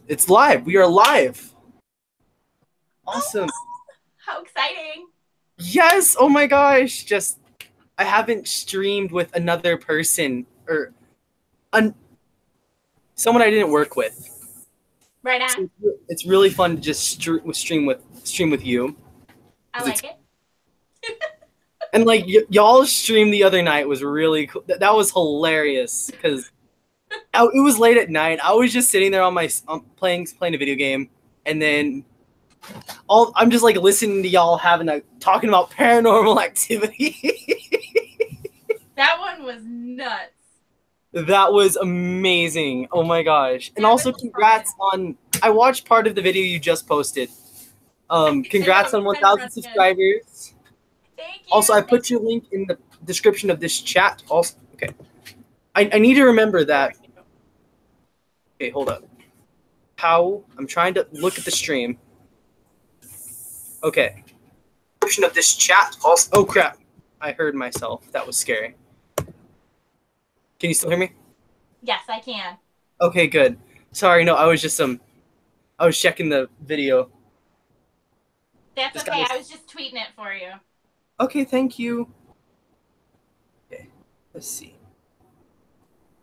It's live. We are live. Awesome. How exciting. Yes. Oh my gosh. I haven't streamed with another person or someone I didn't work with. Right on. So it's really fun to just stream with you. I like it. And like y'all stream the other night was really cool. That was hilarious because it was late at night. I was just sitting there on my playing a video game, and then I'm just like listening to y'all talking about Paranormal Activity. That one was nuts. That was amazing. Oh my gosh. And also congrats on I watched part of the video you just posted. Congrats on 1,000 subscribers. Thank you. Also, I put your link in the description of this chat. Also, okay. I need to remember that. Okay, hold up. I'm trying to look at the stream. Okay. Description of this chat. Also, oh crap. I heard myself. That was scary. Can you still hear me? Yes, I can. Okay, good. Sorry, no, I was just I was checking the video. That's okay. I was just tweeting it for you. Okay, thank you. Okay, let's see.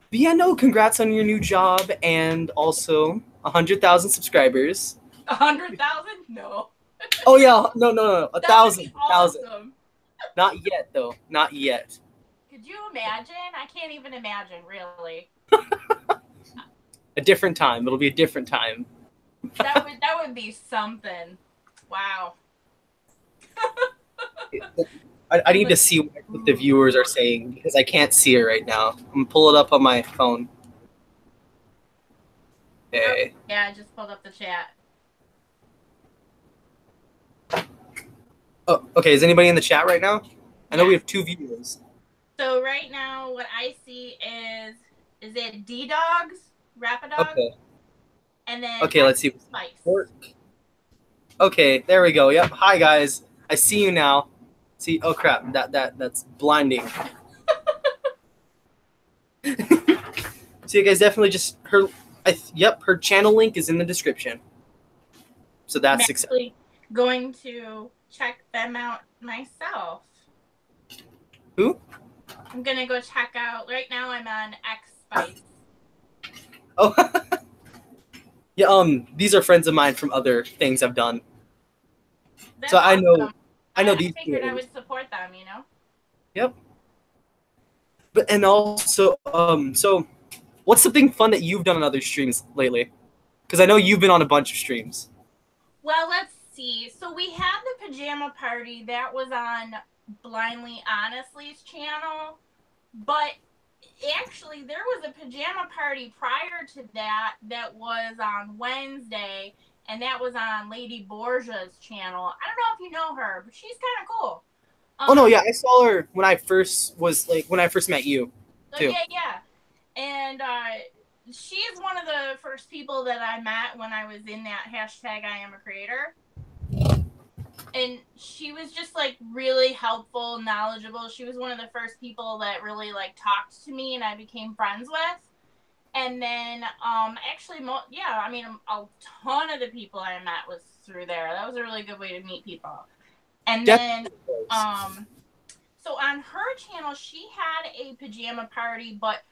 But yeah, no, congrats on your new job and also 100,000 subscribers. 100,000? No. Oh yeah, no, 1,000. Awesome. Not yet though. Not yet. Could you imagine? I can't even imagine, really. A different time. It'll be a different time. That would be something. Wow. I need to see what the viewers are saying because I can't see it right now. I'm gonna pull it up on my phone. Okay. Yeah, I just pulled up the chat. Oh, okay. Is anybody in the chat right now? I know we have 2 viewers. So right now, what I see is it D-Dogs? Rapidogs? Okay. And then okay, let's see. Spice. Okay, there we go. Yep. Hi guys. I see you now. See, oh crap. That's blinding. So you guys definitely just her channel link is in the description. So that's I'm actually going to check them out myself. Who? I'm gonna go check out. Right now, I'm on X Spice. Oh. Yeah. These are friends of mine from other things I've done. That's so awesome. I know these. I figured I would support them. You know. Yep. And also, so what's something fun that you've done on other streams lately? Because I know you've been on a bunch of streams. Well, let's see. So we had the pajama party that was on Blindly Honestly's channel, but actually there was a pajama party prior to that was on Wednesday, and that was on Lady Borgia's channel. I don't know if you know her, but she's kind of cool. Oh no, yeah, I saw her when I first met you. Too. Yeah. And she is one of the first people that I met when I was in that hashtag I am a creator. And she was just like really helpful, knowledgeable. She was one of the first people that really like talked to me and I became friends with. And then actually, a ton of the people I met was through there. That was a really good way to meet people. And then so on her channel, she had a pajama party, but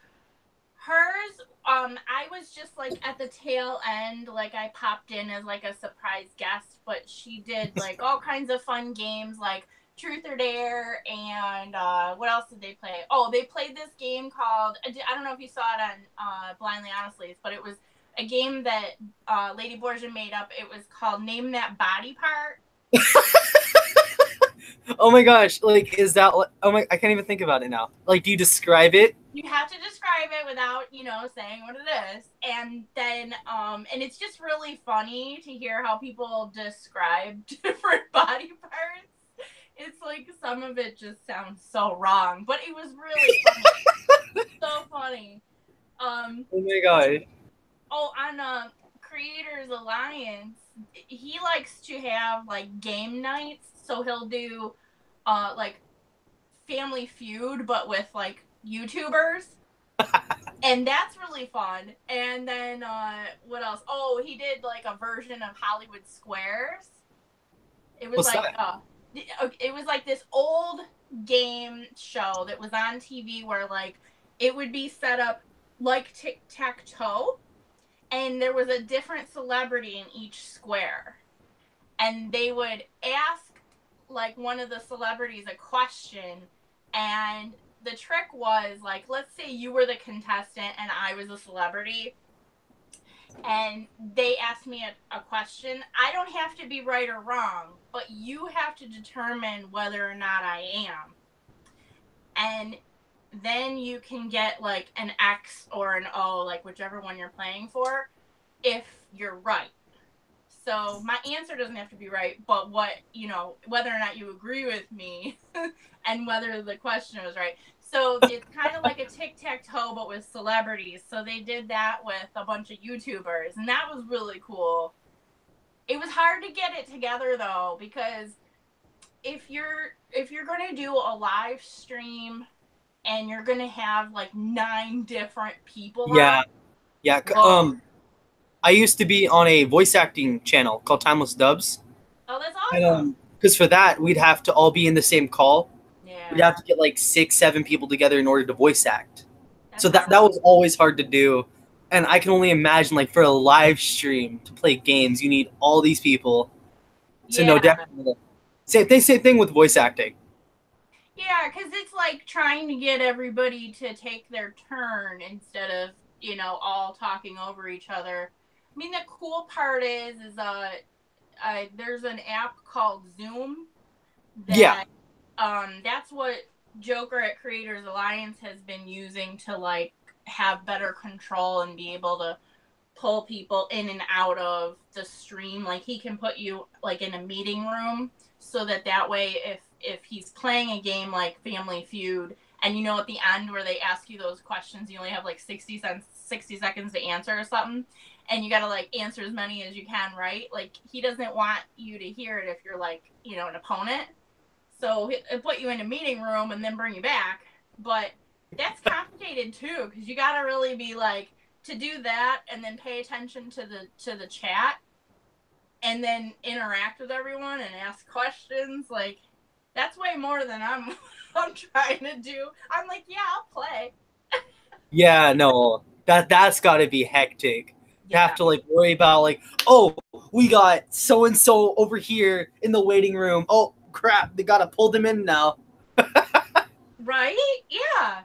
hers, I was just like at the tail end, like I popped in as like a surprise guest, but she did like all kinds of fun games like Truth or Dare, and what else did they play? Oh, they played this game called, I don't know if you saw it on Blindly Honestly, but it was a game that Lady Borgia made up. It was called Name That Body Part. Oh my gosh, like, is that, oh my, I can't even think about it now. Like, do you describe it? You have to describe it without, saying what it is. And then, and it's just really funny to hear how people describe different body parts. It's like, some of it just sounds so wrong, but it was really funny. So funny. Oh my god. Oh, on Creators Alliance, he likes to have, like, game nights, so he'll do like Family Feud, but with like YouTubers. And that's really fun. And then what else? Oh, he did like a version of Hollywood Squares. It was What's like that? it was like this old game show that was on TV where like it would be set up like tic-tac-toe, and there was a different celebrity in each square, and they would ask like one of the celebrities a question, and the trick was like, let's say you were the contestant and I was a celebrity, and they asked me a question. I don't have to be right or wrong, but you have to determine whether or not I am. And then you can get like an X or an O, like whichever one you're playing for, if you're right. So my answer doesn't have to be right, but what, whether or not you agree with me and whether the question was right. So it's kind of like a tic-tac-toe, but with celebrities. So they did that with a bunch of YouTubers, and that was really cool. It was hard to get it together though, because if you're going to do a live stream and you're going to have like 9 different people Yeah, on, yeah. whoa. I used to be on a voice acting channel called Timeless Dubs, Oh, that's and awesome. because for that we'd have to all be in the same call. We'd have Yeah, to get like 6, 7 people together in order to voice act. So that's that awesome. was always hard to do, and I can only imagine like for a live stream to play games, you need all these people. So no, Yeah. definitely. Same thing with voice acting. Yeah, because it's like trying to get everybody to take their turn instead of, all talking over each other. I mean, the cool part is there's an app called Zoom Yeah, that that's what Joker at Creators Alliance has been using to like have better control and be able to pull people in and out of the stream. Like he can put you like in a meeting room so that way if he's playing a game like Family Feud, and at the end where they ask you those questions, you only have like 60 seconds to answer or something, and you got to like answer as many as you can, right? Like he doesn't want you to hear it if you're like an opponent, so he'll put you in a meeting room and then bring you back. But that's complicated too, because you got to really be like, to do that and then pay attention to the chat and then interact with everyone and ask questions. Like that's way more than I'm trying to do. I'm like, yeah, I'll play. yeah, no, that's got to be hectic. To have Yeah. to like worry about like, oh, we got so and so over here in the waiting room. Oh crap, they gotta pull them in now. Right? Yeah.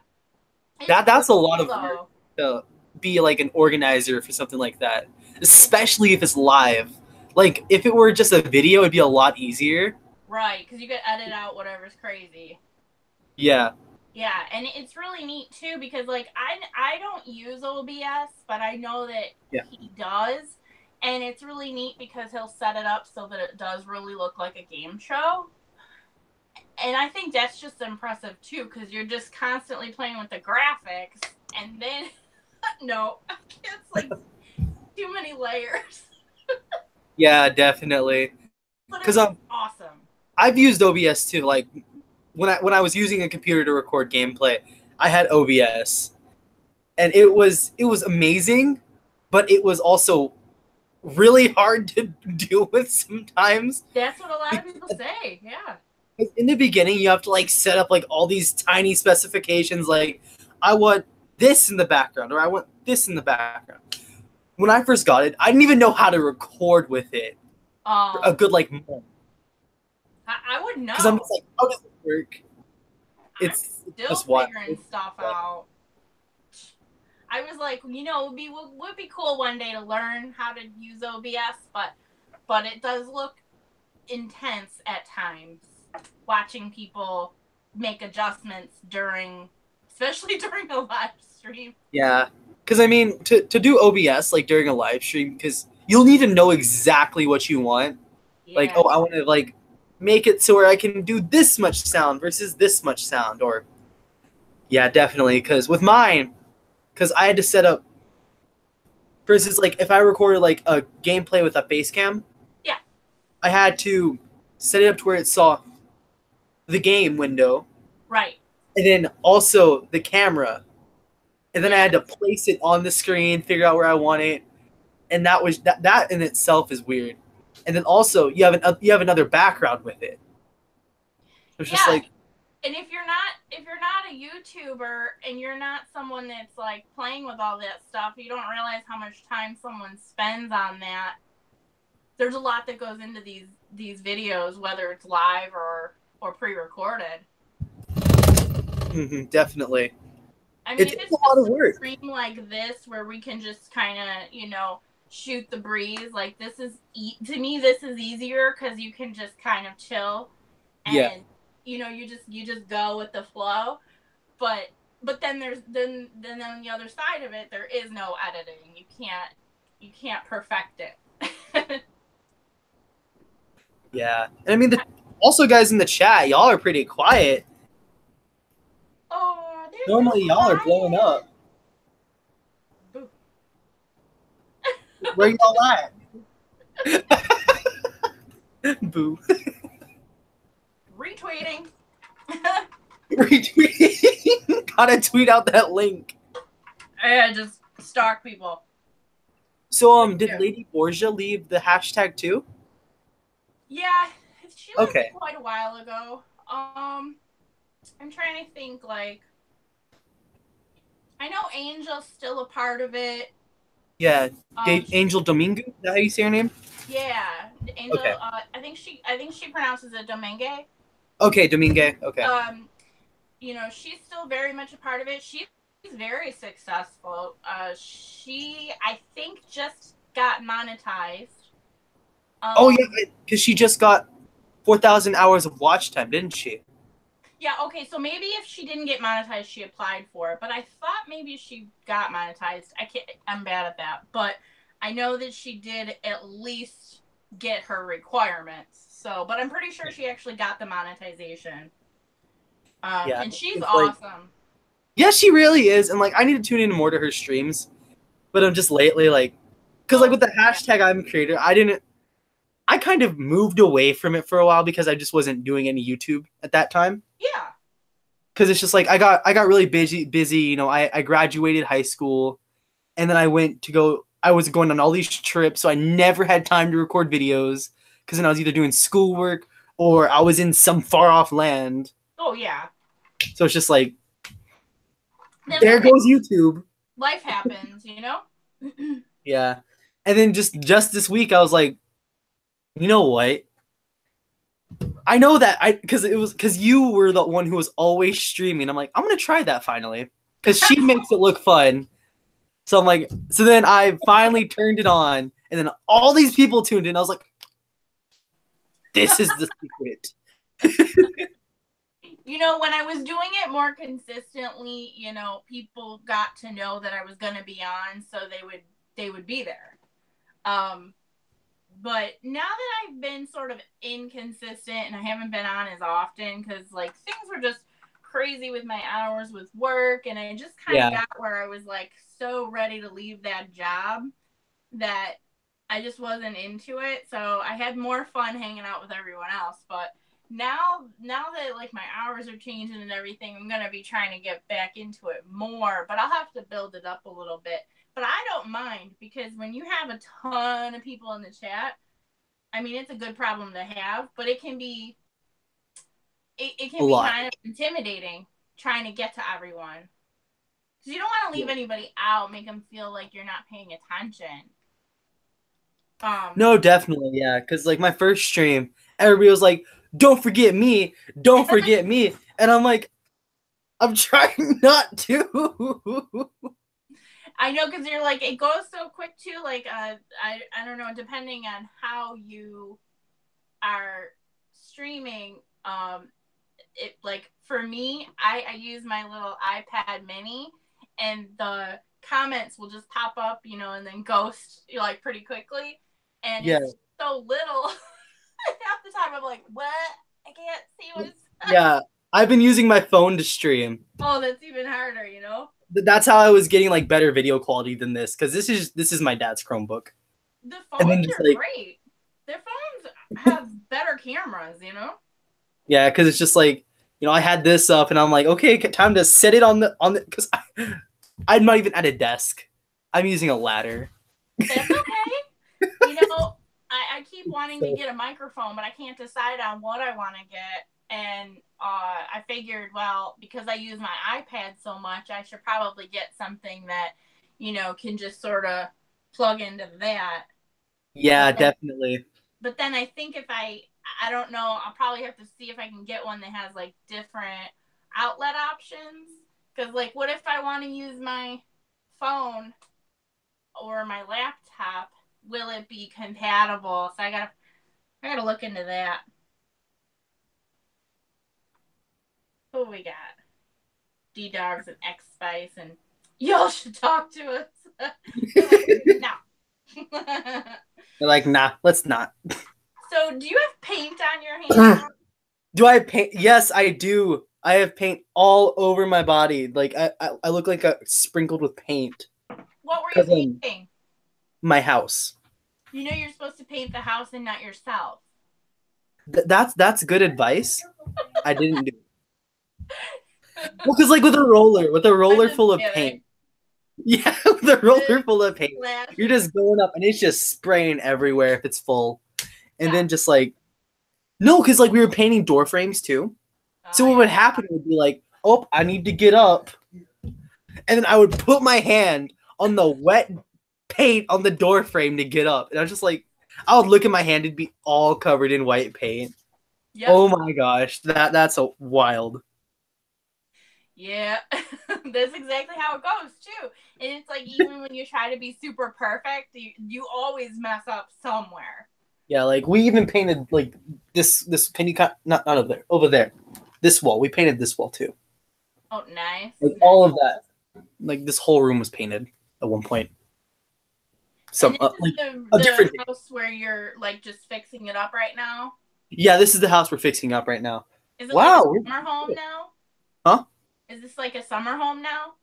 It's That's a really lot cool of work though. to be like an organizer for something like that, especially if it's live. Like if it were just a video, it'd be a lot easier. Right, because you could edit out whatever's crazy. Yeah, Yeah, and it's really neat too because like I don't use OBS, but I know that yeah, he does, and it's really neat because he'll set it up so that it does really look like a game show. And I think that's just impressive too because you're just constantly playing with the graphics, and then no, it's like too many layers, yeah, definitely. but it Because looks awesome. I've used OBS too. Like when I was using a computer to record gameplay, I had OBS, and it was amazing, but it was also really hard to deal with sometimes. That's what a lot of people Because say. Yeah. in the beginning, you have to like set up like all these tiny specifications. Like, I want this in the background, or I want this in the background. When I first got it, I didn't even know how to record with it for a Um, good like month, I would because I'm know. just like, how does it work? I'm It's still just what. figuring stuff out. I was like, it would be cool one day to learn how to use OBS, but it does look intense at times watching people make adjustments especially during a live stream. Yeah, because I mean, to do OBS like during a live stream, because you'll need to know exactly what you want. Like, Yeah. oh, I want to like make it so where I can do this much sound versus this much sound, or yeah, definitely. Because with mine, because I had to set up, for instance, like if I recorded like a gameplay with a face cam, Yeah. I had to set it up to where it saw the game window Right. and then also the camera. and then I had to place it on the screen, figure out where I want it, and that in itself is weird. And then also you have another background with it. It's just like, and if you're not a YouTuber and you're not someone that's like playing with all that stuff, you don't realize how much time someone spends on that. There's a lot that goes into these videos, whether it's live or pre-recorded. Definitely. I mean, if it's a lot of work. A stream like this where we can just kind of, shoot the breeze, like this is to me this is easier because you can just kind of chill and you just go with the flow. But then there's then on the other side of it, there is no editing. You can't perfect it. Yeah, and I mean, also guys in the chat, y'all are pretty quiet. Oh, normally y'all are blowing up. Boo. Where y'all at? Boo. Retweeting. Retweeting. Gotta tweet out that link. I just stalk people. So did Lady Borgia leave the hashtag too? Yeah, she left it quite a while ago. I'm trying to think, like, I know Angel's still a part of it. Yeah, Angel Domingo. Is that how you say her name? Yeah, Angel. Okay. I think she pronounces it Domingue. Okay, Domingue. Okay. She's still very much a part of it. She's very successful. She, I think, just got monetized. Oh yeah, because she just got 4,000 hours of watch time, didn't she? Yeah, okay, so maybe if she didn't get monetized, she applied for it. But I thought maybe she got monetized. I'm bad at that. But I know that she did at least get her requirements. So, but I'm pretty sure she actually got the monetization. And she's awesome. Yeah, she really is. And, like, I need to tune in more to her streams. But I'm just lately, like, because, like, with the hashtag I'm a creator, I kind of moved away from it for a while because I just wasn't doing any YouTube at that time. Yeah. Because it's just like I got really busy. I graduated high school, and then I was going on all these trips, so I never had time to record videos because then I was either doing schoolwork or I was in some far off land. Oh yeah. So it's just like there goes YouTube. Life happens, Yeah, and then just this week I was like, you know what? I know that because you were the one who was always streaming. I'm like, I'm gonna try that finally because she makes it look fun. So I'm like, so then I finally turned it on, and then all these people tuned in. I was like, this is the secret. When I was doing it more consistently, people got to know that I was gonna be on, so they would be there. But now that I've been sort of inconsistent and I haven't been on as often because, like, things were just crazy with my hours with work, and I just kind of got where I was, like, so ready to leave that job that I just wasn't into it. So I had more fun hanging out with everyone else. But now that, like, my hours are changing and everything, I'm going to be trying to get back into it more. But I'll have to build it up a little bit. But I don't mind because when you have a ton of people in the chat, I mean, it's a good problem to have, but it can be kind of intimidating trying to get to everyone. Because you don't want to leave anybody out, make them feel like you're not paying attention. No, definitely, yeah. Because, like, my first stream, everybody was like, don't forget me, don't forget me. And I'm like, I'm trying not to. I know, because you're like, it goes so quick too. Like, I don't know, depending on how you are streaming, it, like, for me, I use my little iPad mini, and the comments will just pop up, and then ghost, like, pretty quickly, and it's so little. Half the time I'm like, what? I can't see what's. Yeah, I've been using my phone to stream. Oh, that's even harder, That's how I was getting, like, better video quality than this, because this is my dad's Chromebook. The phones are great. Their phones have better cameras, Yeah, because it's just like, I had this up, and I'm like, okay, time to set it on the because I'm not even at a desk. I'm using a ladder. That's okay. You know, I keep wanting to get a microphone, but I can't decide on what I want to get. And I figured, well, because I use my iPad so much, I should probably get something that, you know, can just sort of plug into that. Yeah, definitely. But then I think if I don't know, I'll probably have to see if I can get one that has like different outlet options. Because, like, what if I want to use my phone or my laptop? Will it be compatible? So I gotta look into that. Who we got? D Dogs and X Spice, and y'all should talk to us. No. They're like, nah, let's not. So, do you have paint on your hands? Do I have paint? Yes, I do. I have paint all over my body. Like I look like a sprinkled with paint. What were you painting? My house. You know you're supposed to paint the house and not yourself. That's good advice. I didn't do it. Well, because like with a roller full of paint. Yeah, with a roller full of paint. You're just going up and it's just spraying everywhere if it's full. And then just like, no, because like we were painting door frames too. So what would happen would be like, oh, I need to get up. And then I would put my hand on the wet paint on the door frame to get up. And I was just like, I would look at my hand, it'd be all covered in white paint. Yep. Oh my gosh, that's a wild. Yeah, that's exactly how it goes too. And it's like even when you try to be super perfect, you always mess up somewhere. Yeah, like we even painted like this. Can you cut not over there, over there? This wall. We painted this wall too. Oh, nice. Like all of that. Like this whole room was painted at one point. Some like the different house where you're like just fixing it up right now. Yeah, this is the house we're fixing up right now. Is it like a summer home now? Huh? Is this like a summer home now?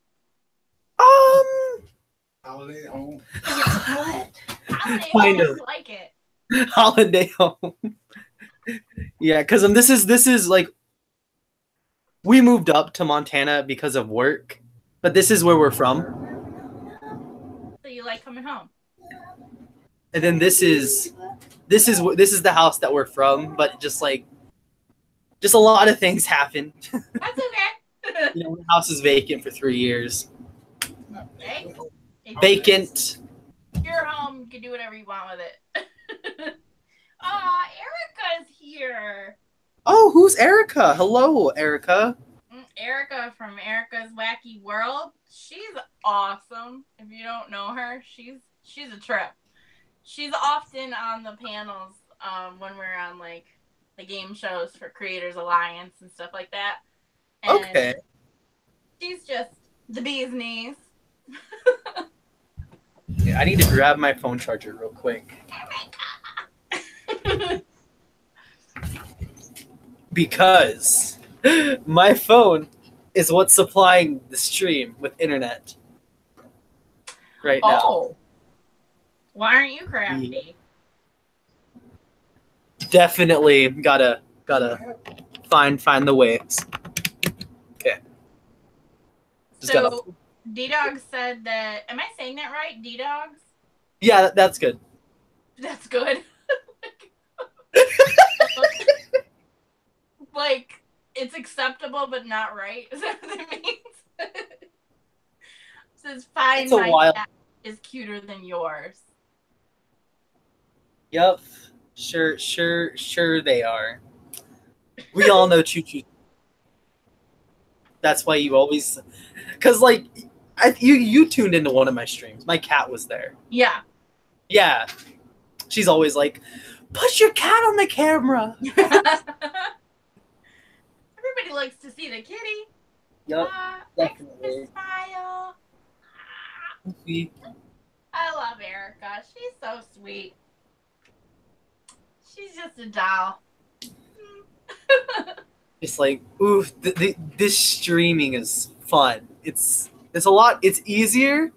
Holiday home. Holiday home, like it. Holiday home. Yeah, because this is like we moved up to Montana because of work, but this is where we're from. So you like coming home? And then this is the house that we're from, but just a lot of things happen. That's okay. You know, the house is vacant for 3 years. Okay. Vacant. You're home. You can do whatever you want with it. Erica's here. Oh, who's Erica? Hello, Erica. Erica from Erica's Wacky World. She's awesome. If you don't know her, she's a trip. She's often on the panels when we're on like the game shows for Creators Alliance and stuff like that. And okay. She's just the bee's knees. Yeah, I need to grab my phone charger real quick. Because my phone is what's supplying the stream with internet right now. Oh. Why aren't you crafty? Definitely gotta find the ways. Okay. So D-Dog said that. Am I saying that right? D-Dogs? Yeah, that's good. That's good. Like it's acceptable but not right. Is that what it means? It says fine. My cat is cuter than yours. Yep. Sure they are. We all know Choo Choo. That's why you always, because like, you tuned into one of my streams. My cat was there. Yeah. Yeah. She's always like, put your cat on the camera. Everybody likes to see the kitty. Yep. Definitely. Smile. I love Erica. She's so sweet. She's just a doll. It's like, ooh, this streaming is fun. It's a lot. It's easier,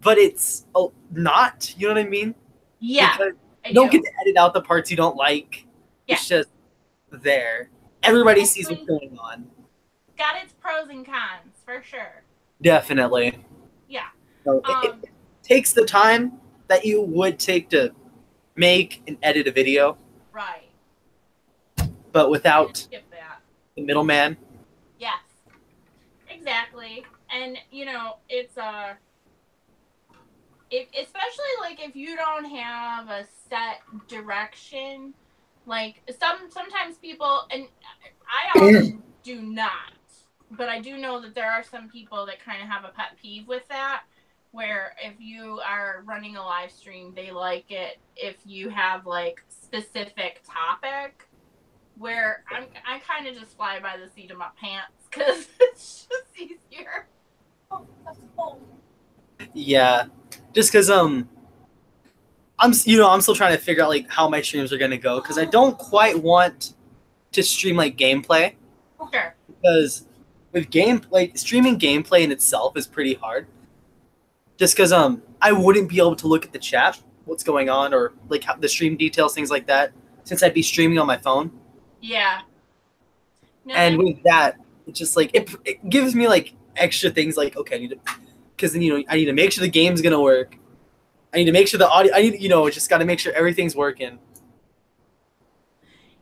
but it's not. You know what I mean? Yeah. You don't get to edit out the parts you don't like. Yeah. It's just there. Everybody sees what's going on. Got its pros and cons, for sure. Definitely. Yeah. So it takes the time that you would take to make and edit a video, Right. but without Skip that. the middleman. Yes. Exactly. And it's especially like if you don't have a set direction, like sometimes people, and I also do not, but I do know that there are some people that kind of have a pet peeve with that, where if you are running a live stream, they like it if you have like specific topic, where I kind of just fly by the seat of my pants because it's just easier. Oh, that's cold. Yeah, just because I'm still trying to figure out like how my streams are gonna go because I don't quite want to stream like gameplay. Sure. Because with streaming gameplay in itself is pretty hard. Just because I wouldn't be able to look at the chat, what's going on, or like how the stream details, things like that, since I'd be streaming on my phone. Yeah. No, and with that, it's just like it gives me like extra things like okay, I need to, because then I need to make sure the game's gonna work. I need to make sure the audio. I need just got to make sure everything's working.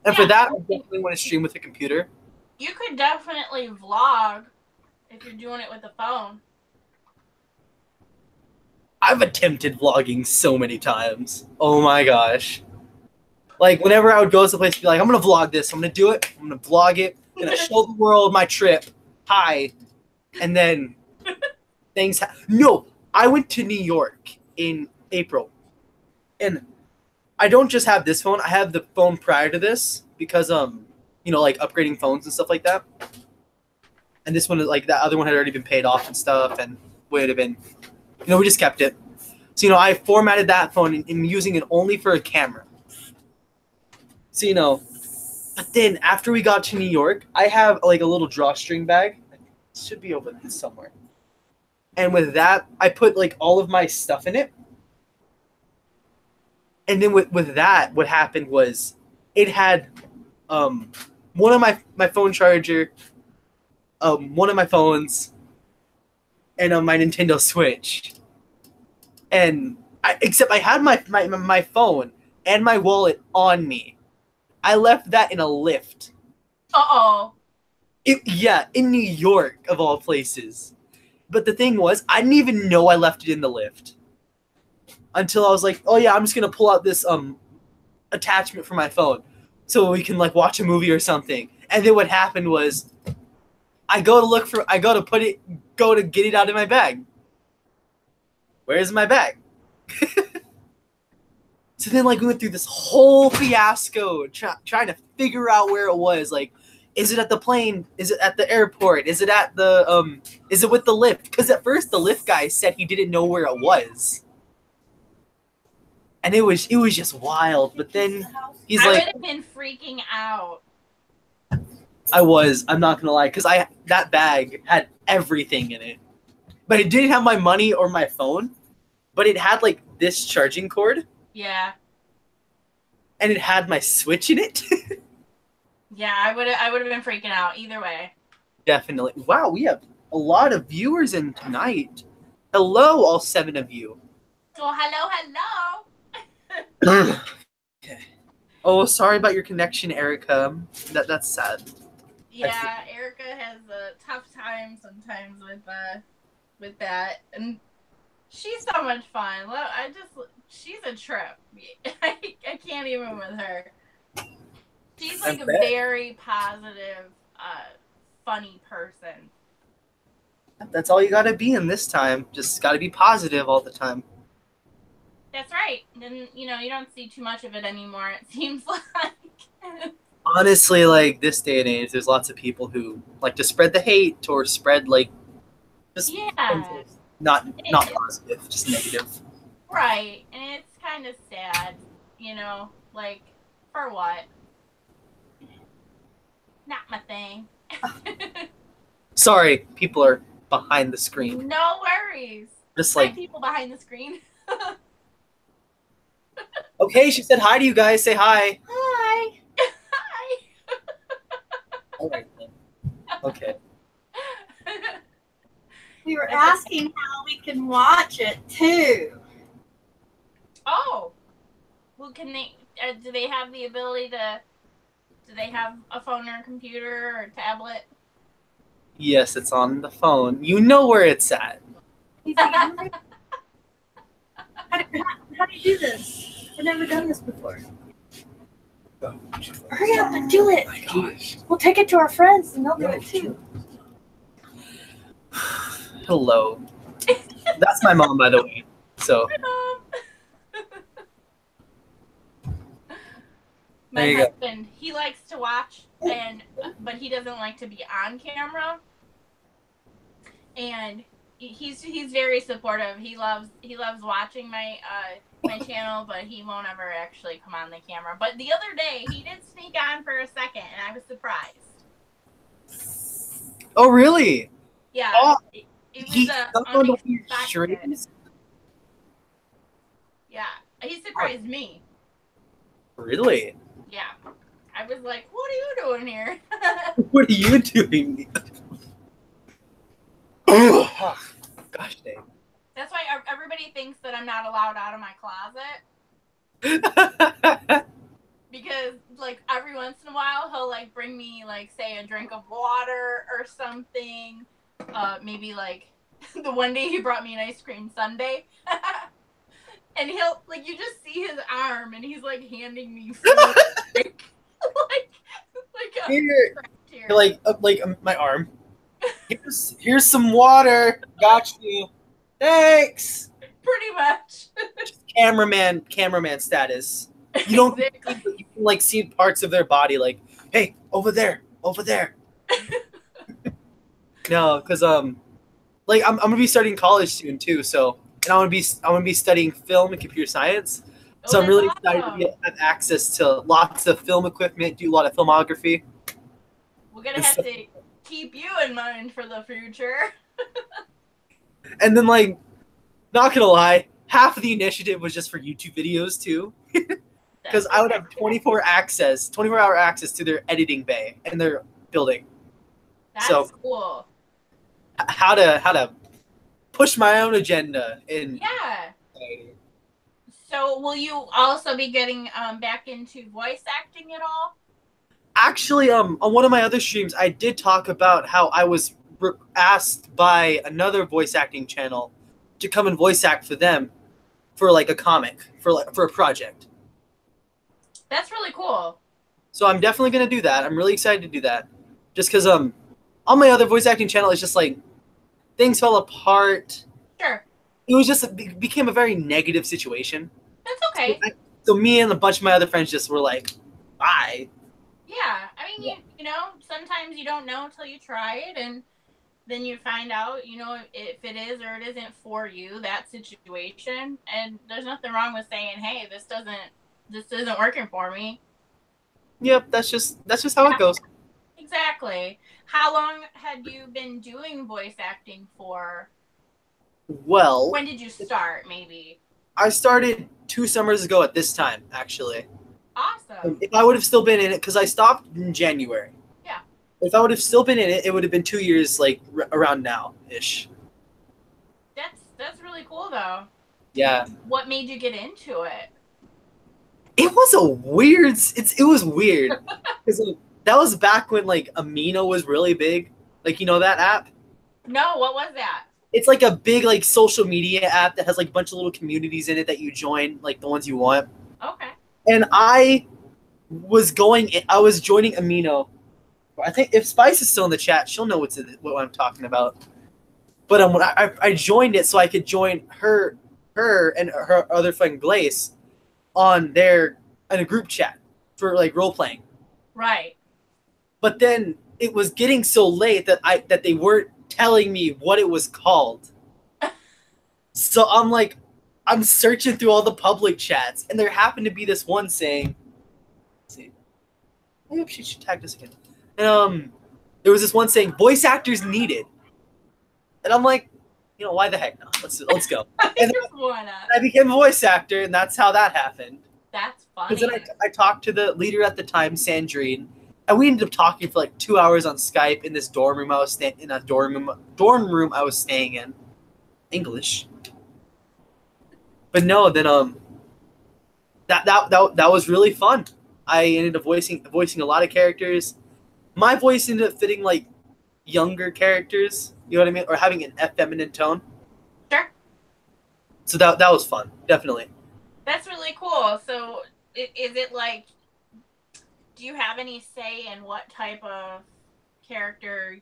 And for that, I definitely want to stream with a computer. You could definitely vlog if you're doing it with a phone. I've attempted vlogging so many times. Oh my gosh. Like, whenever I would go to the place, be like, I'm going to vlog this. I'm going to do it. I'm going to vlog it. I'm going to show the world my trip. Hi. And then things No, I went to New York in April. And I don't just have this phone. I have the phone prior to this because, like upgrading phones and stuff like that. And this one, like that other one had already been paid off and stuff and would have been, we just kept it. So, I formatted that phone and I'm using it only for a camera. So, but then after we got to New York, I have like a little drawstring bag. It should be over there somewhere. And with that, I put like all of my stuff in it. And then with that, what happened was it had one of my phone charger, one of my phones, and my Nintendo Switch. And except I had my phone and my wallet on me. I left that in a lift. Uh-oh. In New York, of all places. But the thing was, I didn't even know I left it in the lift. Until I was like, oh yeah, I'm just going to pull out this attachment for my phone. So we can like watch a movie or something. And then what happened was, I go to get it out of my bag. Where's my bag? So then, like, we went through this whole fiasco trying to figure out where it was. Like, is it at the plane? Is it at the airport? Is it at the is it with the lift? Because at first the lift guy said he didn't know where it was, and it was just wild. But then he's like, I would have been freaking out. I'm not gonna lie, because that bag had everything in it, but it didn't have my money or my phone, but it had like this charging cord. Yeah. And it had my Switch in it. Yeah, I would have been freaking out either way. Definitely. Wow, we have a lot of viewers in tonight. Hello, all 7 of you. Well, hello. Okay. Oh, sorry about your connection, Erica. That's sad. Yeah, Erica has a tough time sometimes with that, and she's so much fun. She's a trip. I can't even with her. She's like a very positive, funny person. That's all you gotta be in this time. Just gotta be positive all the time. That's right. Then, you don't see too much of it anymore, it seems like. Honestly, like, this day and age, there's lots of people who like to spread the hate or spread, like, just not positive, just negative. Right. And it's kind of sad, like, for what? Not my thing. Sorry, people are behind the screen. No worries. Just like people behind the screen. Okay, she said hi to you guys. Say hi. Hi. Hi. All right then. Okay. We were That's asking how we can watch it too. Oh, well, can they? Do they have the ability to? Do they have a phone or a computer or a tablet? Yes, it's on the phone. You know where it's at. How do you do this? I've never done this before. Hurry up and do it. Oh my gosh. We'll take it to our friends and they'll do it too. Hello. That's my mom, by the way. So. My There you go. husband, he likes to watch, but he doesn't like to be on camera. And he's very supportive. He loves watching my my channel, but he won't ever actually come on the camera. But the other day, he did sneak on for a second, and I was surprised. Oh, really? Yeah. Oh, it was He a on the unexpected. streams? Yeah, he surprised me. Really? Yeah, I was like, "What are you doing here?" What are you doing? Oh, gosh dang. That's why everybody thinks that I'm not allowed out of my closet, because like every once in a while he'll like bring me like say a drink of water or something. Maybe like the one day he brought me an ice cream sundae. And he'll like you just see his arm and he's like handing me food. like a Here, here. my arm. Here's some water. Got you. Thanks. Pretty much. Cameraman status. You don't Exactly. you can like see parts of their body like, hey, over there. No, because like I'm gonna be starting college soon too, so and I'm gonna be studying film and computer science. So I'm that's really awesome. excited to have access to lots of film equipment, do a lot of filmography. We're gonna have to keep you in mind for the future. And then like, not gonna lie, half of the initiative was just for YouTube videos too. Because I would have 24-hour access to their editing bay and their building. That's so- cool. How to push my own agenda in. Yeah. So will you also be getting back into voice acting at all? Actually, on one of my other streams, I did talk about how I was asked by another voice acting channel to come and voice act for them for like a comic for a project. That's really cool. So I'm definitely gonna do that. I'm really excited to do that, just because on my other voice acting channel, it's just like things fell apart. Sure. It was just it became a very negative situation. That's okay. So me and a bunch of my other friends just were like, bye. Yeah. I mean, you know, sometimes you don't know until you try it, and then you find out, you know, if it is or it isn't for you, that situation. And there's nothing wrong with saying, hey, this isn't working for me. Yep, that's just how it goes. Exactly. How long had you been doing voice acting for? Well, When did you start, maybe? I started 2 summers ago at this time, actually. Awesome. If I would have still been in it, because I stopped in January. Yeah. If I would have still been in it, it would have been 2 years, like around now-ish. That's really cool, though. Yeah. What made you get into it? It was a weird. It was weird because that was back when like Amino was really big. Like you know that app. No, what was that? It's like a big like social media app that has like a bunch of little communities in it that you join, like the ones you want. Okay. And I was joining Amino. I think if Spice is still in the chat, she'll know what I'm talking about. But when I joined it so I could join her and her other friend Glace in a group chat for like role playing. Right. But then it was getting so late that they weren't telling me what it was called. So I'm searching through all the public chats, and there happened to be this one saying, let's see, I hope she should tag this again. And there was this one saying voice actors needed, and I'm like, you know, why the heck not? Let's go. And I became a voice actor, and that's how that happened. That's funny. Because then I talked to the leader at the time, Sandrine, and we ended up talking for like 2 hours on Skype in this dorm room I was staying in. English. But no, then that was really fun. I ended up voicing a lot of characters. My voice ended up fitting like younger characters. You know what I mean, or having an effeminate tone. Sure. So that was fun, definitely. That's really cool. So is it like, do you have any say in what type of character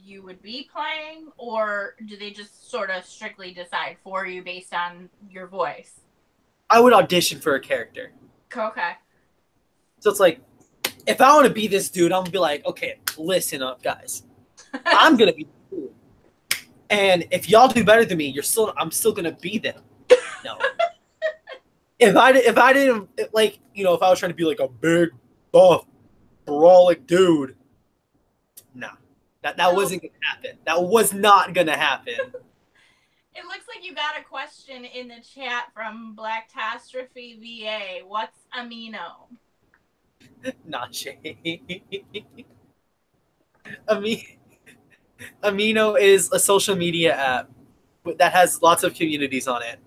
you would be playing, or do they just sort of strictly decide for you based on your voice? I would audition for a character. Okay. So it's like, if I want to be this dude, I'm gonna be like, okay, listen up, guys. I'm gonna be the dude. And if y'all do better than me, I'm still gonna be them. No. If I didn't, like, you know, if I was trying to be like a big, buff, brawlic dude, nah. That wasn't gonna happen. That was not gonna happen. It looks like you got a question in the chat from Blacktastrophe VA. What's Amino? Najee. Amino is a social media app that has lots of communities on it.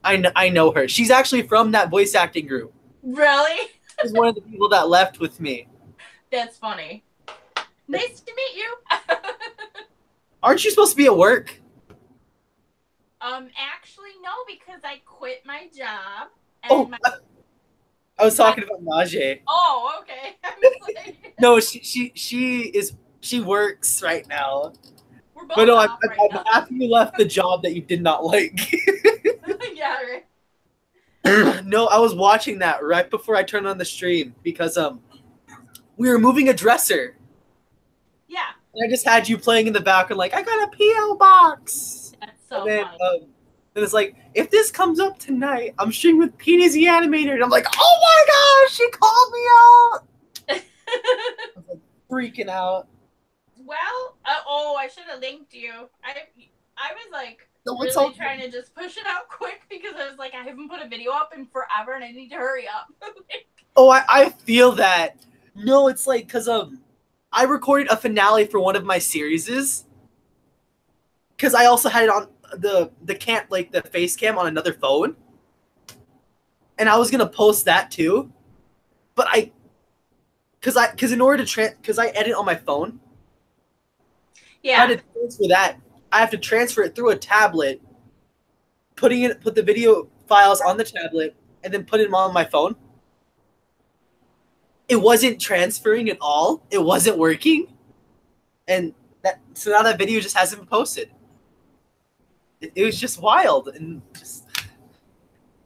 I know her. She's actually from that voice acting group. Really? She's one of the people that left with me. That's funny. Nice to meet you. Aren't you supposed to be at work? Actually, no, because I quit my job. Oh, I was talking about Najee. Oh, okay. I was like, No, she works right now. we're both But no, I'm now. happy you left the job that you did not like. Yeah, right. No, I was watching that right before I turned on the stream because we were moving a dresser. Yeah, And I just had you playing in the background like, I got a P.O. box. that's so And then, funny. and it's like, if this comes up tonight, I'm streaming with Petey the Animator. And I'm like, oh my gosh, she called me out. I was like freaking out. Well, I should have linked you. I was like No, it's really all- trying to just push it out quick because I was like, I haven't put a video up in forever and I need to hurry up. Oh, I feel that. No, it's like, because I recorded a finale for one of my series. Because I also had it on the face cam on another phone. And I was going to post that too. But because in order to because I edit on my phone. Yeah. I had to transfer that. I have to transfer it through a tablet, put the video files on the tablet, and then put them on my phone. It wasn't transferring at all. It wasn't working, and so now that video just hasn't been posted. It was just wild, and just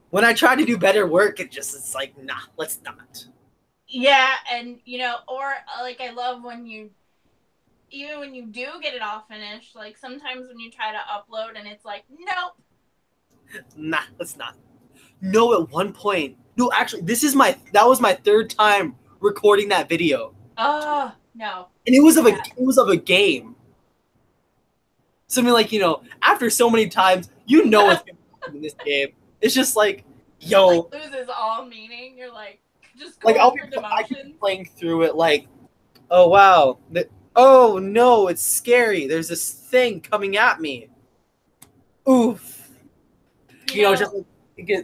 when I try to do better work, it's like, nah, let's not. Yeah, and or like I love when even when you do get it all finished, like sometimes when you try to upload and it's like, nope. Nah, let's not. No, at one point. No, actually, that was my third time recording that video. Oh, no. And it was of a game. Something like, after so many times, what's going to happen in this game. It's just like, yo. It like loses all meaning. You're like, just go Like, through the I could be motions. playing through it like, oh, wow. Oh, no, it's scary. There's this thing coming at me. Oof. Just like,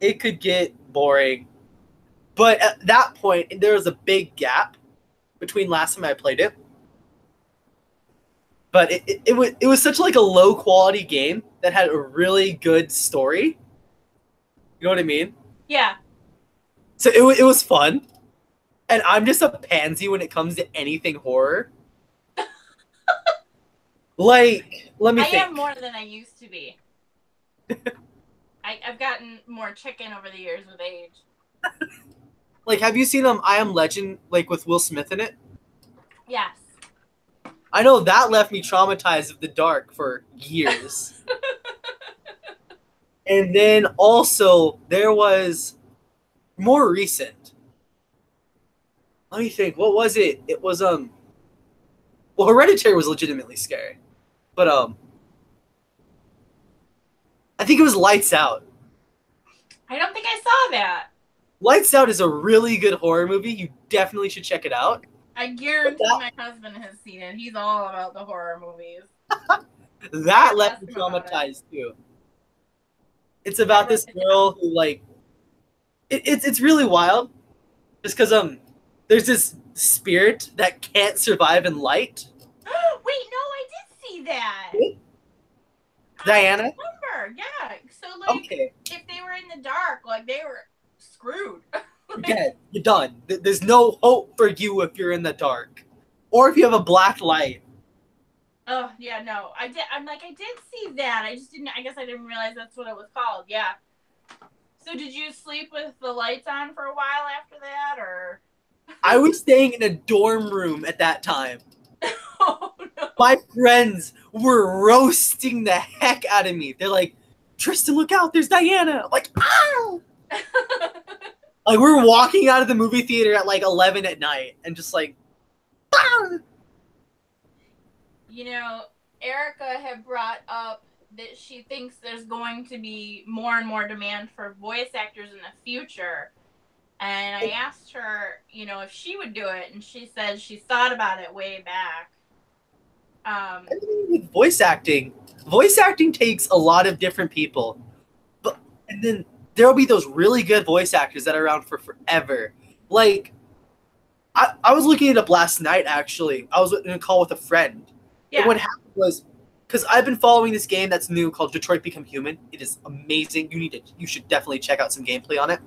it could get boring. But at that point, there was a big gap between last time I played it. But it was such like a low quality game that had a really good story. You know what I mean? Yeah. So it was fun. And I'm just a pansy when it comes to anything horror. Like, let me I think. am more than I used to be. I've gotten more chicken over the years with age. Like, have you seen I Am Legend, like, with Will Smith in it? Yes. I know that left me traumatized of the dark for years. And then also, there was more recent. Let me think. What was it? It was, well, Hereditary was legitimately scary. But, I think it was Lights Out. I don't think I saw that. Lights Out is a really good horror movie. You definitely should check it out. I guarantee my husband has seen it. He's all about the horror movies. That left me Ask him about it. traumatized too. It's about this girl who like it's really wild. Just because there's this spirit that can't survive in light. Wait, no, I did see that. Diana? I remember, yeah. So like, Okay, if they were in the dark, like they were screwed. you're dead. You're done. There's no hope for you if you're in the dark, or if you have a black light. Oh yeah, no, I did. I'm like, I did see that. I just didn't. I guess I didn't realize that's what it was called. Yeah. So did you sleep with the lights on for a while after that, or? I was staying in a dorm room at that time. Oh no. My friends were roasting the heck out of me. They're like, Tristan, look out, there's Diana. I'm like, ow! Like, we're walking out of the movie theater at like 11 at night and just like, ah! You know, Erica had brought up that she thinks there's going to be more and more demand for voice actors in the future. And I asked her, you know, if she would do it, and she said she thought about it way back. With voice acting takes a lot of different people. And then there'll be those really good voice actors that are around for forever. Like, I was looking it up last night, actually. I was in a call with a friend. Yeah. And what happened was, because I've been following this game that's new called Detroit Become Human. It is amazing. You should definitely check out some gameplay on it.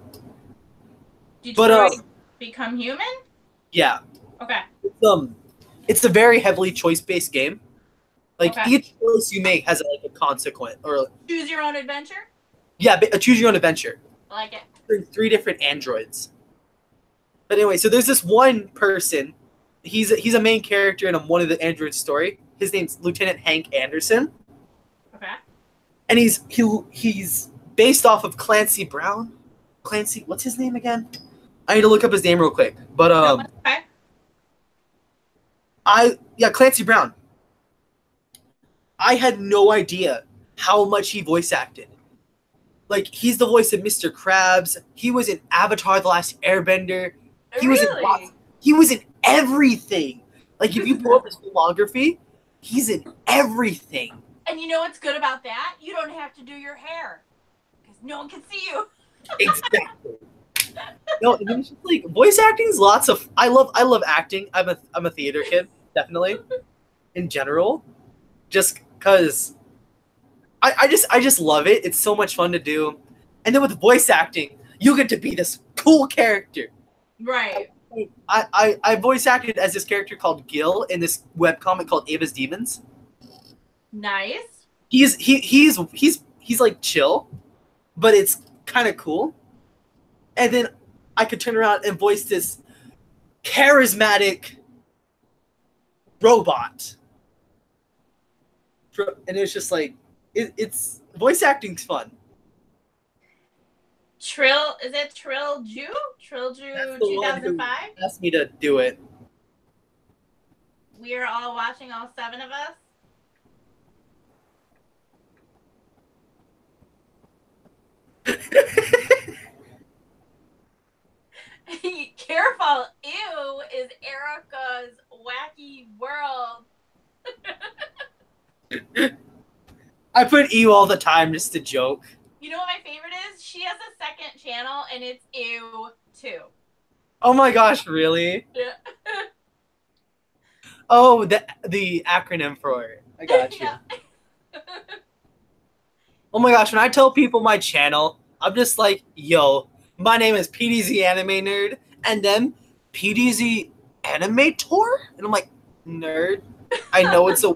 Detroit Become Human? Yeah. Okay. It's a very heavily choice-based game. Like, Okay. each choice you make has like a consequence. Or Choose your own adventure? yeah, a choose your own adventure. I like it. There's 3 different androids. But anyway, so there's this one person. He's a main character in one of the androids' story. His name's Lieutenant Hank Anderson. Okay. And he's based off of Clancy Brown. Clancy, what's his name again? I need to look up his name real quick. But Okay. Clancy Brown. I had no idea how much he voice acted. Like, he's the voice of Mr. Krabs. He was in Avatar: The Last Airbender. He Really? was in everything. Like, if you pull up his filmography, he's in everything. And you know what's good about that? You don't have to do your hair because no one can see you. Exactly. No, and then it's just like voice acting is lots of. I love acting. I'm a theater kid, definitely. In general, just because I just love it. It's so much fun to do, and then with voice acting, you get to be this cool character. Right. I voice acted as this character called Gil in this webcomic called Ava's Demons. Nice. He's like chill, but it's kind of cool. And then I could turn around and voice this charismatic robot. And it's just like it's voice acting's fun. Is it Trilju? Trilju 2005? Asked me to do it. We are all watching, all 7 of us. Careful. Ew is Erica's wacky world. I put ew all the time just to joke. You know what my favorite is? She has a second channel and it's ew too. Oh my gosh, really? Yeah. Oh, the acronym for it. I got you. Yeah. Oh my gosh, when I tell people my channel, I'm just like, yo, my name is PDZ Anime Nerd, and then PDZ Animator? And I'm like, nerd? I know it's a...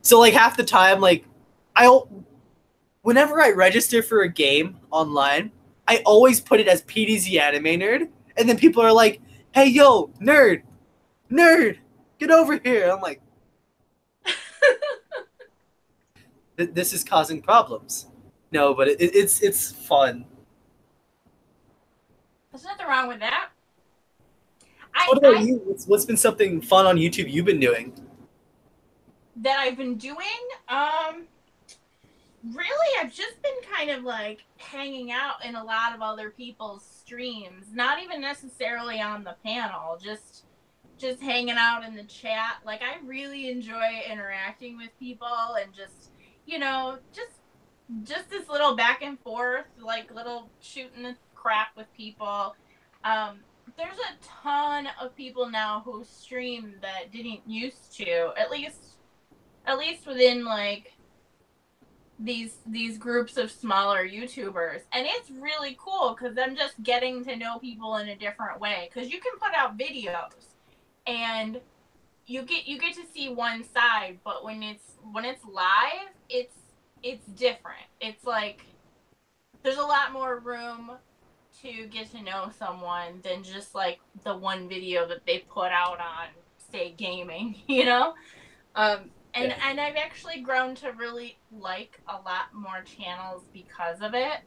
So, like, half the time, like, whenever I register for a game online, I always put it as PDZ Anime Nerd, and then people are like, hey, yo, nerd, get over here. I'm like, this is causing problems. No, but it's fun. There's nothing wrong with that. What about you? What's been something fun on YouTube you've been doing? That I've been doing? Really, I've just been kind of like hanging out in a lot of other people's streams. Not even necessarily on the panel, just just hanging out in the chat. Like, I really enjoy interacting with people and just, you know, just this little back and forth, like little shooting the crap with people. There's a ton of people now who stream that didn't used to, at least within like these groups of smaller YouTubers, and it's really cool because I'm just getting to know people in a different way. Because you can put out videos, and you get to see one side, but when it's live, it's different. It's like there's a lot more room to get to know someone than just like the one video that they put out on, say, gaming, you know? And I've actually grown to really like a lot more channels because of it,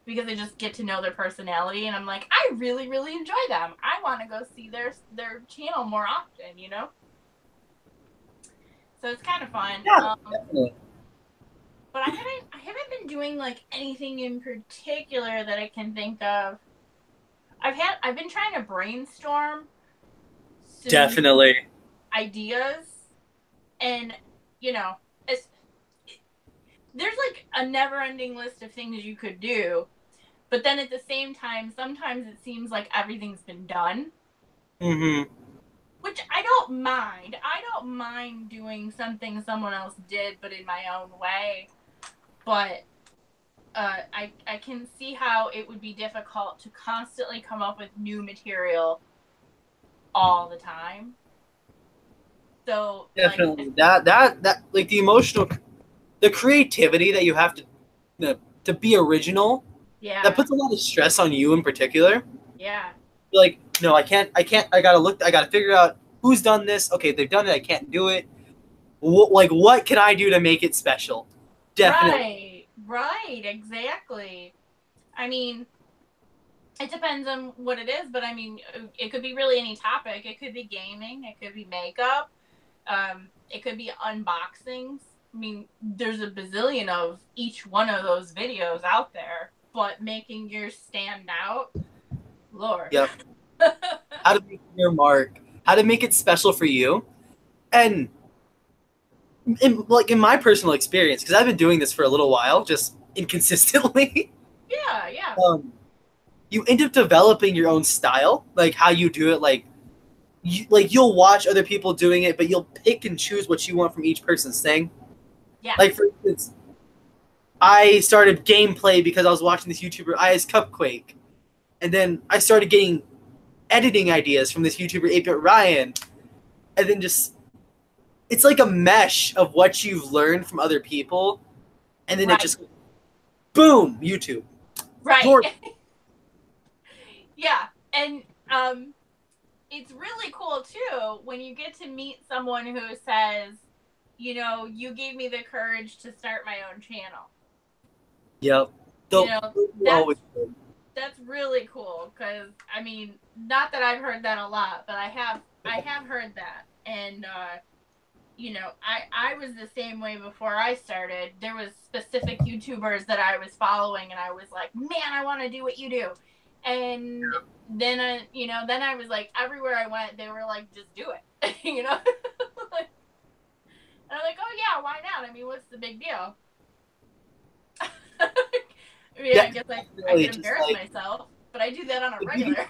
because I just get to know their personality, and I'm like, I really, really enjoy them. I want to go see their channel more often, you know? So it's kind of fun. Yeah, definitely. But I haven't been doing like anything in particular that I can think of. I've been trying to brainstorm some Definitely. ideas, and you know, there's like a never-ending list of things you could do, but then at the same time, sometimes it seems like everything's been done. Mm-hmm. Which I don't mind. I don't mind doing something someone else did, but in my own way. But I can see how it would be difficult to constantly come up with new material all the time. So Definitely, like, that like the creativity that you have to be original. Yeah. That puts a lot of stress on you in particular. Yeah. You're like, no, I can't. I gotta figure out who's done this. Okay, they've done it. I can't do it. What can I do to make it special? Definitely. Right, exactly. I mean, it depends on what it is, but I mean, it could be really any topic. It could be gaming. It could be makeup. It could be unboxings. I mean, there's a bazillion of each one of those videos out there, but making yours stand out, Lord. Yep. How to make your mark. How to make it special for you. And in my personal experience, because I've been doing this for a little while, just inconsistently. Yeah. You end up developing your own style, like how you do it. You'll watch other people doing it, but you'll pick and choose what you want from each person's thing. Yeah. Like, for instance, I started gameplay because I was watching this YouTuber, IS Cupquake. And then I started getting editing ideas from this YouTuber, 8-Bit Ryan. And then it's like a mesh of what you've learned from other people. And then it just, boom, YouTube. Right. Yeah. And it's really cool, too, when you get to meet someone who says, you know, you gave me the courage to start my own channel. Yep. That's really cool, because, I mean, not that I've heard that a lot, but I have heard that. And, you know, I was the same way before I started. There was specific YouTubers that I was following, and I was like, man, I want to do what you do. And then I was like, everywhere I went, they were like, just do it, you know? And I'm like, oh yeah, why not? I mean, what's the big deal? I guess I could embarrass myself, but I do that on a regular.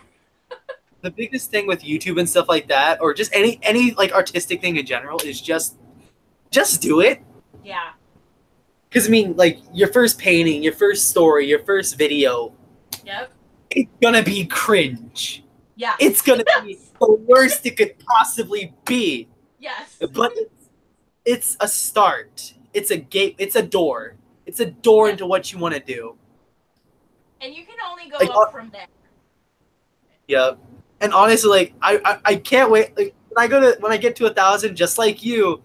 The biggest thing with YouTube and stuff like that, or just any like artistic thing in general, is just do it. Yeah. Because I mean, like, your first painting, your first story, your first video. Yep. It's gonna be cringe. Yeah. It's gonna be the worst it could possibly be. Yes. But it's a start. It's a gate. It's a door. It's a door into what you want to do. And you can only go up from there. Yeah. And honestly, like, I can't wait. Like, when I get to 1,000, just like you,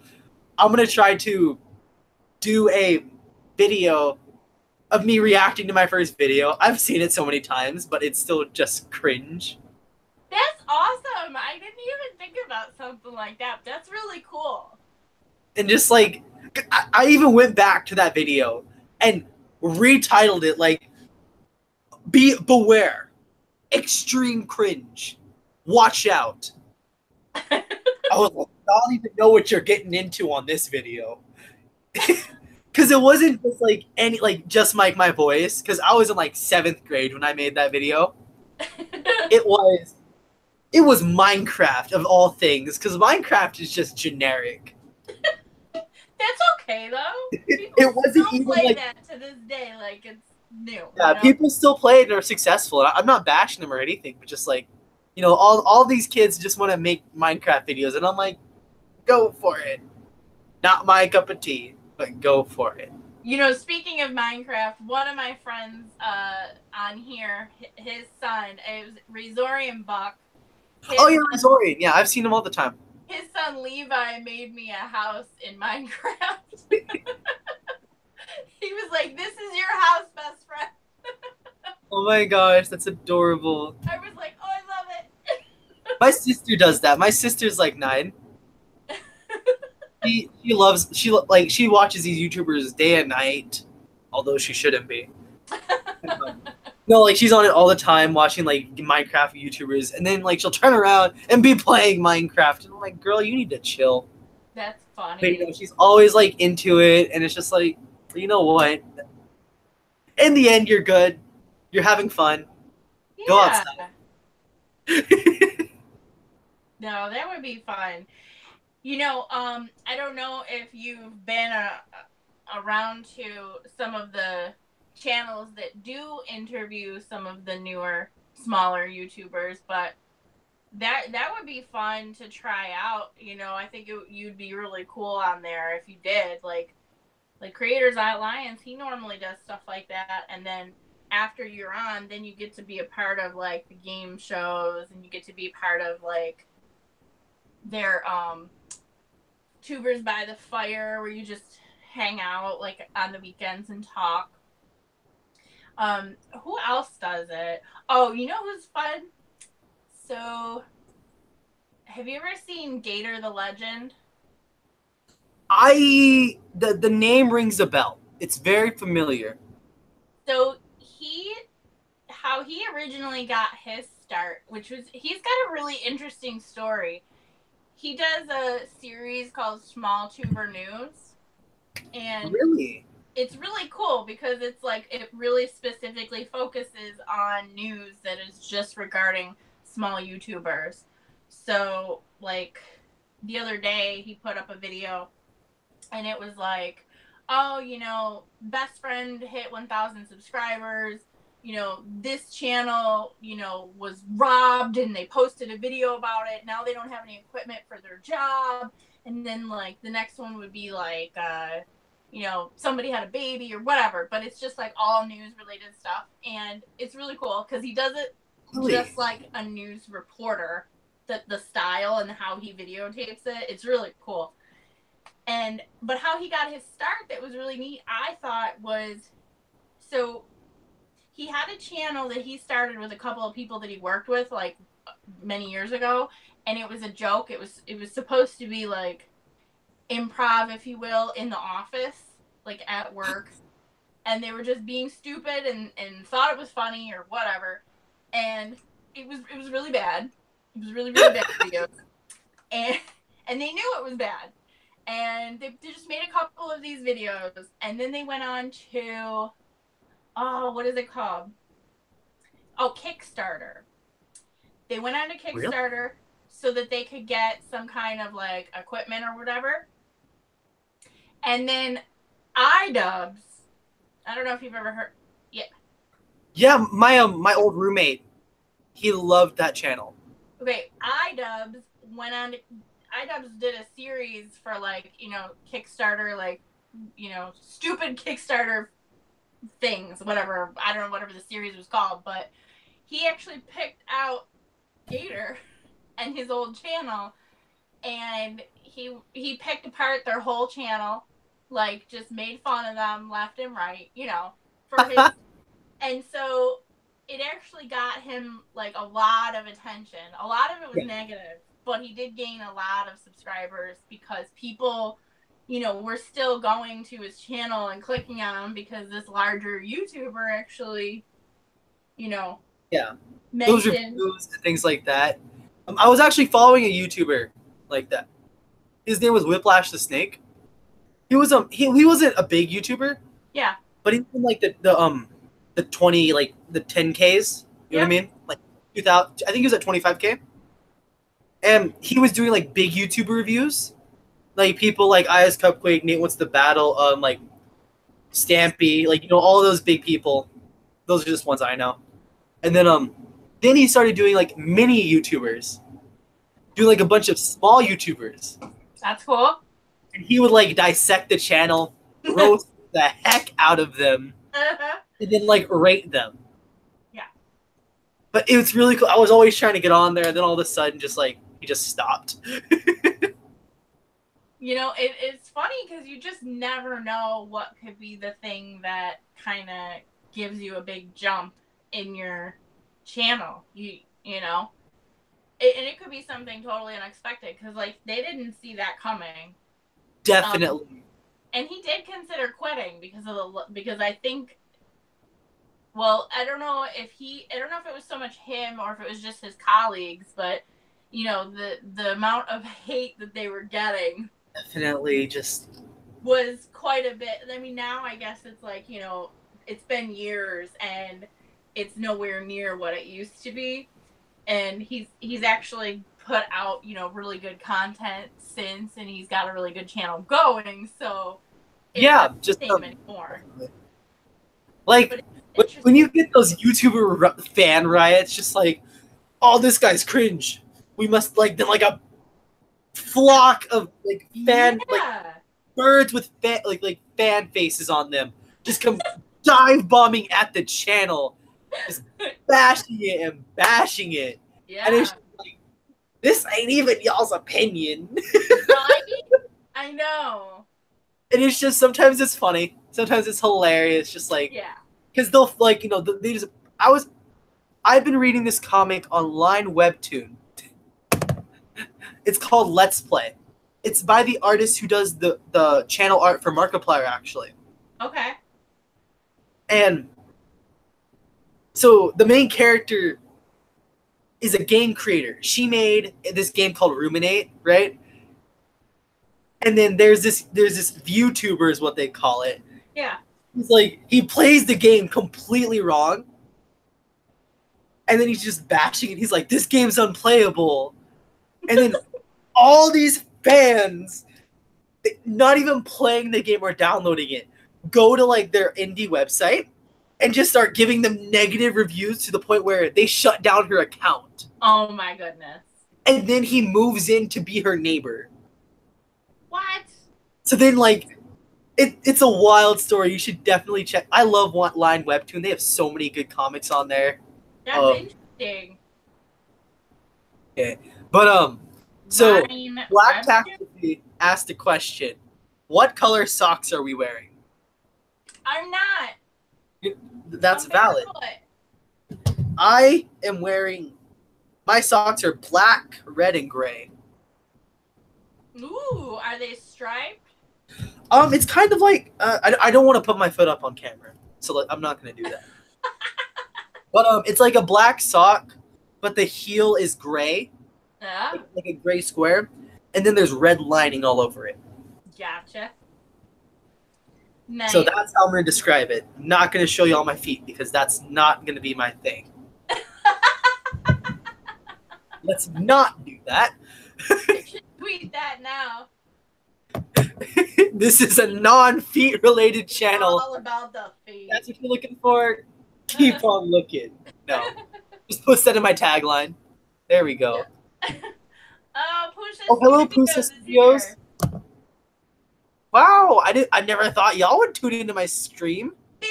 I'm gonna try to do a video of me reacting to my first video. I've seen it so many times, but it's still just cringe. That's awesome. I didn't even think about something like that. That's really cool. And just like, I even went back to that video and retitled it like, beware, extreme cringe, watch out. I was like, I don't even know what you're getting into on this video. Because it wasn't just like any like just my voice. Because I was in like 7th grade when I made that video. It was Minecraft of all things. Because Minecraft is just generic. That's okay though. People It wasn't still even play like that to this day, like it's new. yeah, you know? people still play it and are successful. And I'm not bashing them or anything, but just like all these kids just want to make Minecraft videos, and I'm like, go for it. Not my cup of tea, but go for it. You know, speaking of Minecraft, one of my friends on here, his son, it was Razorian Buck. Oh yeah, Razorian. Yeah, I've seen him all the time. His son Levi made me a house in Minecraft. He was like, "This is your house, best friend." Oh my gosh, that's adorable. I was like, "Oh, I love it." My sister does that. My sister's like 9. She watches these YouTubers day and night, although she shouldn't be. No, like she's on it all the time watching like Minecraft YouTubers, and then like she'll turn around and be playing Minecraft, and I'm like, girl, you need to chill. That's funny. But you know, she's always like into it, and it's just like, you know what? In the end, you're good. You're having fun. Yeah. Go outside. No, that would be fun. You know, I don't know if you've been around to some of the channels that do interview some of the newer, smaller YouTubers, but that would be fun to try out. You know, I think you'd be really cool on there if you did. Like Creators Alliance, he normally does stuff like that, and then after you're on, then you get to be a part of like the game shows, and you get to be a part of like their Tubers by the Fire, where you just hang out like on the weekends and talk. Who else does it? Oh, you know who's fun? So, have you ever seen Gator the Legend? The name rings a bell. It's very familiar. So how he originally got his start, which was, he's got a really interesting story. He does a series called Small Tuber News, and Really? it's really cool because it's like it really specifically focuses on news that is just regarding small YouTubers. So like the other day he put up a video and it was like, oh, you know, best friend hit 1,000 subscribers. You know, this channel, you know, was robbed and they posted a video about it. Now they don't have any equipment for their job. And then like the next one would be like, you know, somebody had a baby or whatever, but it's just like all news related stuff. And it's really cool because he does it just like a news reporter, the style and how he videotapes it. It's really cool. But how he got his start that was really neat, I thought, was, so he had a channel that he started with a couple of people that he worked with like many years ago, and it was a joke. It was supposed to be like improv, if you will, in the office, like at work, and they were just being stupid and thought it was funny or whatever, and it was really bad. It was really bad videos, and they knew it was bad, and they just made a couple of these videos, and then they went on to, oh, what is it called? Oh, Kickstarter. They went on to Kickstarter really? So that they could get some kind of like equipment or whatever. And then iDubbbz, I don't know if you've ever heard. Yeah. Yeah, my old roommate, he loved that channel. Okay, iDubbbz went on to, iDubbbz did a series for like, you know, Kickstarter, like, you know, stupid Kickstarter things, whatever. I don't know whatever the series was called, but he actually picked out Gator and his old channel, and he picked apart their whole channel, like just made fun of them left and right, you know, for his and so it actually got him like a lot of attention. A lot of it was negative, but he did gain a lot of subscribers because people, you know, we're still going to his channel and clicking on him because this larger YouTuber actually, you know, those reviews and things like that. I was actually following a YouTuber like that. His name was Whiplash the Snake. He was he wasn't a big YouTuber, Yeah. but he's in like the 20 like the 10Ks. You know what I mean? Like 2000. I think he was at 25K. And he was doing like big YouTuber reviews, like people like IS Cupquake, Nate What's the Battle, like Stampy, like all those big people. Those are just ones I know. And then he started doing like mini YouTubers, doing like a bunch of small YouTubers. That's cool. And he would like dissect the channel, roast the heck out of them, and then like rate them. Yeah. But it was really cool. I was always trying to get on there, and then all of a sudden, just like he just stopped. It's funny because you just never know what could be the thing that kind of gives you a big jump in your channel. And it could be something totally unexpected because like they didn't see that coming. Definitely. And he did consider quitting because I think. Well, I don't know if it was so much him or if it was just his colleagues, but the amount of hate that they were getting Definitely just was quite a bit. I mean, now I guess it's like, it's been years and it's nowhere near what it used to be. And he's actually put out, really good content since, and he's got a really good channel going. So it's not the same anymore. Like when you get those YouTuber fan riots, just like, oh, this guy's cringe. We must like a flock of like fan like birds with like fan faces on them just come dive bombing at the channel, just bashing it and bashing it. Yeah. And it's like, this ain't even y'all's opinion. Right? I know. And it's just sometimes it's funny, sometimes it's hilarious, just like because they'll like they just I've been reading this comic on Line Webtoon. It's called Let's Play. It's by the artist who does the channel art for Markiplier, actually. Okay. And so the main character is a game creator. She made this game called Ruminate, right? And then there's this VTuber is what they call it. Yeah. He's like, he plays the game completely wrong. And then he's just bashing it. He's like, this game's unplayable. And then all these fans, not even playing the game or downloading it, go to like their indie website and just start giving them negative reviews to the point where they shut down her account. Oh my goodness. And then he moves in to be her neighbor. What? So then like, it's a wild story. You should definitely check. I love Line Webtoon. They have so many good comics on there. That's interesting. Okay. But so Line Black Webtoon? Taxi asked a question. What color socks are we wearing? I'm not. That's I'm valid. barefoot. I am wearing, my socks are black, red, and gray. Ooh, are they striped? It's kind of like I don't want to put my foot up on camera, so I'm not gonna do that. But it's like a black sock, but the heel is gray, Yeah. like a gray square, and then there's red lining all over it. Gotcha. Nice. So that's how I'm gonna describe it. Not gonna show you all my feet because that's not gonna be my thing. Let's not do that. You should tweet that now. This is a non-feet related channel. All about the feet. That's what you're looking for. Keep on looking. No, just post that in my tagline. There we go. Pusha Oh, hello, Studios Pusha is Studios. here. Wow, I never thought y'all would tune into my stream. Big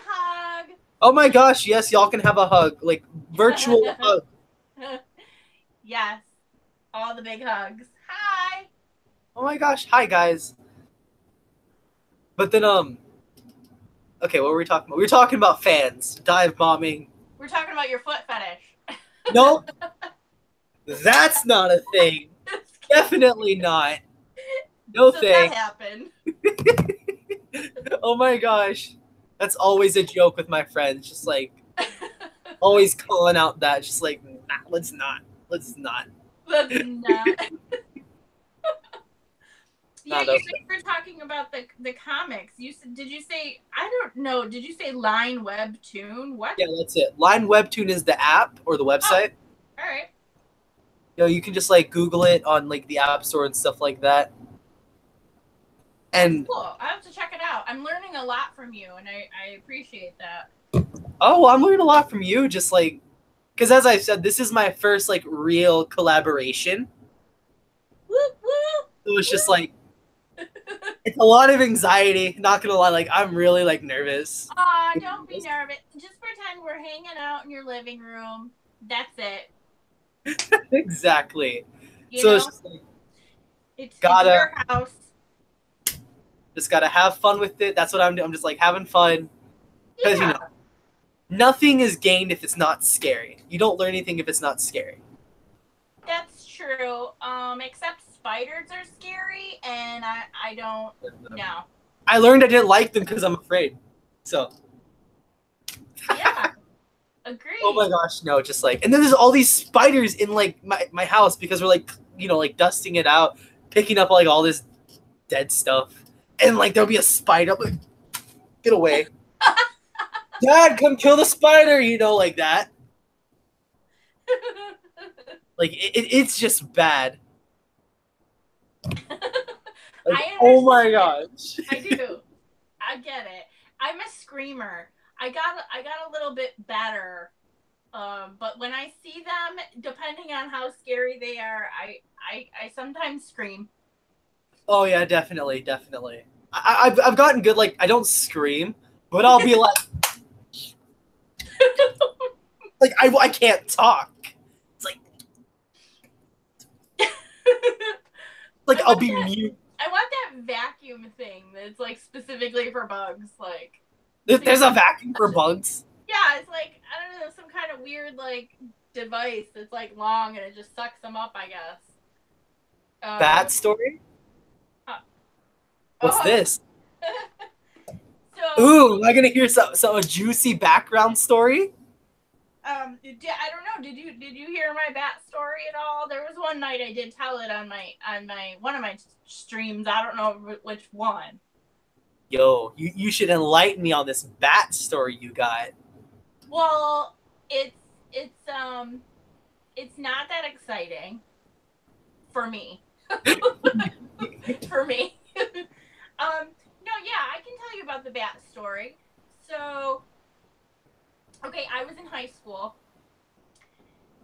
hug. Oh my gosh, yes, y'all can have a hug, like virtual hug. Yes. All the big hugs. Hi. Oh my gosh, hi guys. But then okay, what were we talking about? We were talking about fans, dive bombing. We're talking about your foot fetish. Nope. That's not a thing. Definitely not. No so thing. that happened. Oh my gosh. That's always a joke with my friends. Just like always calling out that. Just like, nah, let's not Let's not. Let's not. Yeah, No, you that's- guys were talking about the comics. Did you say, I don't know, did you say Line Webtoon? What? Yeah, that's it. Line Webtoon is the app or the website. All right. You can just like Google it on like the App Store and stuff like that. And Cool. I have to check it out. I'm learning a lot from you, and I appreciate that. oh, well, I'm learning a lot from you. Just like, because as I said, this is my first like real collaboration. Whoop whoop. So it's just like it's a lot of anxiety. Not gonna lie, like I'm really like nervous. Aw, don't be nervous. Just pretend we're hanging out in your living room. That's it. Exactly. You So know, it's just like, it's gotta- your house. just gotta have fun with it. That's what I'm doing. I'm just like having fun because Yeah. you know, nothing is gained if it's not scary. You don't learn anything if it's not scary. That's true. Except spiders are scary, and I don't know. I learned I didn't like them because I'm afraid. So, Yeah. Agreed. oh my gosh, no, just like, and then there's all these spiders in like my house because we're like, you know, like dusting it out, picking up like all this dead stuff, and like there'll be a spider. I'm like, get away, Dad, come kill the spider, you know, like that. Like it's just bad. Like, I oh my understand. gosh. I do. I get it. I'm a screamer. I got a little bit better. But when I see them, depending on how scary they are, I sometimes scream. Oh yeah, definitely. I've gotten good. Like I don't scream, but I'll be like, like I can't talk. It's like I'll be mute. I want that vacuum thing that's like specifically for bugs. Like, There's a vacuum for bugs. yeah, it's like, I don't know, some kind of weird like device that's like long and it just sucks them up, I guess. Bat story? What's oh. this? So, Ooh, am I gonna hear some a juicy background story? I don't know. Did you hear my bat story at all? There was one night I did tell it on my one of my streams. I don't know which one. Yo, you should enlighten me on this bat story you got. Well, it's not that exciting for me. For me. No, yeah, I can tell you about the bat story. So, okay, I was in high school,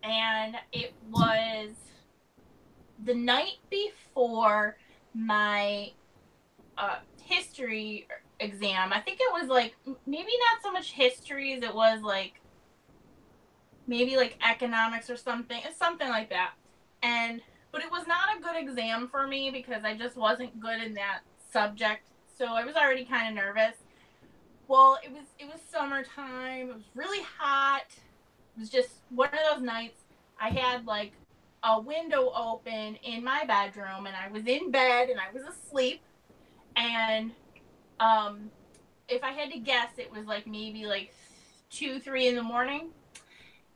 and it was the night before my history exam. I think it was like maybe not so much history as it was like maybe like economics or something like that. But it was not a good exam for me because I just wasn't good in that subject. So I was already kind of nervous. Well, it was summertime. It was really hot. It was just one of those nights. I had like a window open in my bedroom, and I was in bed and I was asleep. And if I had to guess, it was like maybe like 2, 3 in the morning.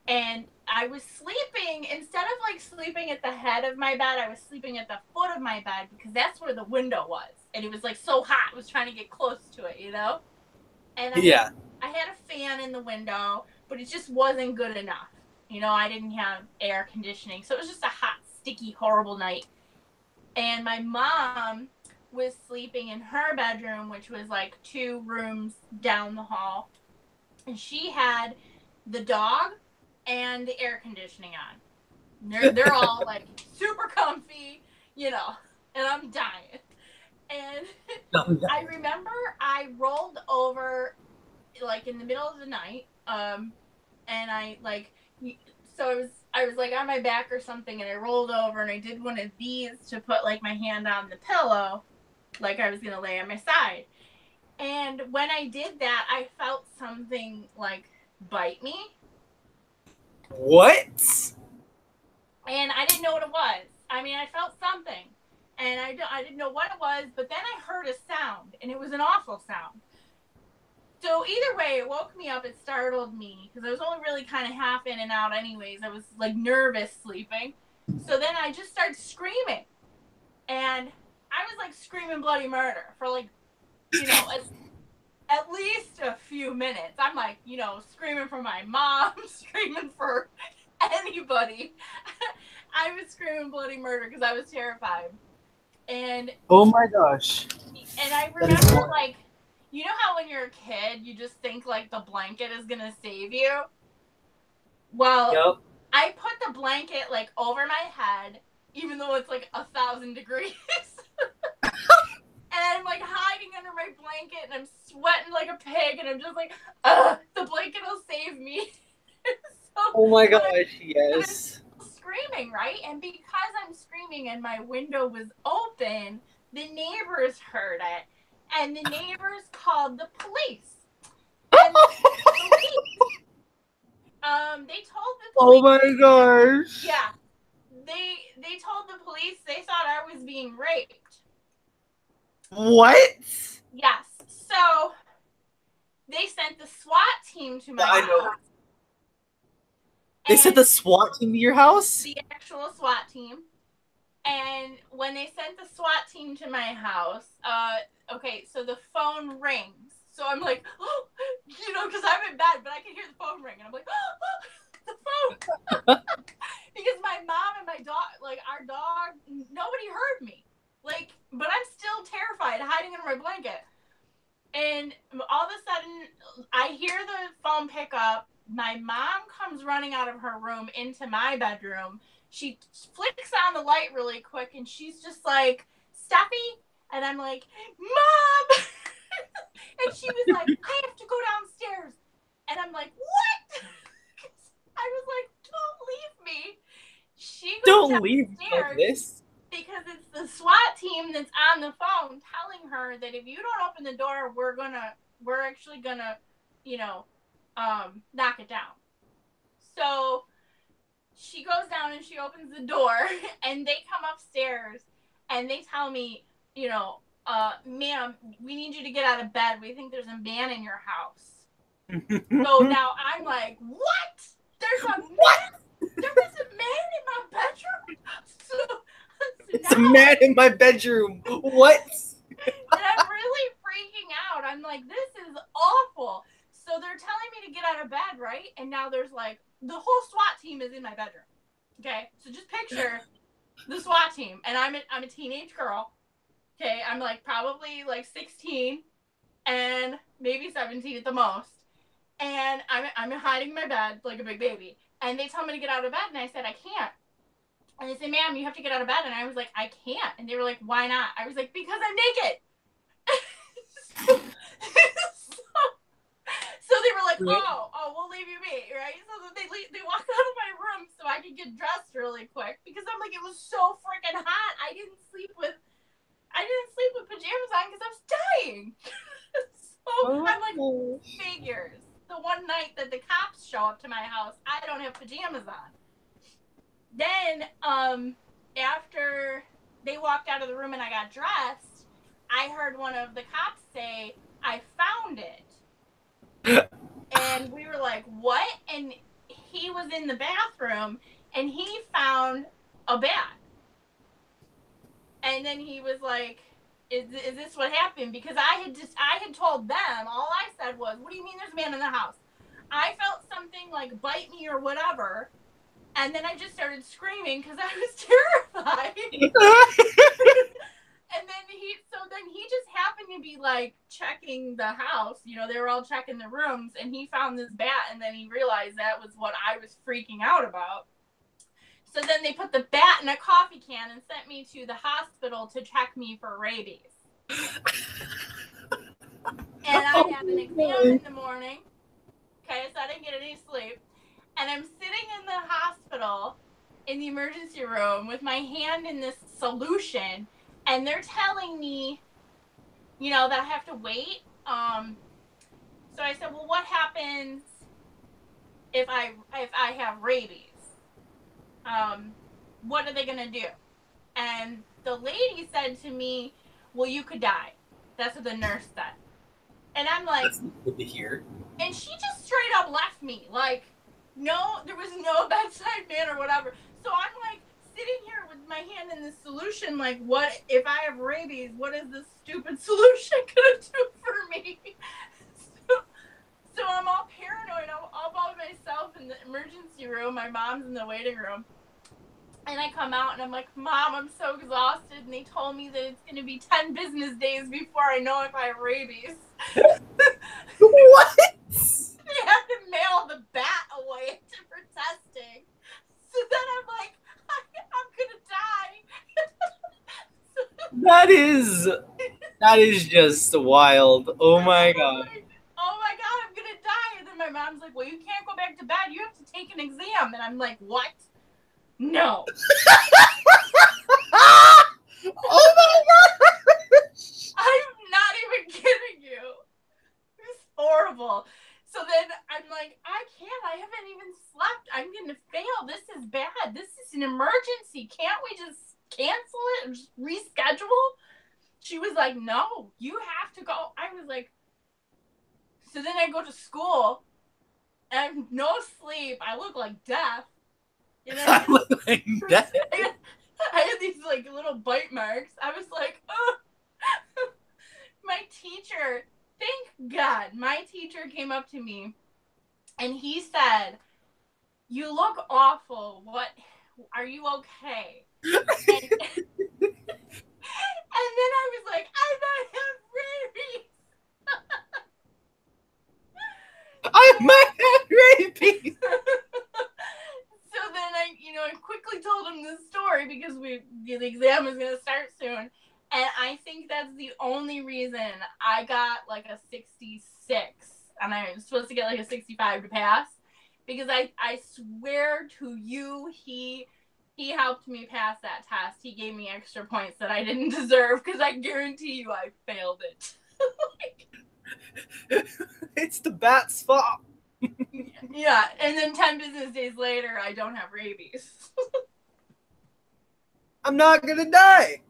And I was sleeping, instead of like sleeping at the head of my bed, I was sleeping at the foot of my bed because that's where the window was. And it was like so hot, I was trying to get close to it, you know? And I had a fan in the window, but it just wasn't good enough. You know, I didn't have air conditioning. So it was just a hot, sticky, horrible night. And my mom was sleeping in her bedroom, which was like 2 rooms down the hall. And she had the dog and the air conditioning on. They're all like super comfy, you know, and I'm dying. And I remember I rolled over like in the middle of the night, and I like, so I was like on my back or something, and I rolled over and I did one of these to put like my hand on the pillow, like I was gonna lay on my side. And when I did that, I felt something like bite me. What? And I didn't know what it was. I mean, I felt something, and I didn't know what it was, but then I heard a sound, and it was an awful sound. So either way, it woke me up. It startled me because I was only really kind of half in and out anyways. I was like nervous sleeping. So then I just started screaming. And I was like screaming bloody murder for like, you know, at least a few minutes. I'm like, you know, screaming for my mom, screaming for anybody. I was screaming bloody murder because I was terrified. And Oh my gosh. And I remember, like, you know how when you're a kid, you just think, like, the blanket is going to save you? Well, Yep. I put the blanket, like, over my head, even though it's, like, 1,000 degrees. And I'm, like, hiding under my blanket, and I'm sweating like a pig, and I'm just like, ugh, the blanket will save me. So, Oh my gosh, yes. Screaming, right? And because I'm screaming and my window was open, the neighbors heard it, and the neighbors called the police. And they told the police. Oh my gosh. Yeah, they told the police they thought I was being raped. What? Yes. So they sent the SWAT team to my house. They sent the SWAT team to your house? The actual SWAT team. And when they sent the SWAT team to my house, okay, so the phone rings. So I'm like, oh, you know, because I'm in bed, but I can hear the phone ring. And I'm like, oh, the phone. Because my mom and my dog, like our dog, nobody heard me. Like, but I'm still terrified, hiding under my blanket. And all of a sudden, I hear the phone pick up. My mom comes running out of her room into my bedroom. She flicks on the light really quick, and she's just like, Steffi? And I'm like, Mom! And she was like, I have to go downstairs. And I'm like, what? I was like, don't leave me. She goes Don't leave like this. Because it's the SWAT team that's on the phone telling her that if you don't open the door, we're actually gonna, you know, knock it down. So she goes down and she opens the door, and they come upstairs and they tell me, you know, ma'am, we need you to get out of bed. We think there's a man in your house. So now I'm like, what? There's a man? There was a man in my bedroom? So it's a man in my bedroom. What? And I'm really freaking out. I'm like, this is awful. So they're telling me to get out of bed, right? And now there's like, the whole SWAT team is in my bedroom. Okay? So just picture the SWAT team. And I'm a teenage girl. Okay? I'm like probably like 16 and maybe 17 at the most. And I'm hiding in my bed like a big baby. And they tell me to get out of bed, and I said, I can't. And they said, ma'am, you have to get out of bed. And I was like, I can't. And they were like, why not? I was like, because I'm naked. So they were like, oh, we'll leave you be, right? So they walked out of my room so I could get dressed really quick, because I'm like, it was so freaking hot. I didn't sleep with pajamas on because I was dying. So I'm like, figures. The one night that the cops show up to my house, I don't have pajamas on. Then, after they walked out of the room and I got dressed, I heard one of the cops say, I found it. And we were like, what? And he was in the bathroom, and he found a bat. And then he was like, is this what happened? Because I had told them, all I said was, what do you mean there's a man in the house? I felt something like bite me or whatever. And then I just started screaming because I was terrified. And then he just happened to be like checking the house. You know, they were all checking the rooms, and he found this bat, and then he realized that was what I was freaking out about. So then they put the bat in a coffee can and sent me to the hospital to check me for rabies. And I had an exam in the morning. Okay, so I didn't get any sleep. And I'm sitting in the hospital in the emergency room with my hand in this solution, and they're telling me, you know, that I have to wait. So I said, well, what happens if I have rabies? What are they gonna do? And the lady said to me, well, you could die. That's what the nurse said. And I'm like, That's good to hear. and she just straight up left me. Like, no, there was no bedside manner or whatever. So I'm like sitting here with my hand in the solution, like, what if I have rabies? What is this stupid solution gonna do for me? So I'm all paranoid. I'm all by myself in the emergency room. My mom's in the waiting room. And I come out and I'm like, Mom, I'm so exhausted. And they told me that it's going to be 10 business days before I know if I have rabies. What? They have to mail the bat away for testing. So then I'm like, I'm going to die. That is just wild. Oh my god. Oh my god, I'm going to die. And then my mom's like, well, you can't go back to bed. You have to take an exam. And I'm like, what? No. Oh my god. I'm not even kidding you. It was horrible. So then I'm like, I can't. I haven't even slept. I'm going to fail. This is bad. This is an emergency. Can't we just cancel it and just reschedule? She was like, no, you have to go. I was like, so then I go to school and I have no sleep. I look like death. You know, I look like that. I had these like little bite marks. I was like, oh. My teacher, thank God, my teacher came up to me and he said, you look awful. What, are you okay? And then I was like, I might have rabies. I might have rabies. So then I quickly told him this story because the exam is going to start soon. And I think that's the only reason I got like a 66 and I was supposed to get like a 65 to pass. Because I swear to you, he helped me pass that test. He gave me extra points that I didn't deserve because I guarantee you I failed it. It's the bat's fault. Yeah, and then 10 business days later, I don't have rabies. I'm not gonna die.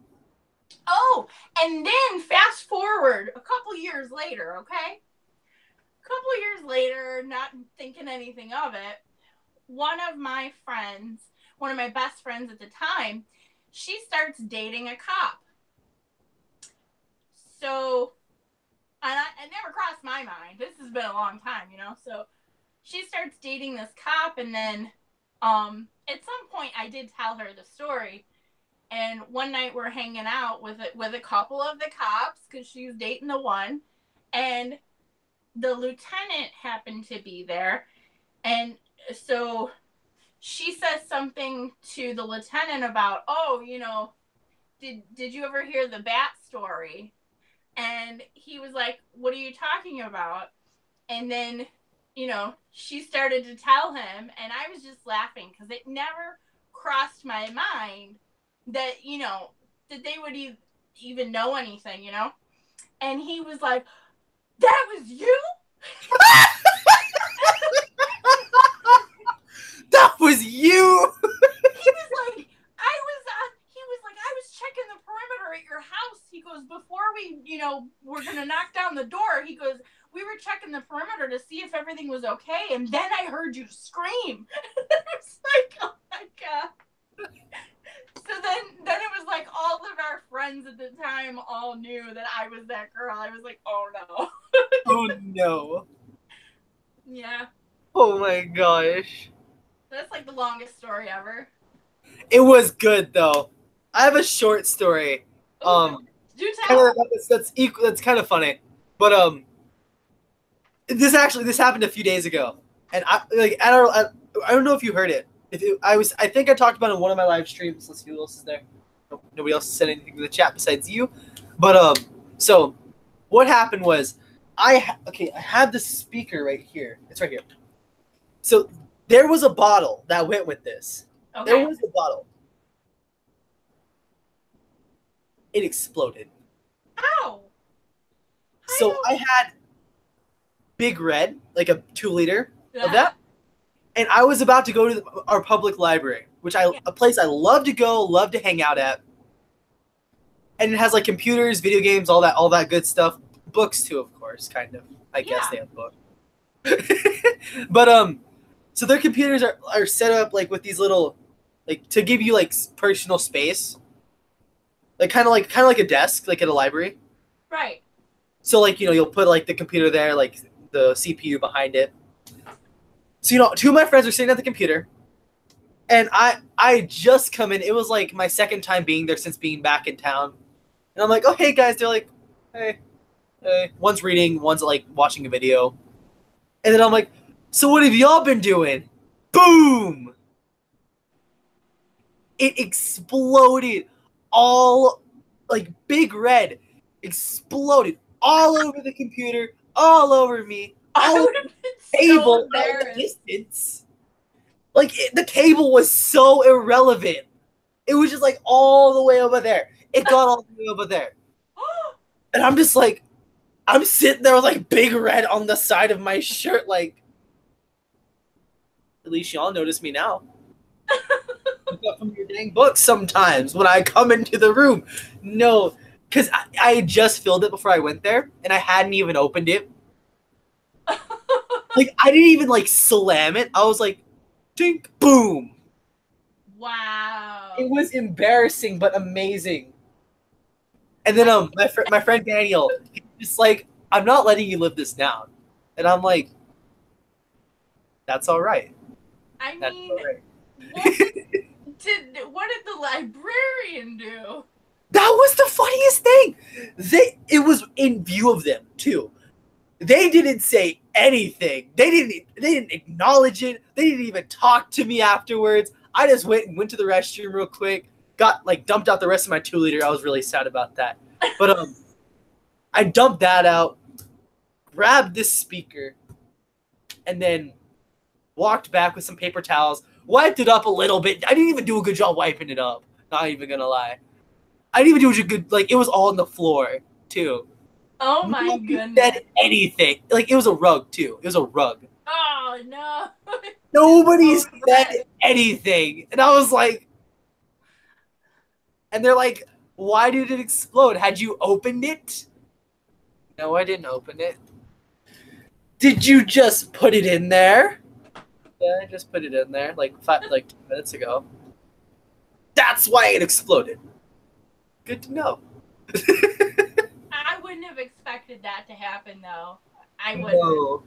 Oh, and then fast forward a couple years later, okay? A couple years later, not thinking anything of it, one of my best friends at the time, she starts dating a cop. So, and it never crossed my mind. This has been a long time, So she starts dating this cop, and then at some point I did tell her the story. And one night we're hanging out with a couple of the cops because she was dating the one, and the lieutenant happened to be there, and so she says something to the lieutenant about, did you ever hear the bat story? And he was like, what are you talking about? And then, she started to tell him, and I was just laughing because it never crossed my mind that, that they would even know anything, And he was like, that was you? That was you. I was checking the perimeter at your house. He goes, before we, we're going to knock down the door, he goes, we were checking the perimeter to see if everything was okay. And then I heard you scream. It's like, oh my God. So then it was like all of our friends at the time all knew that I was that girl. I was like, oh no. Oh no. Yeah. Oh my gosh. That's like the longest story ever. It was good though. I have a short story. Do tell. That's kind of funny. But this happened a few days ago. And I don't know if you heard it. I think I talked about it in one of my live streams. Let's see who else is there. Nobody else said anything in the chat besides you. But so what happened was I have the speaker right here. It's right here. So there was a bottle that went with this. Okay. There was a bottle. It exploded. Ow. So I had Big Red, like a 2-liter of that. And I was about to go to our public library, a place I love to go, love to hang out at. And it has like computers, video games, all that good stuff. Books too, of course. hours, kind of. I guess Yeah. they have both. But so their computers are set up like with these little, like to give you like personal space, like kind of like a desk, like at a library. Right. So like you'll put like the computer there, like the CPU behind it. So two of my friends are sitting at the computer, and I just come in. It was like my second time being there since being back in town, and I'm like, oh hey guys. They're like, hey, hey. One's reading, one's like watching a video, and then I'm like, so what have y'all been doing? Boom! It exploded, all like big red exploded all over the computer, all over me, I all over would have been the so table, out in the embarrassed. distance. Like the cable was so irrelevant. It was just like all the way over there. It got all the way over there, and I'm just like, I'm sitting there with like big red on the side of my shirt. Like, at least y'all notice me now. Look up from your dang books sometimes when I come into the room. No, because I had just filled it before I went there, and I hadn't even opened it. Like, I didn't even, like, slam it. I was like, tink, boom. Wow. It was embarrassing, but amazing. And then my friend Daniel, he's just like, I'm not letting you live this down. And I'm like, that's all right. I That's mean, all right. what did the librarian do? That was the funniest thing. It was in view of them too. They didn't say anything. They didn't acknowledge it. They didn't even talk to me afterwards. I just went to the restroom real quick, got like dumped out the rest of my 2-liter. I was really sad about that. But I dumped that out, grabbed this speaker, and then walked back with some paper towels, wiped it up a little bit. I didn't even do a good job wiping it up. Not even gonna lie. I didn't even do a good, like, it was all on the floor, too. Oh my Nobody goodness. said anything. Like, it was a rug, too. It was a rug. Oh no. Nobody Oh, said right. anything. And I was like, and they're like, why did it explode? Had you opened it? No, I didn't open it. Did you just put it in there? Yeah, I just put it in there like 2 minutes ago. That's why it exploded. Good to know. I wouldn't have expected that to happen though. I wouldn't. No,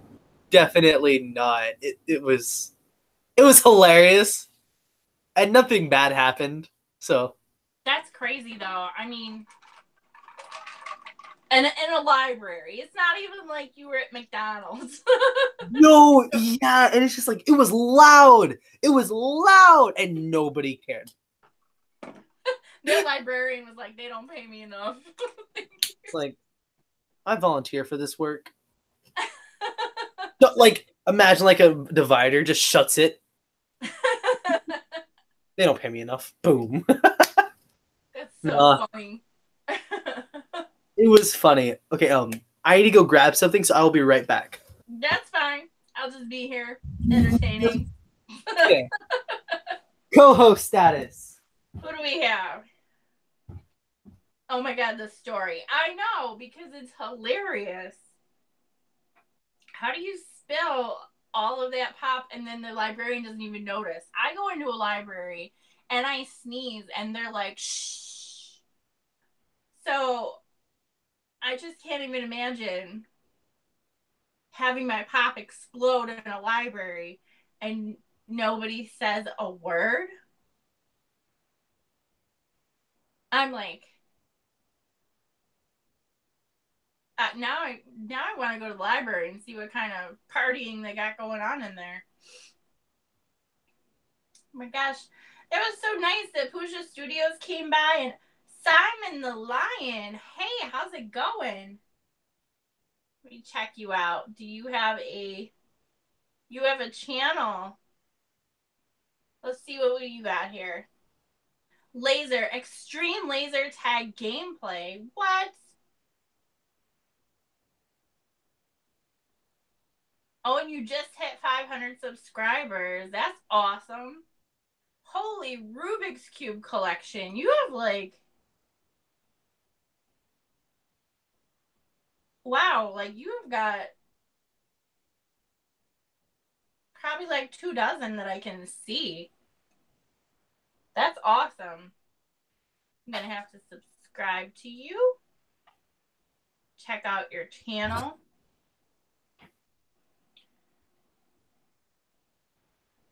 definitely not. It was hilarious, and nothing bad happened. So That's crazy though. I mean, and in a library. It's not even like you were at McDonald's. no, yeah, and it's just like it was loud. It was loud, and nobody cared. The librarian was like, they don't pay me enough. It's like, I volunteer for this work. So, like, imagine like a divider just shuts it. They don't pay me enough. Boom. That's so funny. It was funny. Okay, I need to go grab something, so I will be right back. That's fine. I'll just be here entertaining. Okay. Co-host status. Who do we have? Oh my god, the story. I know, because it's hilarious. How do you spill all of that pop and then the librarian doesn't even notice? I go into a library and I sneeze and they're like, shh. So I just can't even imagine having my pop explode in a library and nobody says a word. I'm like, now I want to go to the library and see what kind of partying they got going on in there. Oh my gosh, it was so nice that Pusha Studios came by and Simon the Lion. Hey, how's it going? Let me check you out. Do you have a channel? Let's see what you got here. Extreme laser tag gameplay. What? Oh, and you just hit 500 subscribers. That's awesome. Holy Rubik's Cube collection. You have like... Wow, like you've got probably like 24 that I can see. That's awesome. I'm gonna have to subscribe to you. Check out your channel.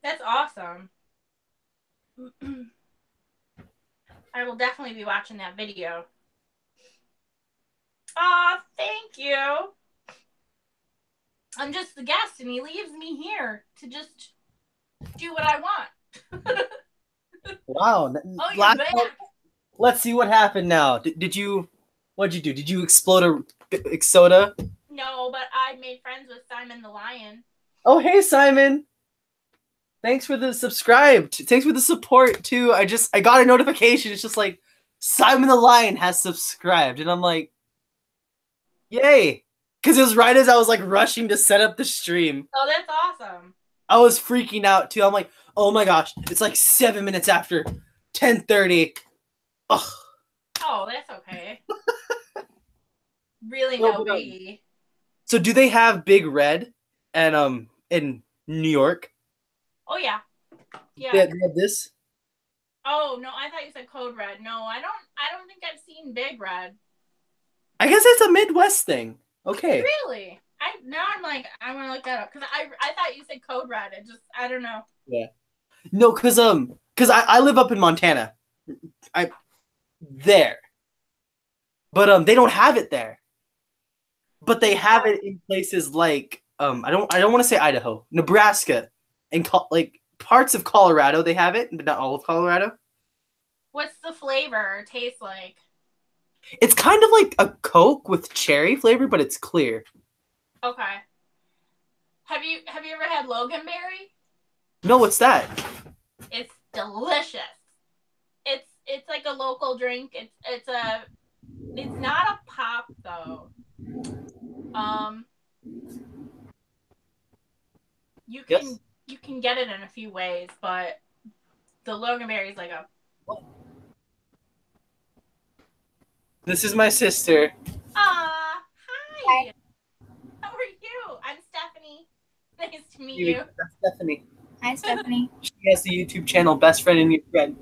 That's awesome. I will definitely be watching that video. Aw, thank you. I'm just the guest and he leaves me here to just do what I want. Wow. Oh, you're back. Let's see what happened now. Did you? What'd you do? Did you explode a soda? No, but I made friends with Simon the Lion. Oh, hey Simon. Thanks for the subscribe. Thanks for the support too. I got a notification. It's just like Simon the Lion has subscribed, and I'm like, yay! Because it was right as I was like rushing to set up the stream. Oh, that's awesome. I was freaking out too. I'm like, oh my gosh, it's like 7 minutes after 10:30. Ugh. Oh, that's okay. Really no biggie. So do they have Big Red and in New York? Oh yeah. Yeah. They have this? Oh no, I thought you said Code Red. No, I don't think I've seen Big Red. I guess it's a Midwest thing. Okay. Really? I'm like, I'm gonna look that up because I thought you said Code Red. I don't know. Yeah. No, cause I live up in Montana. There. But they don't have it there. But they have it in places like I don't want to say Idaho, Nebraska, and like parts of Colorado. They have it, but not all of Colorado. What's the flavor or taste like? It's kind of like a Coke with cherry flavor, but it's clear. Okay. Have you ever had Loganberry? No, what's that? It's delicious. It's like a local drink. It's not a pop though. You can get it in a few ways, but the Loganberry is like a. This is my sister. Hi. How are you? I'm Stephanie. Nice to meet you. That's Stephanie. Hi, Stephanie. She has the YouTube channel Best Friend and New Friend.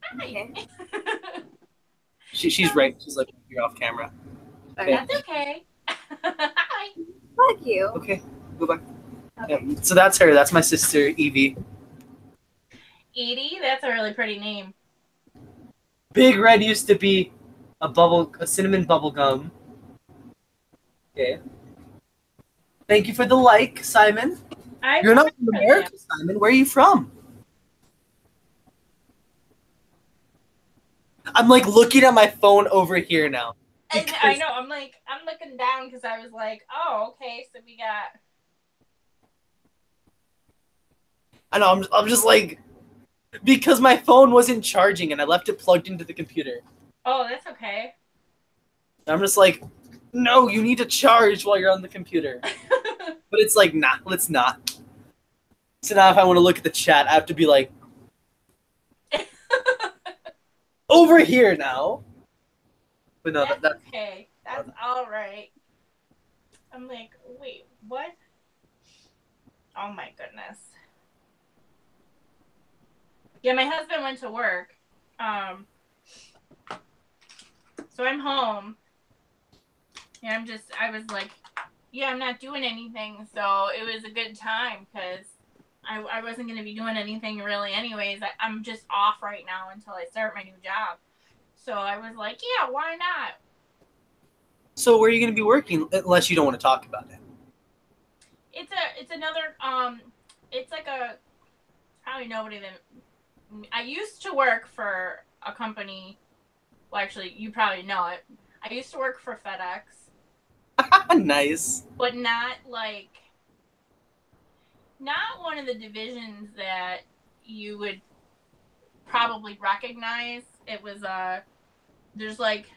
Hi. She's right. She's like you're off camera. Okay. That's okay. Hi. Fuck you. Okay, go back. Okay. Yeah. So that's her. That's my sister Evie. Edie, that's a really pretty name. Big Red used to be a cinnamon bubble gum. Okay. Thank you for the like, Simon. You're not from America, Simon. Where are you from? I'm like looking at my phone over here now. I know. I'm looking down because I was like, oh, okay. So we got. I know. I'm just like because my phone wasn't charging and I left it plugged into the computer. Oh, that's okay. I'm just like, no, you need to charge while you're on the computer. But it's like, nah, let's not. So now if I want to look at the chat, I have to be like, over here now. But no, that's okay. That's all right. I'm like, wait, what? Oh my goodness. Yeah, my husband went to work. So I'm home. And I was like, yeah, I'm not doing anything. So it was a good time because I wasn't going to be doing anything really anyways. I'm just off right now until I start my new job. So I was like, yeah, why not? So where are you going to be working unless you don't want to talk about it? It's another, it's like a, probably nobody that, I used to work for a company. Well, actually, you probably know it. I used to work for FedEx. Nice. But not one of the divisions that you would probably recognize. It was there's like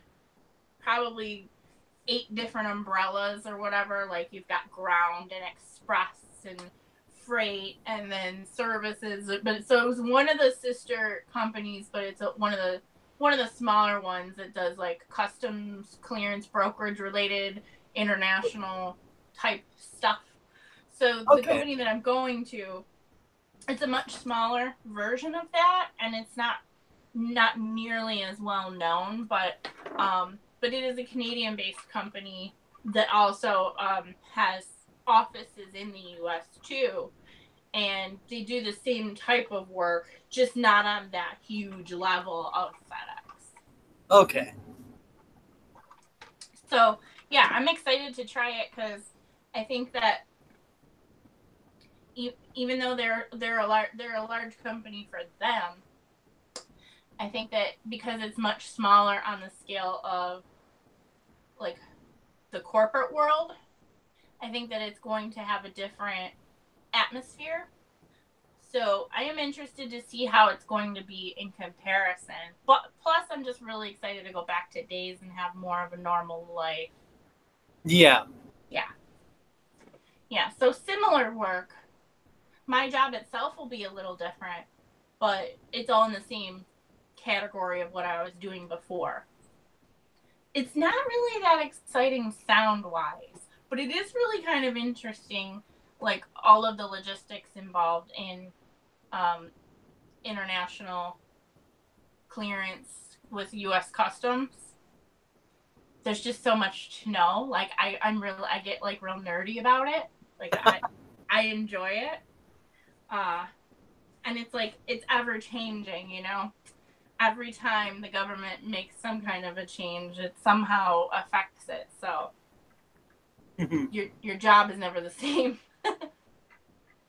probably 8 different umbrellas or whatever. Like you've got ground and express and freight and then services. But so it was one of the sister companies, but it's one of the smaller ones that does like customs clearance brokerage related international type stuff. So the Okay. company that I'm going to, it's a much smaller version of that, and it's not nearly as well known, but it is a Canadian-based company that also has offices in the U.S. too, and they do the same type of work, just not on that huge level of FedEx. Okay. So yeah, I'm excited to try it because I think that even though they're a large company for them, I think that because it's much smaller on the scale of like the corporate world, I think that it's going to have a different atmosphere. So I am interested to see how it's going to be in comparison. But plus, I'm just really excited to go back to days and have more of a normal life. Yeah. Yeah, so similar work. My job itself will be a little different, but it's all in the same category of what I was doing before. It's not really that exciting sound-wise, but it is really kind of interesting, like all of the logistics involved in international clearance with U.S. Customs. There's just so much to know. Like I get like real nerdy about it. Like I enjoy it. And it's like it's ever changing, you know. Every time the government makes some kind of a change, it somehow affects it. So your job is never the same.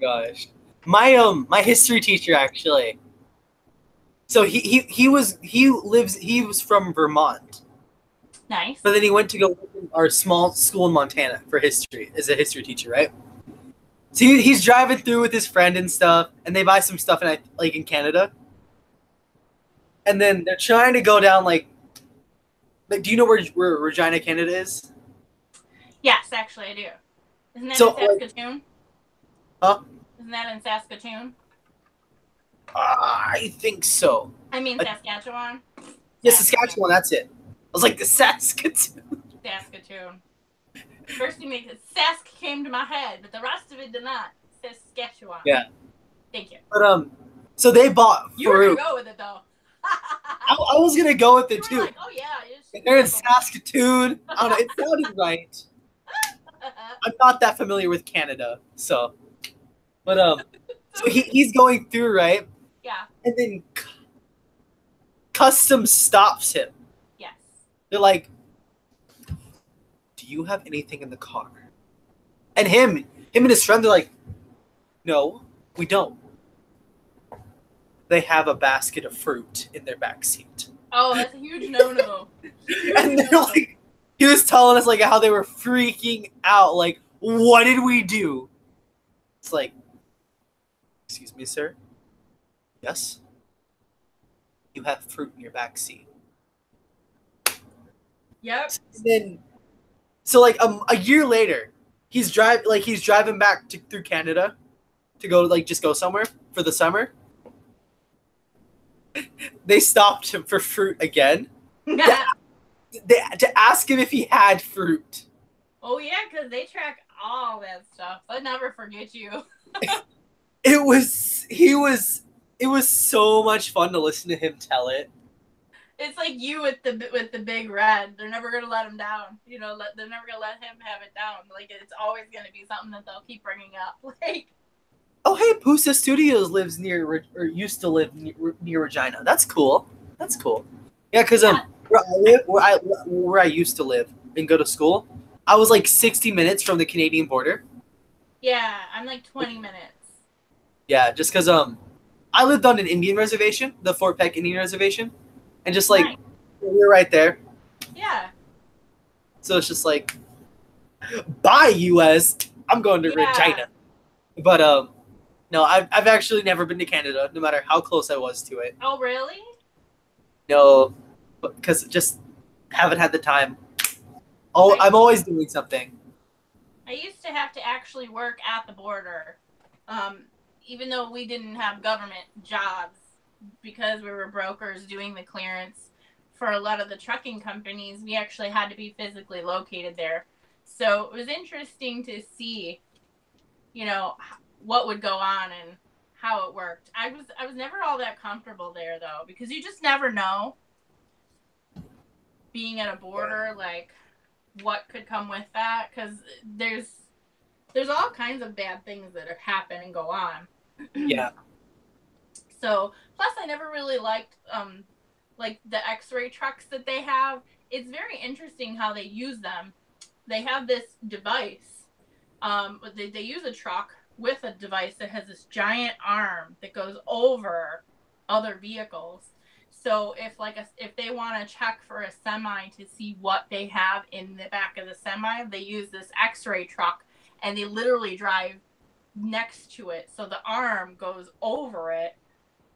Gosh, my history teacher actually. So he was from Vermont, Nice. but then he went to go work in our small school in Montana for history as a history teacher, right? So he's driving through with his friend and stuff, and they buy some stuff in Canada, and then they're trying to go down like do you know where Regina, Canada is? Yes, actually I do. Isn't that So, in Saskatoon? Huh? Isn't that in Saskatoon? I think so. I mean Saskatchewan. Yeah, Saskatchewan. That's it. I was like the Saskatoon. Saskatoon. First thing that Sask came to my head, but the rest of it did not. Saskatchewan. Yeah. Thank you. But so they bought You were fruit. gonna go with it though. I was gonna go with it You were too. like, oh yeah, They're in Saskatoon. I don't know. It sounded right. I'm not that familiar with Canada, so. But so he's going through, right? Yeah. And then Customs stops him. Yes. They're like, "Do you have anything in the car?" And him and his friend are like, "No, we don't." They have a basket of fruit in their back seat. Oh, that's a huge no-no. And they're like, he was telling us like how they were freaking out. Like, what did we do? It's like, excuse me, sir. Yes. You have fruit in your back seat. Yep. And then, so like a year later, he's driving back through Canada to go just go somewhere for the summer. They stopped him for fruit again. To ask him if he had fruit. Oh yeah, because they track all that stuff. They'll never forget you. It was so much fun to listen to him tell it. It's like you with the big red. They're never gonna let him down. You know, they're never gonna let him have it down. Like it's always gonna be something that they'll keep bringing up. Like, oh hey, Pusa Studios lives near or used to live near Regina. That's cool. That's cool. Yeah, because where I used to live and go to school, I was like 60 minutes from the Canadian border. yeah, I'm like 20 minutes. Yeah, just because I lived on an Indian reservation, the Fort Peck Indian Reservation, and just like Nice. we're right there. Yeah. So it's just like, bye US. I'm going to Regina. But no, I've actually never been to Canada, no matter how close I was to it. Oh really? No, because just haven't had the time. Oh, I'm always doing something. I used to have to actually work at the border, even though we didn't have government jobs because we were brokers doing the clearance for a lot of the trucking companies. We actually had to be physically located there. So it was interesting to see, you know, what would go on and how it worked. I was never all that comfortable there though, because you just never know, being at a border, like what could come with that, because there's all kinds of bad things that happen and go on. Yeah. So plus I never really liked like the x-ray trucks that they have. It's very interesting how they use them. They have this device. They use a truck with a device that has this giant arm that goes over other vehicles. So if they want to check for a semi to see what they have in the back of the semi, they use this x-ray truck, and they literally drive next to it. So the arm goes over it,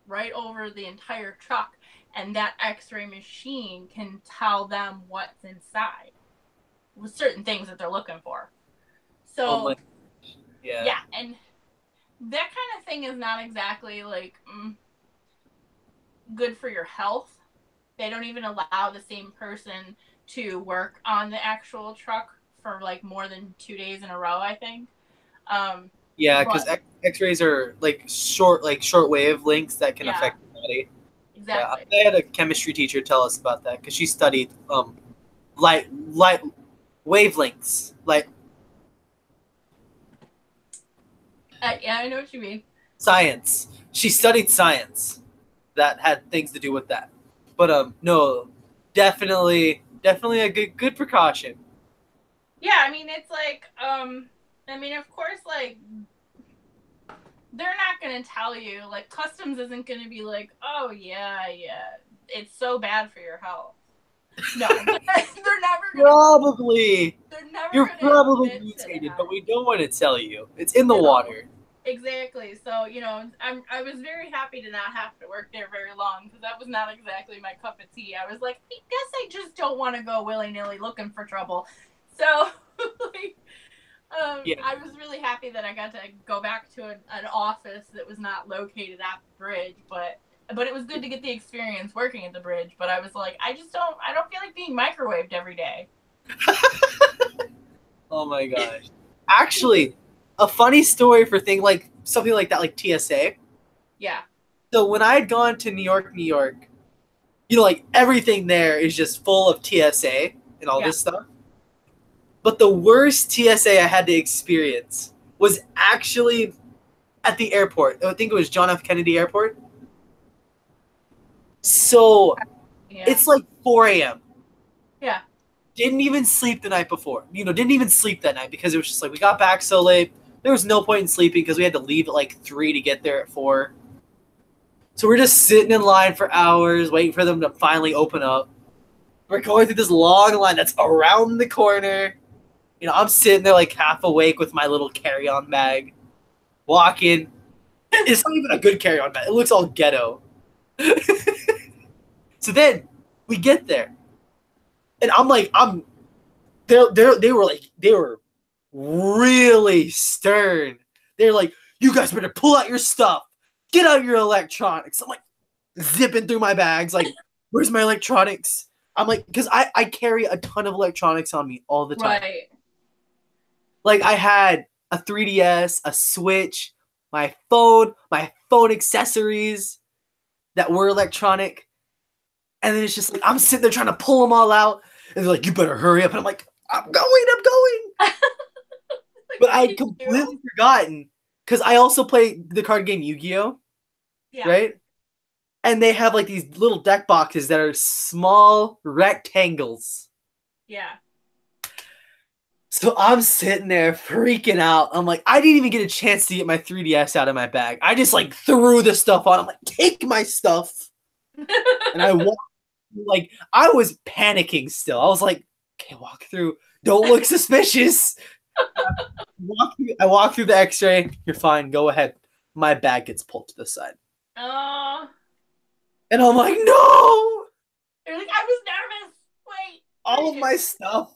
right over the entire truck, and that x-ray machine can tell them what's inside with certain things that they're looking for. So yeah, and that kind of thing is not exactly like good for your health. They don't even allow the same person to work on the actual truck for like more than 2 days in a row, I think. Yeah, because X-rays are like short wavelengths that can affect the body. Exactly. Yeah, I had a chemistry teacher tell us about that because she studied light wavelengths. Yeah, I know what you mean. Science. She studied science that had things to do with that. But no, definitely a good precaution. Yeah, I mean it's like I mean of course like they're not gonna tell you, like customs isn't gonna be like, oh yeah, it's so bad for your health. No, they're never gonna. Probably. They're never. You're gonna probably mutated, but we don't want to tell you. It's in the water. Exactly. So I was very happy to not have to work there very long because that was not exactly my cup of tea. I was like, I guess I just don't want to go willy nilly looking for trouble. So like. I was really happy that I got to go back to an office that was not located at the bridge, but it was good to get the experience working at the bridge. But I was like, I don't feel like being microwaved every day. Oh my gosh! Actually, a funny story for something like that, like TSA. Yeah. So when I had gone to New York, like everything there is just full of TSA and all this stuff. But the worst TSA I had to experience was actually at the airport. I think it was John F. Kennedy Airport. So it's like 4 a.m. Yeah. Didn't even sleep the night before. Didn't even sleep that night because it was just like we got back so late. There was no point in sleeping because we had to leave at like 3 to get there at 4. So we're just sitting in line for hours waiting for them to finally open up. We're going through this long line that's around the corner. I'm sitting there like half awake with my little carry-on bag, walking. It's not even a good carry-on bag. It looks all ghetto. So then we get there, and they were really stern. They're like, you guys better pull out your stuff, get out your electronics. I'm like zipping through my bags, like, where's my electronics? I'm like, because I carry a ton of electronics on me all the time. Right. Like I had a 3DS, a Switch, my phone accessories that were electronic. And then it's just like, I'm sitting there trying to pull them all out. And they're like, you better hurry up. And I'm like, I'm going. But I had completely forgotten because I also play the card game Yu-Gi-Oh! Yeah. Right? And they have like these little deck boxes that are small rectangles. Yeah. So I'm sitting there freaking out. I'm like, I didn't even get a chance to get my 3DS out of my bag. I just like threw the stuff on. I'm like, take my stuff. And I walked, like, I was panicking still. I was like, okay, walk through. Don't look suspicious. I walk through the x-ray. You're fine. Go ahead. My bag gets pulled to the side. Oh. And I'm like, no. You're like, I was nervous. Wait. All of my stuff.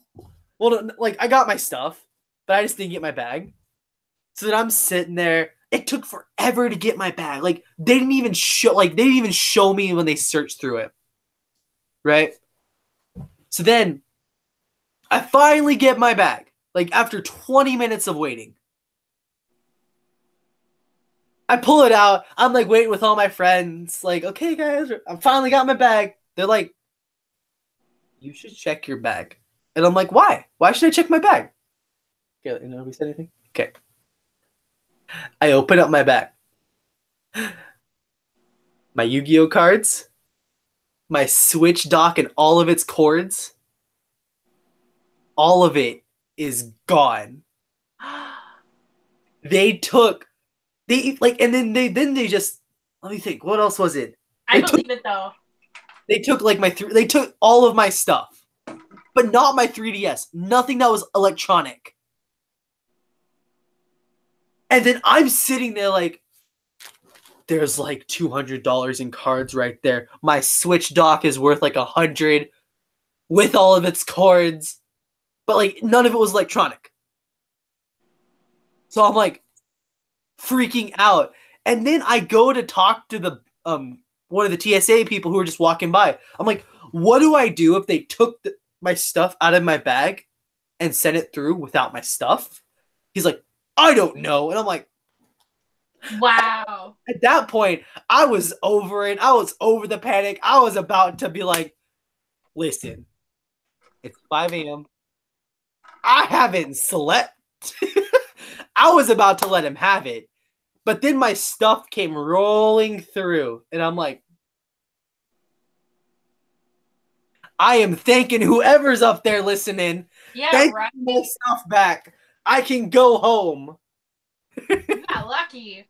Well, like, I got my stuff, but I just didn't get my bag. So then I'm sitting there. It took forever to get my bag. Like, they didn't even show me when they searched through it. Right? So then I finally get my bag. Like after 20 minutes of waiting. I pull it out. I'm like waiting with all my friends. Like, okay, guys, I finally got my bag. They're like, you should check your bag. And I'm like, why? Why should I check my bag? Okay, nobody said anything? Okay. I open up my bag. My Yu-Gi-Oh cards, my Switch dock and all of its cords, all of it is gone. They like, and then they just, let me think, what else was it? I believe it though. They took like they took all of my stuff, but not my 3DS. Nothing that was electronic. And then I'm sitting there like, there's like $200 in cards right there. My Switch dock is worth like $100 with all of its cords, but like none of it was electronic. So I'm like freaking out. And then I go to talk to the one of the TSA people who were just walking by. I'm like, what do I do if they took my stuff out of my bag and sent it through without my stuff? He's like, I don't know. And I'm like, wow. At that point, I was over it. I was over the panic. I was about to be like, listen, it's 5 a.m. I haven't slept. I was about to let him have it. But then my stuff came rolling through. And I'm like, I am thanking whoever's up there listening. Yeah, Thank right. my stuff back. I can go home. You got lucky.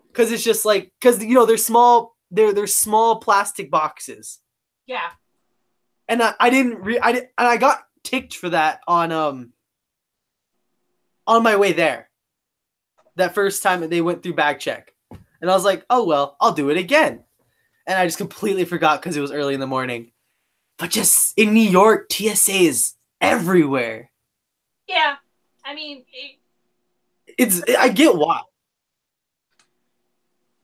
Because it's just like, because, you know, they're small plastic boxes. Yeah. And I got ticked for that on my way there. That first time that they went through bag check. And I was like, oh well, I'll do it again. And I just completely forgot because it was early in the morning. But just in New York, TSA is everywhere. Yeah. I mean, I get why.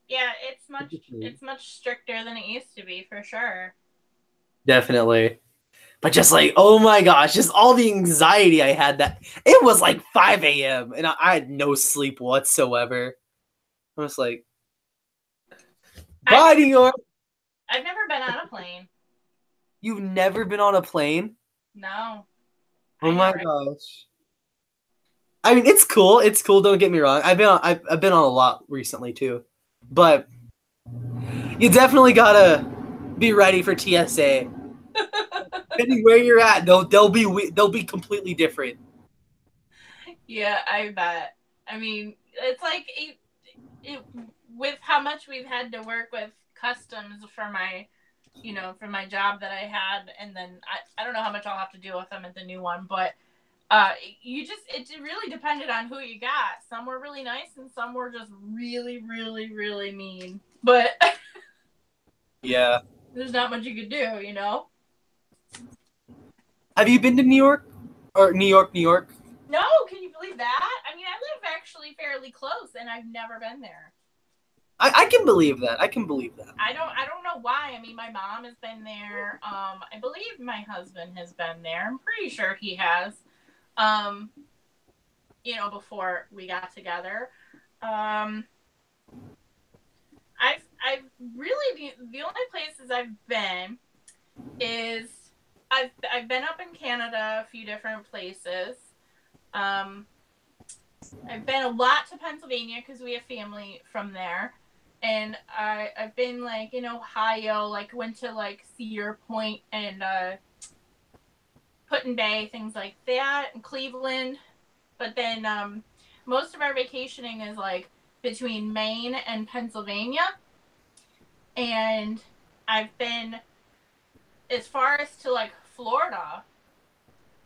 yeah, it's much stricter than it used to be, for sure. Definitely. But just like, oh my gosh, just all the anxiety I had that it was like 5 a.m. and I had no sleep whatsoever. I was like, bye, New York. I've never been on a plane. You've never been on a plane? No. Oh my gosh. I mean, it's cool. It's cool. Don't get me wrong. I've been on a lot recently too, but you definitely gotta be ready for TSA. Depending where you're at, they'll be completely different. Yeah, I bet. I mean, it's like it with how much we've had to work with customs for my, for my job that I had, and then I don't know how much I'll have to deal with them at the new one, but it really depended on who you got. Some were really nice, and some were just really, really, really mean. But yeah, there's not much you could do, you know. Have you been to New York or New York? No, can you believe that? I mean, I live actually fairly close, and I've never been there. I can believe that. I don't know why. I mean, my mom has been there. I believe my husband has been there. I'm pretty sure he has. Before we got together. I've really the only places I've been is I've been up in Canada, a few different places. I've been a lot to Pennsylvania because we have family from there. And I've been like in Ohio, like went to like Cedar Point and Put-in Bay, things like that, and Cleveland. But then most of our vacationing is like between Maine and Pennsylvania. And I've been as far as to like Florida.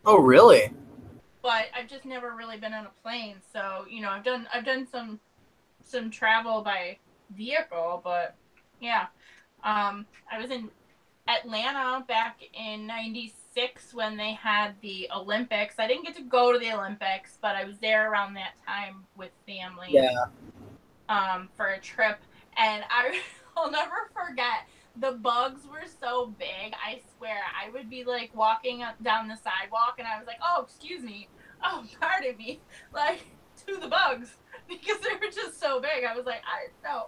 Oh, really? But I've just never really been on a plane. So, I've done some travel by vehicle, but yeah. I was in Atlanta back in '96 when they had the Olympics. I didn't get to go to the Olympics, but I was there around that time with family. Yeah. For a trip, and I'll never forget. The bugs were so big. I swear, I would be like walking down the sidewalk, and I was like, "Oh, excuse me, oh, pardon me, like to the bugs because they were just so big. I was like, I no.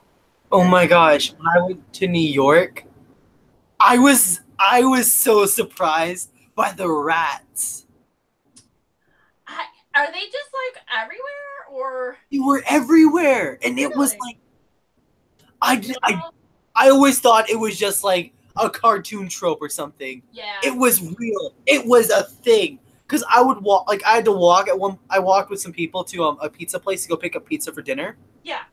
Oh my gosh, when I went to New York, I was so surprised by the rats. Are they just like everywhere or? They were everywhere, and it was Really? like I Well, I always thought it was just like a cartoon trope or something. yeah. It was real. It was a thing. Cause I would walk, like I had to walk at one. I walked with some people to a pizza place to go pick up pizza for dinner. Yeah.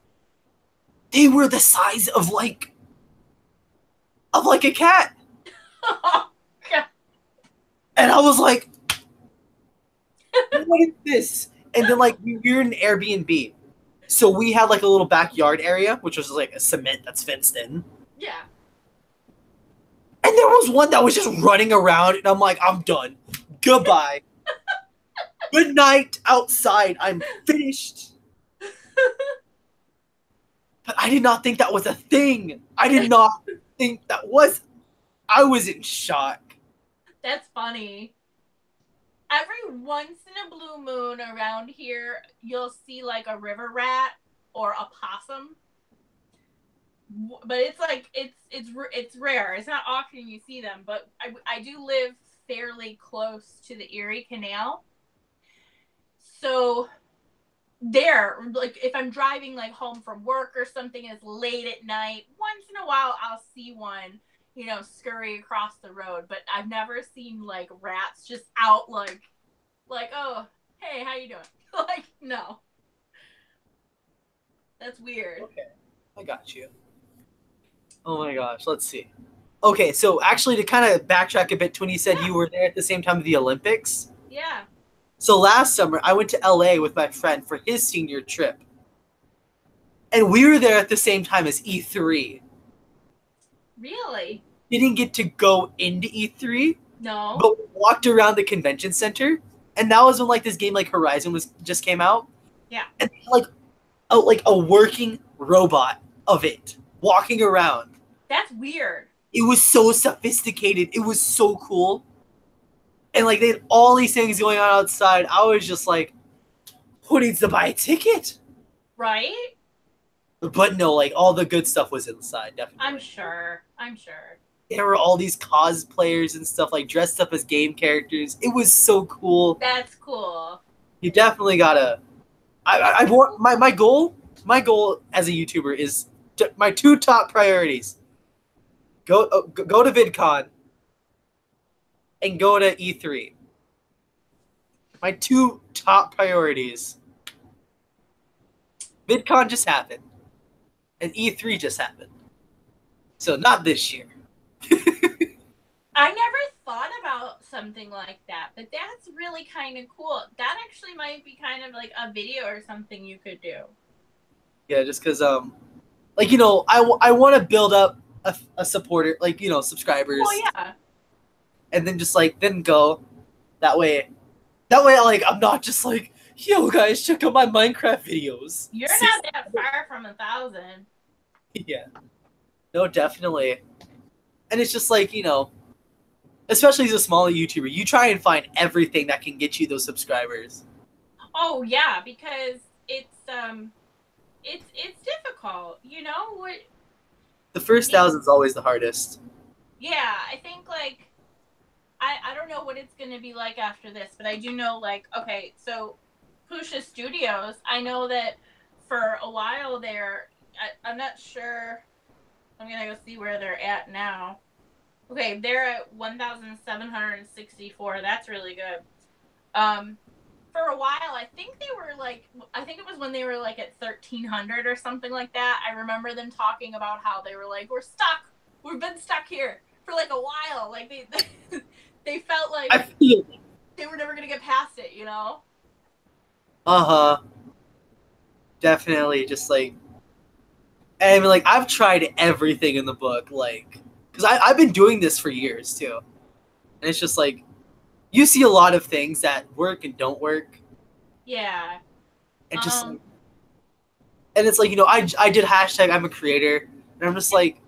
They were the size of like a cat, Yeah. and I was like, "What is this?" And then like we were in an Airbnb, so we had like a little backyard area, which was like a cement that's fenced in. Yeah. And there was one that was just running around, and I'm like, I'm done. Goodbye. Good night outside. I'm finished. But I did not think that was a thing. I did not think that was. I was in shock. That's funny. Every once in a blue moon around here, you'll see like a river rat or a possum. But it's like it's rare. It's not often you see them, but I do live fairly close to the Erie Canal. So there, like if I'm driving like home from work or something, it's late at night, once in a while I'll see one, scurry across the road, but I've never seen like rats just out like oh, hey, how you doing? Like, no. That's weird. Okay, I got you. Oh my gosh, let's see. Okay, so actually to kind of backtrack a bit to when you said you were there at the same time of the Olympics. Yeah. So last summer, I went to LA with my friend for his senior trip. And we were there at the same time as E3. Really? Didn't get to go into E3, No. but we walked around the convention center. And that was when like this game like Horizon just came out. Yeah. And like a working robot of it walking around. That's weird. It was so sophisticated. It was so cool. And like they had all these things going on outside. I was just like, who needs to buy a ticket? Right? But no, like all the good stuff was inside, definitely. I'm sure. There were all these cosplayers and stuff like dressed up as game characters. It was so cool. That's cool. You definitely gotta. I want my goal. My goal as a YouTuber is my two top priorities. Go to VidCon and go to E3. My two top priorities. VidCon just happened, and E3 just happened. So not this year. I never thought about something like that, but that's really kind of cool. That actually might be kind of like a video or something you could do. Yeah, just because like I want to build up a supporter, like subscribers. Oh yeah. And then just like then go that way like I'm not just like, yo guys, check out my Minecraft videos. You're not that far from 1,000. Yeah, no, definitely. And it's just like especially as a smaller YouTuber, you try and find everything that can get you those subscribers. Oh yeah, because it's difficult, what. The first 1,000's always the hardest. Yeah, I think like I don't know what it's gonna be like after this, but I do know like okay, so Pusha Studios, I know that for a while there, I'm not sure. I'm gonna go see where they're at now. Okay, they're at 1,764. That's really good. For a while, I think it was when they were like at 1,300 or something like that. I remember them talking about how they were like, we're stuck. We've been stuck here for like a while. Like they felt like I feel they were never gonna get past it, definitely just like, and I mean, like I've tried everything in the book, like because I've been doing this for years too, and it's just like you see a lot of things that work and don't work. Yeah. And just and it's like I did hashtag I'm a creator, and I'm just like,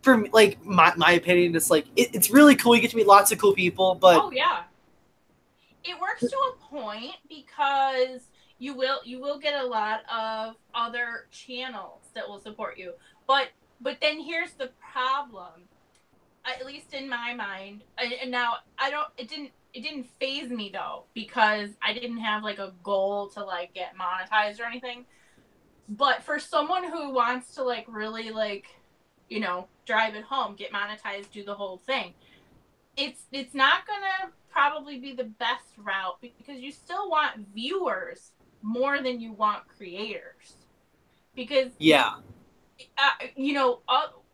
for me, like my opinion, it's like it's really cool. You get to meet lots of cool people, but oh yeah, it works to a point because you will get a lot of other channels that will support you. But then here's the problem. At least in my mind, and now it didn't phase me though, because I didn't have like a goal to like get monetized or anything. But for someone who wants to like really like, you know, drive it home, get monetized, do the whole thing, it's not gonna probably be the best route, because you still want viewers more than you want creators. Because Yeah. you know,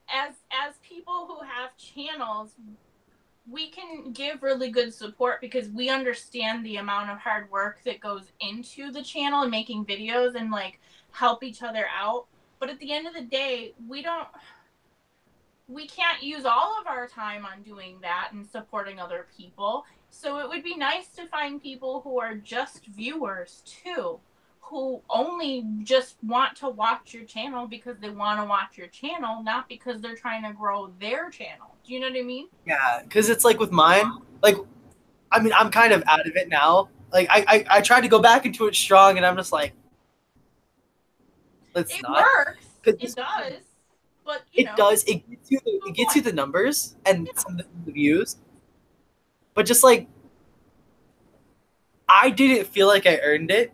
as people who have channels, we can give really good support because we understand the amount of hard work that goes into the channel and making videos and like help each other out. But at the end of the day, we can't use all of our time on doing that and supporting other people. So it would be nice to find people who are just viewers too, who only just want to watch your channel because they want to watch your channel, not because they're trying to grow their channel. Do you know what I mean? Yeah, because it's like with mine, like, I mean, I'm kind of out of it now. Like, I tried to go back into it strong, and I'm just like, let's It not. works. It It does. But It does. It gets you the numbers and some of the views. But just like, I didn't feel like I earned it.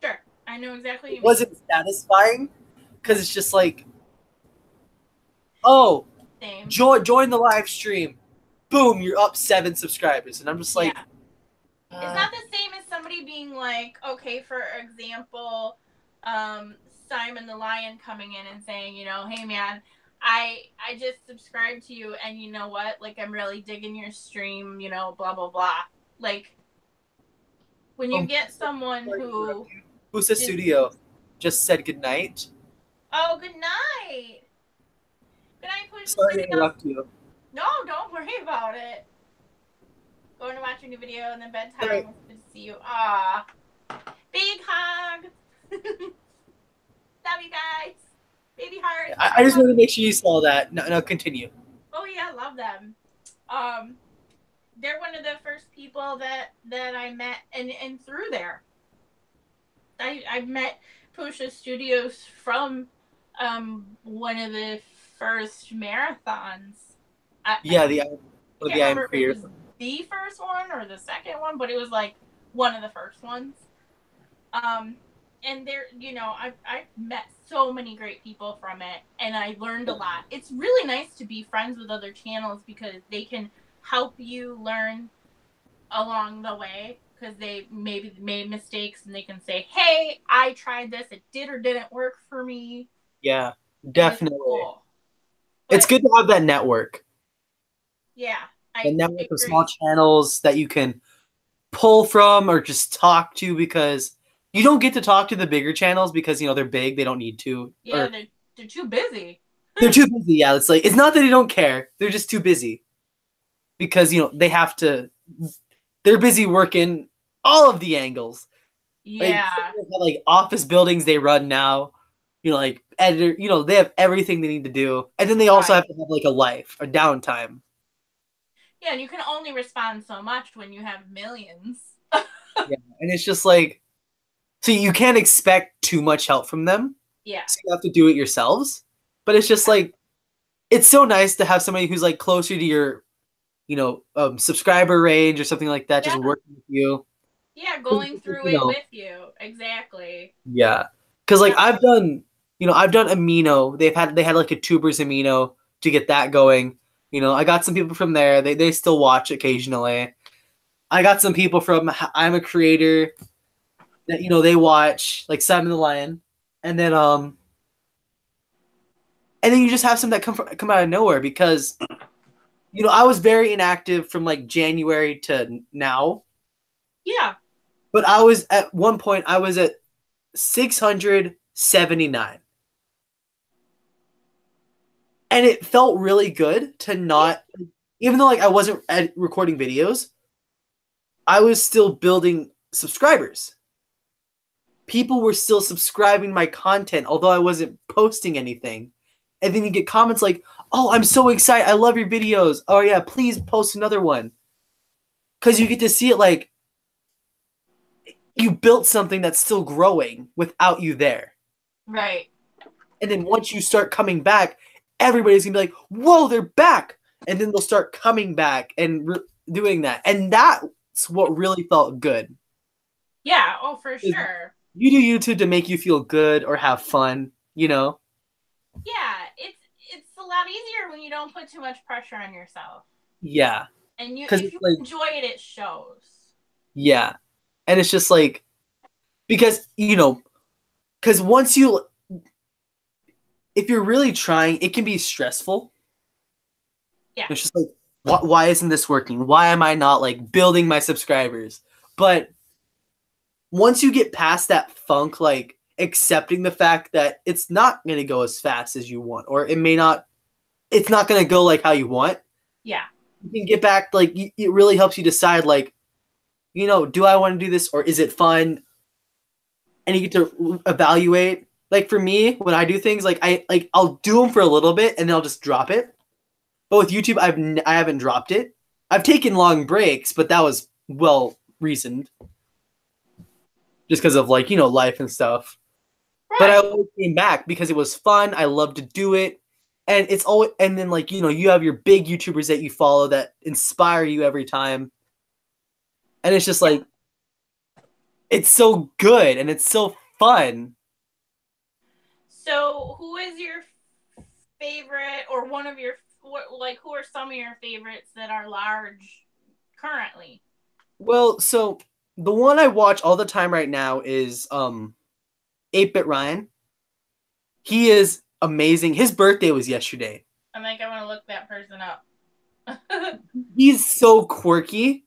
Sure, I know exactly what you It mean. wasn't satisfying because it's just like, oh, Same. join the live stream. Boom, you're up 7 subscribers. And I'm just like, It's not the same as somebody being like, okay, for example, Simon the Lion coming in and saying, you know, hey man, I just subscribed to you, and you know what? Like, I'm really digging your stream, you know, blah blah blah. Like, when you get someone who Who's Studio just said goodnight. oh, good night. Good night, Push Sorry to Studio. interrupt you. No, don't worry about it. Going to watch your new video and then bedtime. Right. Good to see you. Ah, big hug. Love you guys. Baby heart. I just wanted to make sure you saw that. No, continue. Oh yeah, love them. They're one of the first people that I met, and through there, I met Pusha Studios from one of the first marathons. The I I'm can't remember if it queer. was the first one or the second one, but it was like one of the first ones. And there, you know, I've met so many great people from it, and I learned a lot. It's really nice to be friends with other channels because they can help you learn along the way, because they maybe made mistakes and they can say, hey, I tried this, it did or didn't work for me. Yeah, definitely. It's cool. It's good to have that network. Yeah. A network of small channels that you can pull from or just talk to, because you don't get to talk to the bigger channels because, you know, they're big. They don't need to. Yeah, they're too busy. They're too busy. Yeah, it's like, it's not that they don't care. They're just too busy because, you know, they have to. They're busy working all of the angles. Yeah. Like office buildings they run now. You know, like editor. You know, they have everything they need to do, and then they also have to have like a life, a downtime. Yeah, and you can only respond so much when you have millions. Yeah, and it's just like, so you can't expect too much help from them. Yeah. So you have to do it yourselves. But it's just like, it's so nice to have somebody who's like closer to your, you know, subscriber range or something like that, just working with you. Yeah, going through it with you. Exactly. Yeah. Because like I've done Amino. They had like a Tubers Amino to get that going. You know, I got some people from there. They still watch occasionally. I got some people from I'm a Creator that, you know, they watch, like Simon the Lion, and then you just have some that come out of nowhere, because, you know, I was very inactive from like January to now. Yeah. But I was at one point I was at 679. And it felt really good to not, even though like I wasn't recording videos, I was still building subscribers. People were still subscribing my content, although I wasn't posting anything. And then you get comments like, oh, I'm so excited. I love your videos. Oh yeah, please post another one. Because you get to see it like, you built something that's still growing without you there. Right. And then once you start coming back, everybody's gonna be like, "Whoa, they're back!" And then they'll start coming back and doing that, and that's what really felt good. Yeah. Oh, for sure. You do YouTube to make you feel good or have fun, you know? Yeah, it's a lot easier when you don't put too much pressure on yourself. Yeah. And if Because you like, enjoy it, it shows. yeah, and it's just like because because once you if you're really trying, it can be stressful. Yeah. It's just like, why isn't this working? Why am I not like building my subscribers? But once you get past that funk, like accepting the fact that it's not going to go as fast as you want, or it's not going to go like how you want. Yeah. You can get back, like, it really helps you decide, like, do I want to do this or is it fun? And you get to evaluate. Like for me, when I do things, like I'll do them for a little bit and then I'll just drop it. But with YouTube, I haven't dropped it. I've taken long breaks, but that was well reasoned, just because of like life and stuff. Right. But I always came back because it was fun. I love to do it, and it's always and then like you have your big YouTubers that you follow that inspire you every time, and it's just like it's so good and it's so fun. So, who is your favorite, or one of your who are some of your favorites that are large currently? Well, so the one I watch all the time right now is 8-Bit Ryan. He is amazing. His birthday was yesterday. I want to look that person up. He's so quirky.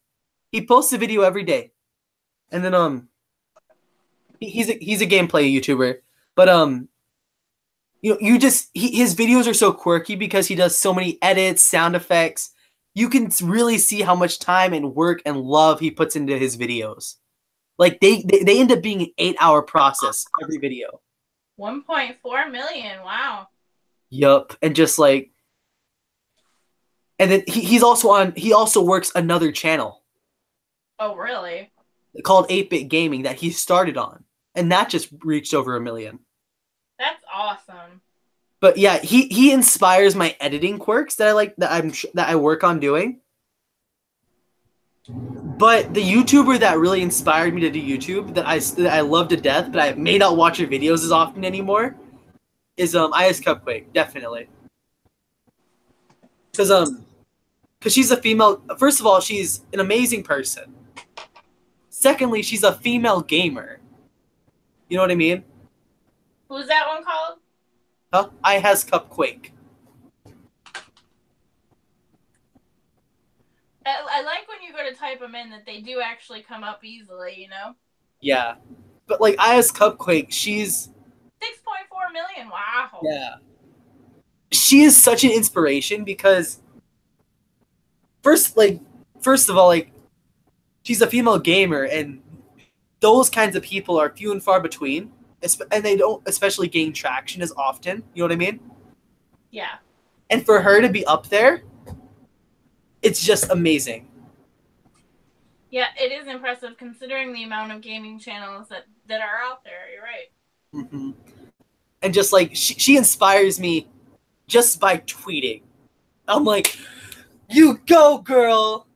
He posts a video every day, and then he's a gameplay YouTuber, but his videos are so quirky because he does so many edits, sound effects. You can really see how much time and work and love he puts into his videos. Like they end up being an 8-hour process every video. 1.4 million. Wow. Yup, and just like, and then he also works another channel. Oh, really? Called 8-Bit Gaming that he started on, and that just reached over 1 million. That's awesome. But yeah, he inspires my editing quirks that I like that I work on doing. But the YouTuber that really inspired me to do YouTube that I love to death, but I may not watch her videos as often anymore, is IS Cupquake, definitely. Because she's a female. First of all, she's an amazing person. Secondly, she's a female gamer. You know what I mean? Who's that one called? Huh? IS Cupquake. I like when you go to type them in that they do actually come up easily, Yeah. But like IS Cupquake, she's 6.4 million. Wow. Yeah. She is such an inspiration because first of all, like, she's a female gamer, and those kinds of people are few and far between, and they don't especially gain traction as often. You know what I mean? Yeah. And for her to be up there, it's just amazing. Yeah, it is impressive considering the amount of gaming channels that are out there. You're right. Mm-hmm. And just like she inspires me just by tweeting. I'm like, you go, girl.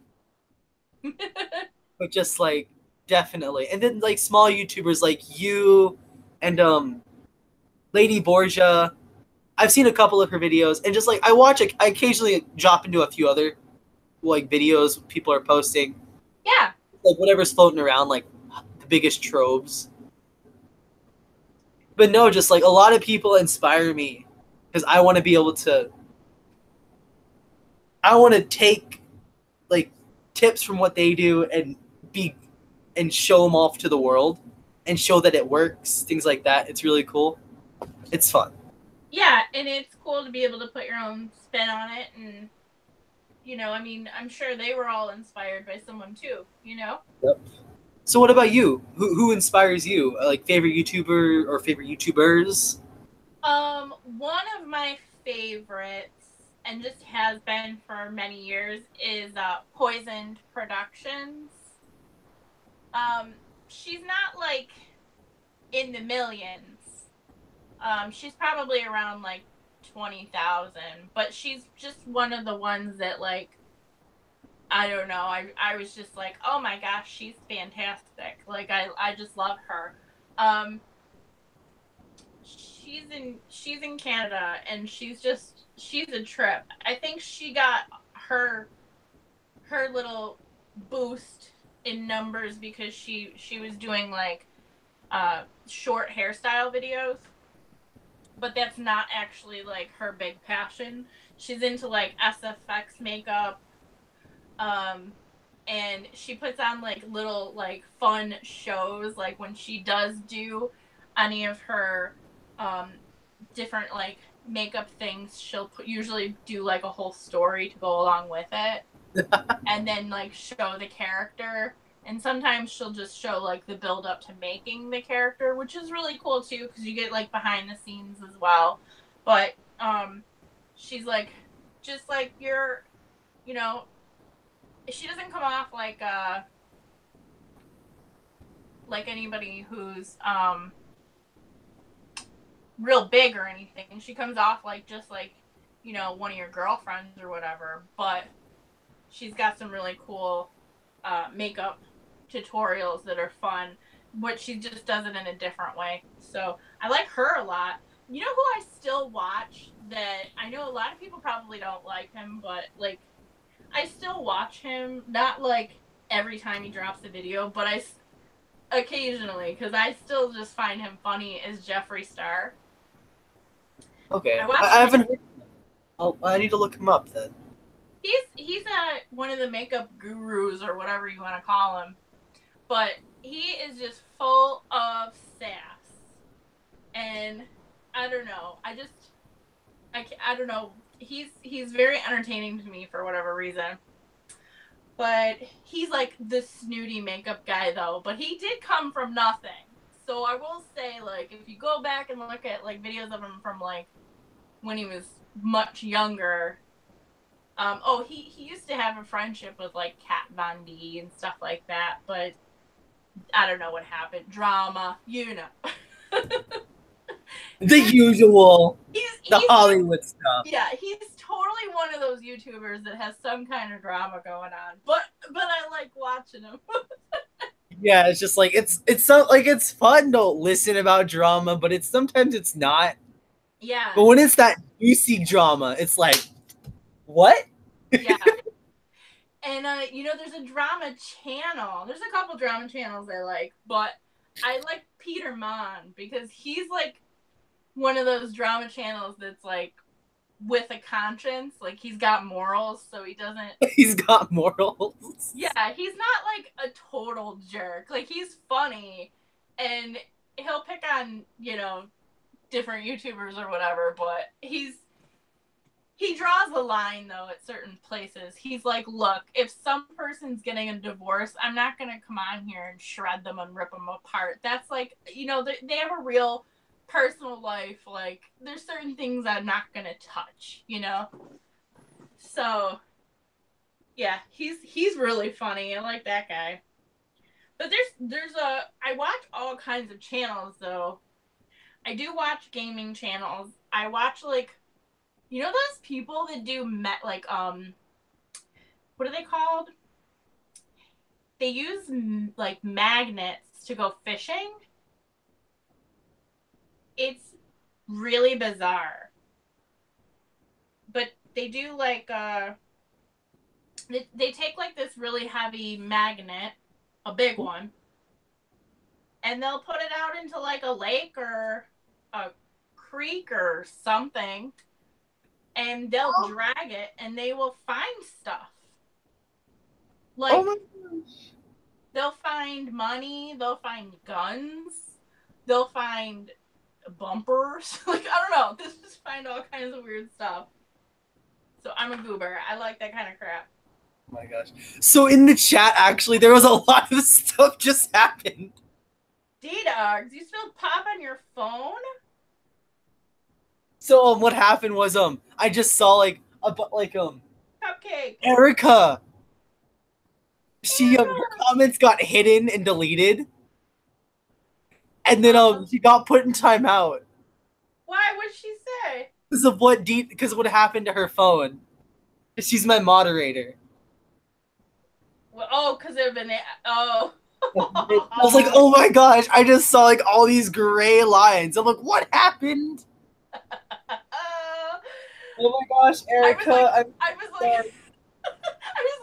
But just like definitely, and then like small YouTubers like you and Lady Borgia. I've seen a couple of her videos, and just like I occasionally drop into a few other like videos people are posting. Yeah. Like whatever's floating around, like the biggest tropes. But no, just like a lot of people inspire me because I want to be able to. I want to take like tips from what they do and show them off to the world and show that it works. Things like that. It's really cool. It's fun. Yeah, and it's cool to be able to put your own spin on it, and I'm sure they were all inspired by someone too. Yep. So what about you? Who inspires you? Like favorite YouTuber or favorite YouTubers? One of my favorites, and just has been for many years, is Poisoned Productions. she's not like in the millions. She's probably around like 20,000, but she's just one of the ones that like, I don't know. I was just like, oh my gosh, she's fantastic. Like I just love her. She's in Canada, and she's a trip. I think she got her little boost in numbers because she was doing like short hairstyle videos, but that's not actually like her big passion. She's into like SFX makeup, and she puts on like little like fun shows. Like when she does do any of her different like makeup things, she'll usually do like a whole story to go along with it. And then like show the character, and sometimes she'll just show like the build up to making the character, which is really cool too because you get like behind the scenes as well. But she's like just like you're, you know, she doesn't come off like anybody who's real big or anything. She comes off like just like, you know, one of your girlfriends or whatever, but she's got some really cool makeup tutorials that are fun, but she just does it in a different way. So I like her a lot. You know who I still watch that I know a lot of people probably don't like him, but like I still watch him, not like every time he drops a video, but I occasionally, because I still just find him funny, is Jeffree Star. Okay, I haven't. I need to look him up then. He's one of the makeup gurus or whatever you want to call him, but he is just full of sass, and I don't know. I don't know. He's very entertaining to me for whatever reason. But he's like the snooty makeup guy though. But he did come from nothing. So I will say, like, if you go back and look at like videos of him from like when he was much younger, he used to have a friendship with like Kat Von D and stuff like that, but I don't know what happened. Drama, you know. The usual, he's Hollywood stuff. Yeah, he's totally one of those YouTubers that has some kind of drama going on. But I like watching him. Yeah, it's just like it's not like it's fun to listen about drama, but sometimes it's not. Yeah. But when it's that juicy drama, it's like, what? Yeah. And you know, there's a drama channel. There's a couple drama channels I like, but I like Peter Mon because he's like one of those drama channels that's like with a conscience, like he's got morals, so he doesn't. He's got morals. Yeah, he's not like a total jerk. Like he's funny, and he'll pick on, you know, different YouTubers or whatever. But he draws a line though at certain places. He's like, look, if some person's getting a divorce, I'm not gonna come on here and shred them and rip them apart. That's like, you know, they have a real personal life. Like there's certain things I'm not gonna touch, you know. So yeah, he's really funny. I like that guy. But I watch all kinds of channels though. I do watch gaming channels. I watch like, you know, those people that do like what are they called? They use like magnets to go fishing. It's really bizarre. But they do like they take like this really heavy magnet, a big one, and they'll put it out into like a lake or a creek or something, and they'll drag it and they will find stuff. Like, oh my gosh. They'll find money, they'll find guns, they'll find bumpers. Like, I don't know. They just find all kinds of weird stuff. So I'm a goober. I like that kind of crap. Oh my gosh. So in the chat, actually, there was a lot of stuff just happened. D-Dogs, you still pop on your phone? So what happened was I just saw like Cupcake. Erica. She her comments got hidden and deleted. And then she got put in timeout Why would she say? because of what happened to her phone. She's my moderator. Well, oh, because they've been. Oh. I was like, oh my gosh, I just saw like all these gray lines. I'm like, what happened? Oh my gosh, Erica. I was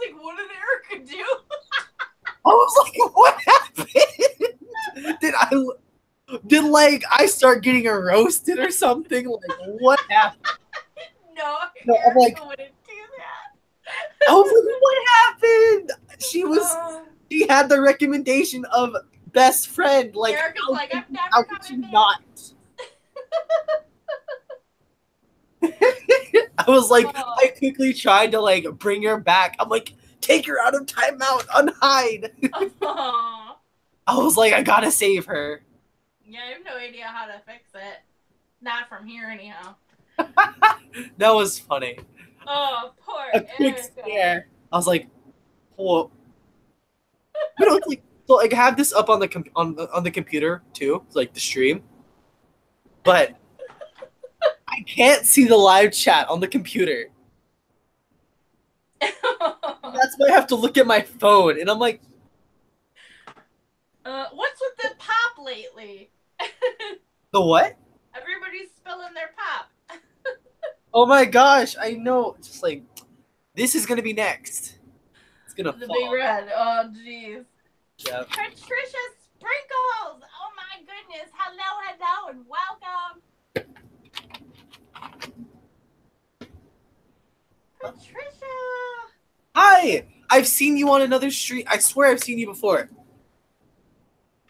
like, what did Erica do? I was like, what happened? Did I start getting roasted or something? Like, what happened? No, No, Erica I'm like, wouldn't do that. I was like, what happened? She had the recommendation of best friend. Like, Erica's like, I'm how never could she coming back. not? I was like, I quickly tried to like bring her back. I'm like, take her out of timeout, unhide. Aw. I was like, I gotta save her. Yeah, I have no idea how to fix it. Not from here, anyhow. That was funny. Oh, poor A quick Erica. scare. I was like, whoa. You know, it's like, so I have this up on the on the computer too, like the stream, but I can't see the live chat on the computer. That's why I have to look at my phone, and I'm like, what's with the pop lately? the what? Everybody's spilling their pop. Oh my gosh, I know. Just like, this is gonna be next. It's gonna The fall. big red. Oh, jeez. Yeah. Patricia Sprinkles. Oh my goodness. Hello, and welcome. Patricia. Hi! I've seen you on another stream. I swear I've seen you before.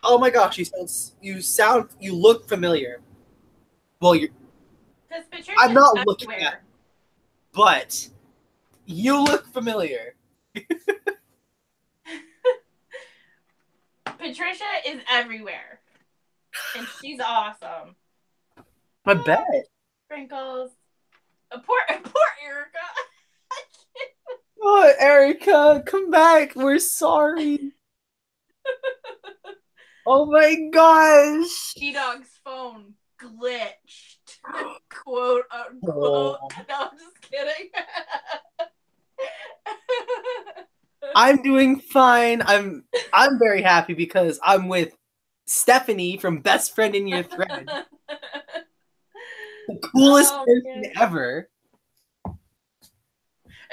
Oh my gosh, you look familiar. Well, Because Patricia I'm not is looking everywhere. at, but you look familiar. Patricia is everywhere. And she's awesome. I bet. Sprinkles. Poor Erica. Oh, Erica, come back. We're sorry. Oh my gosh. T-Dog's phone glitched. Quote unquote. Oh. No, I'm just kidding. I'm doing fine. I'm very happy because I'm with Stephanie from Best Friend in Your Thread. The coolest person ever.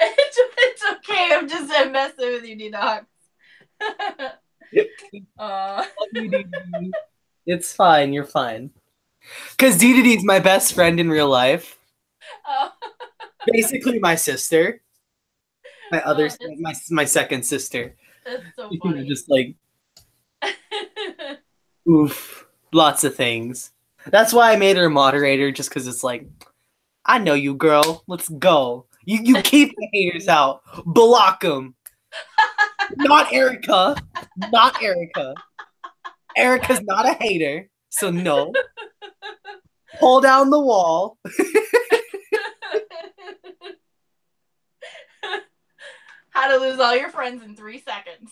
It's okay. I'm messing with you, D-Dog. It's fine. You're fine. Because DDD's my best friend in real life. Oh. Basically, my sister. My second sister. That's so funny. Just like, oof, lots of things. That's why I made her a moderator, just because it's like, I know you, girl. Let's go. You keep the haters out. Block them. Not Erica. Not Erica. Erica's not a hater, so no. Pull down the wall. How to lose all your friends in 3 seconds.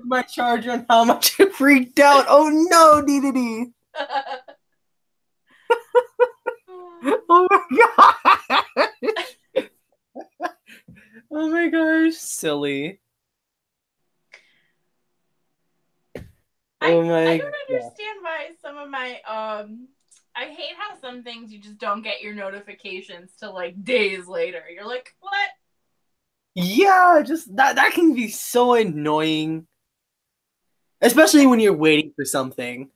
My charger and how much I freaked out. Oh no, DDD. Oh my gosh. Oh my gosh, silly. I Oh my don't God. understand why some of my I hate how some things you just don't get your notifications till like days later. You're like, what? Yeah, just that can be so annoying. Especially when you're waiting for something.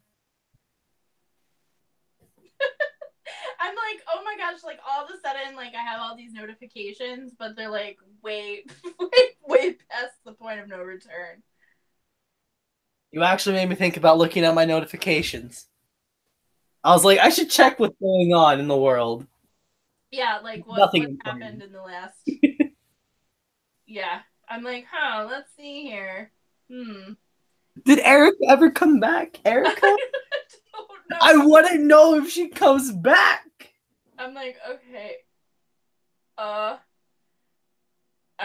I'm like, oh my gosh, like all of a sudden, like I have all these notifications, but they're like way past the point of no return. You actually made me think about looking at my notifications. I was like, I should check what's going on in the world. Yeah, like what happened in the last. Yeah, I'm like, huh, let's see here. Did Erica ever come back? Erica? I don't know. I want to know if she comes back. I'm like, okay. I'm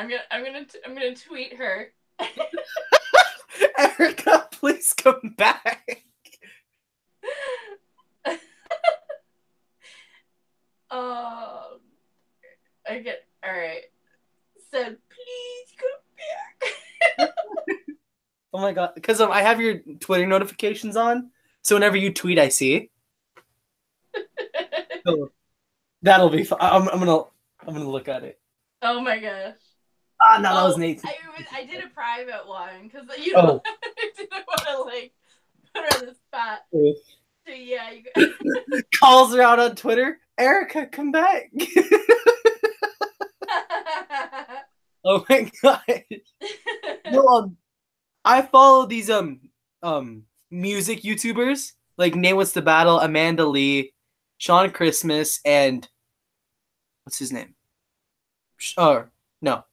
gonna tweet her. Erica, please come back. Um, I get all right. So please come back. Oh my god, because I have your Twitter notifications on, so whenever you tweet, I see. So that'll be fun. I'm gonna look at it. Oh my gosh. Ah, no, that was Nate. I did a private one because I didn't want to like put her on the spot. Oh. So yeah, you guys. Calls her out on Twitter. Erica, come back. Oh my god. No, I follow these music YouTubers like Name What's the Battle, Amanda Lee, Sean Christmas, and what's his name? No,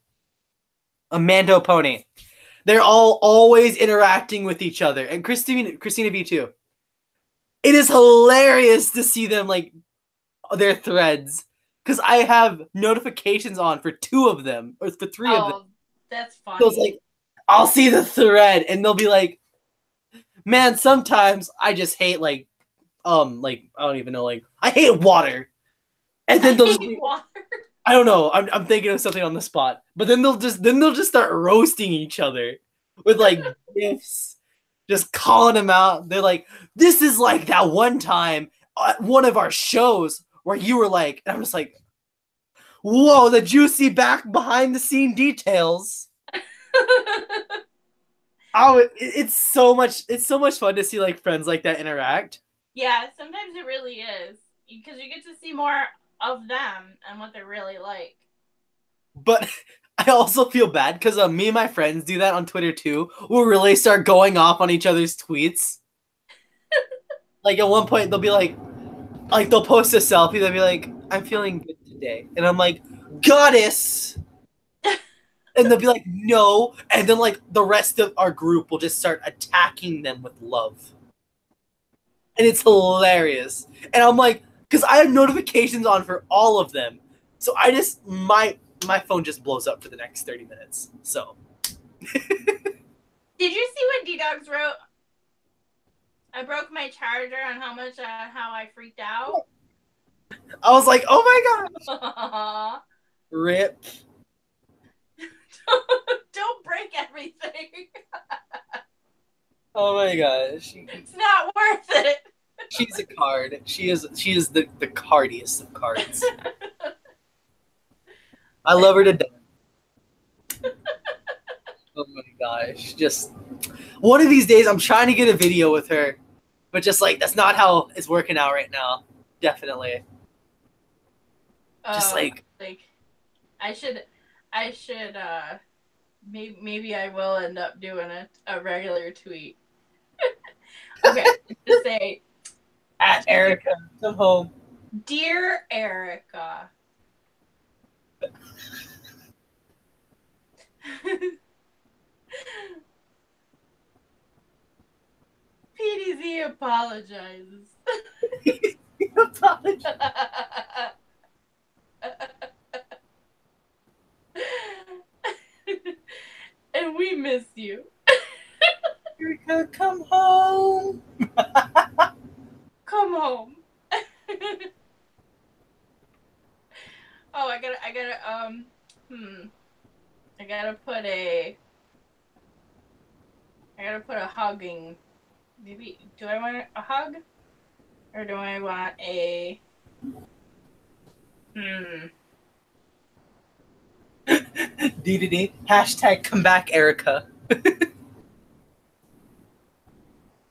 Amando Pony. They're all always interacting with each other, and Christina V too. It is hilarious to see them like their threads because I have notifications on for 2 of them or for 3 of them. That's funny. So it's like I'll see the thread and they'll be like, "Man, sometimes I just hate like I don't even know, like I hate water," and then they'll water. I don't know. I'm thinking of something on the spot, but then they'll just start roasting each other with like gifs, just calling them out. They're like, "This is like that one time at one of our shows where you were like," and I'm just like, "Whoa, the juicy back behind the scene details." It's so much fun to see like friends like that interact. Yeah, sometimes it really is because you get to see more of them and what they're really like. But I also feel bad because me and my friends do that on Twitter too. We'll really start going off on each other's tweets. Like at one point they'll be like they'll post a selfie. They'll be like, "I'm feeling good today," and I'm like, "Goddess," and they'll be like, "No," and then like the rest of our group will just start attacking them with love, and it's hilarious. And I'm like, because I have notifications on for all of them, so I just my phone just blows up for the next 30 minutes. So, did you see what D-Dogs wrote? I broke my charger on how I freaked out. I was like, "Oh my gosh!" Rip. Don't break everything. Oh my gosh. It's not worth it. She's a card. She is the cardiest of cards. I love her to death. Oh my gosh. Just one of these days I'm trying to get a video with her, but just like that's not how it's working out right now. Definitely. Just like I should maybe I will end up doing a regular tweet. Okay, just say at Erica, come home. Dear Erica. PDZ apologizes. And we miss you. Erica, come home. Come home. Oh, I gotta put a hugging. Maybe do I want a hug? Or do I want a DDD. Hashtag come back, Erica.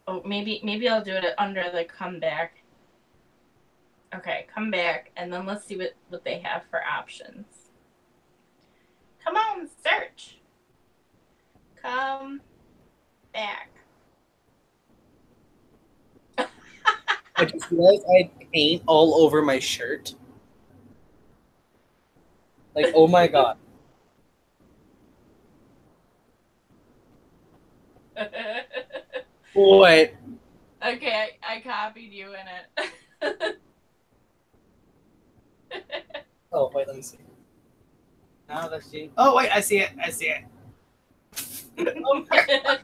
Oh, maybe I'll do it under the comeback. Okay, come back, and then let's see what they have for options. Come on, search. Come back. I just realized I had paint all over my shirt. Like, oh my god. Wait. Okay, I copied you in it. Oh, wait, let me see. Now let's see. Oh, wait, I see it. I see it. Oh my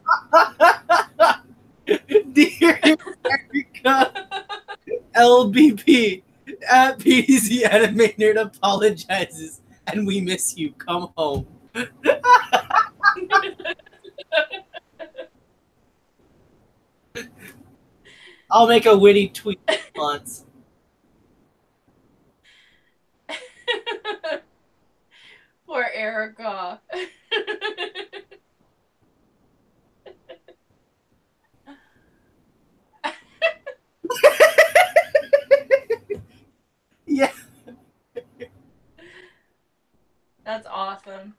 Dear Erica, LBP, At PDZ Anime Nerd apologizes, and we miss you. Come home. I'll make a witty tweet response. Poor Erica. Yeah. That's awesome.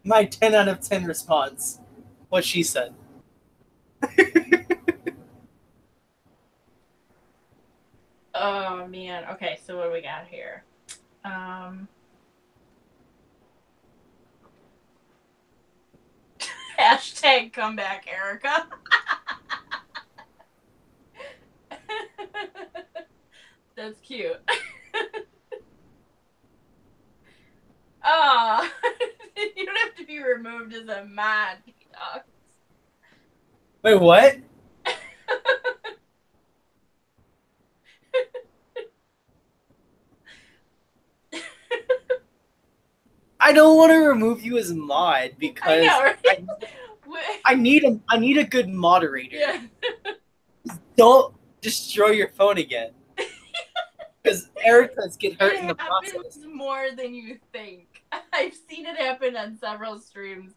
My 10 out of 10 response. What she said. Oh man. Okay, so what do we got here? Hashtag comeback Erica. That's cute. Oh, you don't have to be removed as a mod. Wait, what? I don't want to remove you as mod because I know, right? I need a good moderator. Yeah. Don't destroy your phone again. Because Erica's get hurt in the It happens process. more than you think. I've seen it happen on several streams,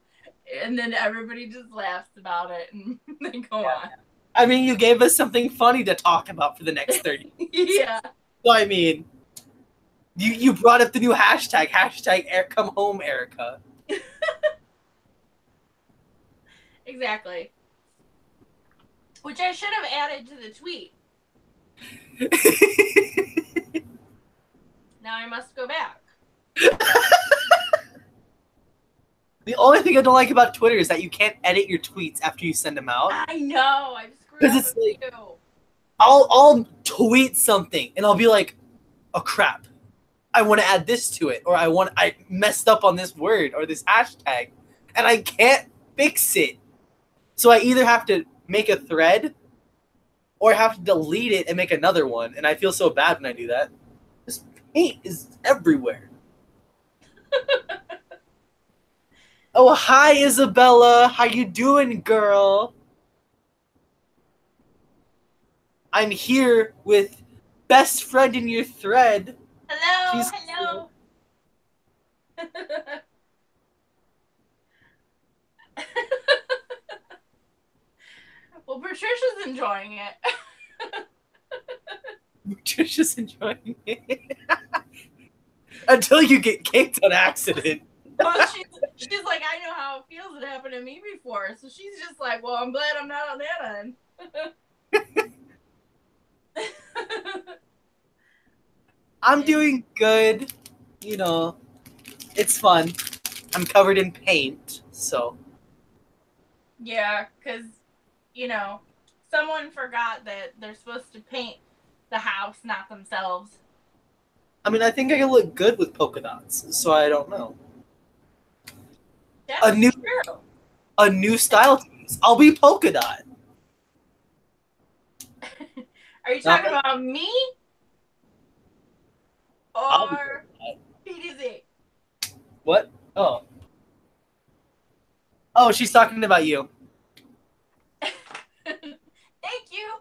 and then everybody just laughs about it, and they go on. I mean, you gave us something funny to talk about for the next 30 minutes. Yeah. So, I mean, you brought up the new hashtag come home, Erica. Exactly. Which I should have added to the tweet. Now I must go back. The only thing I don't like about Twitter is that you can't edit your tweets after you send them out. I know. I've screwed 'Cause up it's with like- you. I'll tweet something and I'll be like, oh crap, I want to add this to it, or I messed up on this word or this hashtag, and I can't fix it. So I either have to make a thread or I have to delete it and make another one, and I feel so bad when I do that. This paint is everywhere. Oh, hi Isabella. How you doing, girl? I'm here with best friend in your thread. Hello. She's Hello. Well, Patricia's enjoying it. Patricia's enjoying it. Until you get kicked on accident. Well, she's like, I know how it feels. It happened to me before. So she's just like, well, I'm glad I'm not on that end. I'm doing good. You know, it's fun. I'm covered in paint, so. Yeah, because, someone forgot that they're supposed to paint the house, not themselves. I mean, I think I can look good with polka dots, so I don't know. That's true. A new style. I'll be polka dot. Are you talking about me? I'll be Or PDZ? What? Oh. Oh, she's talking about you. Thank you.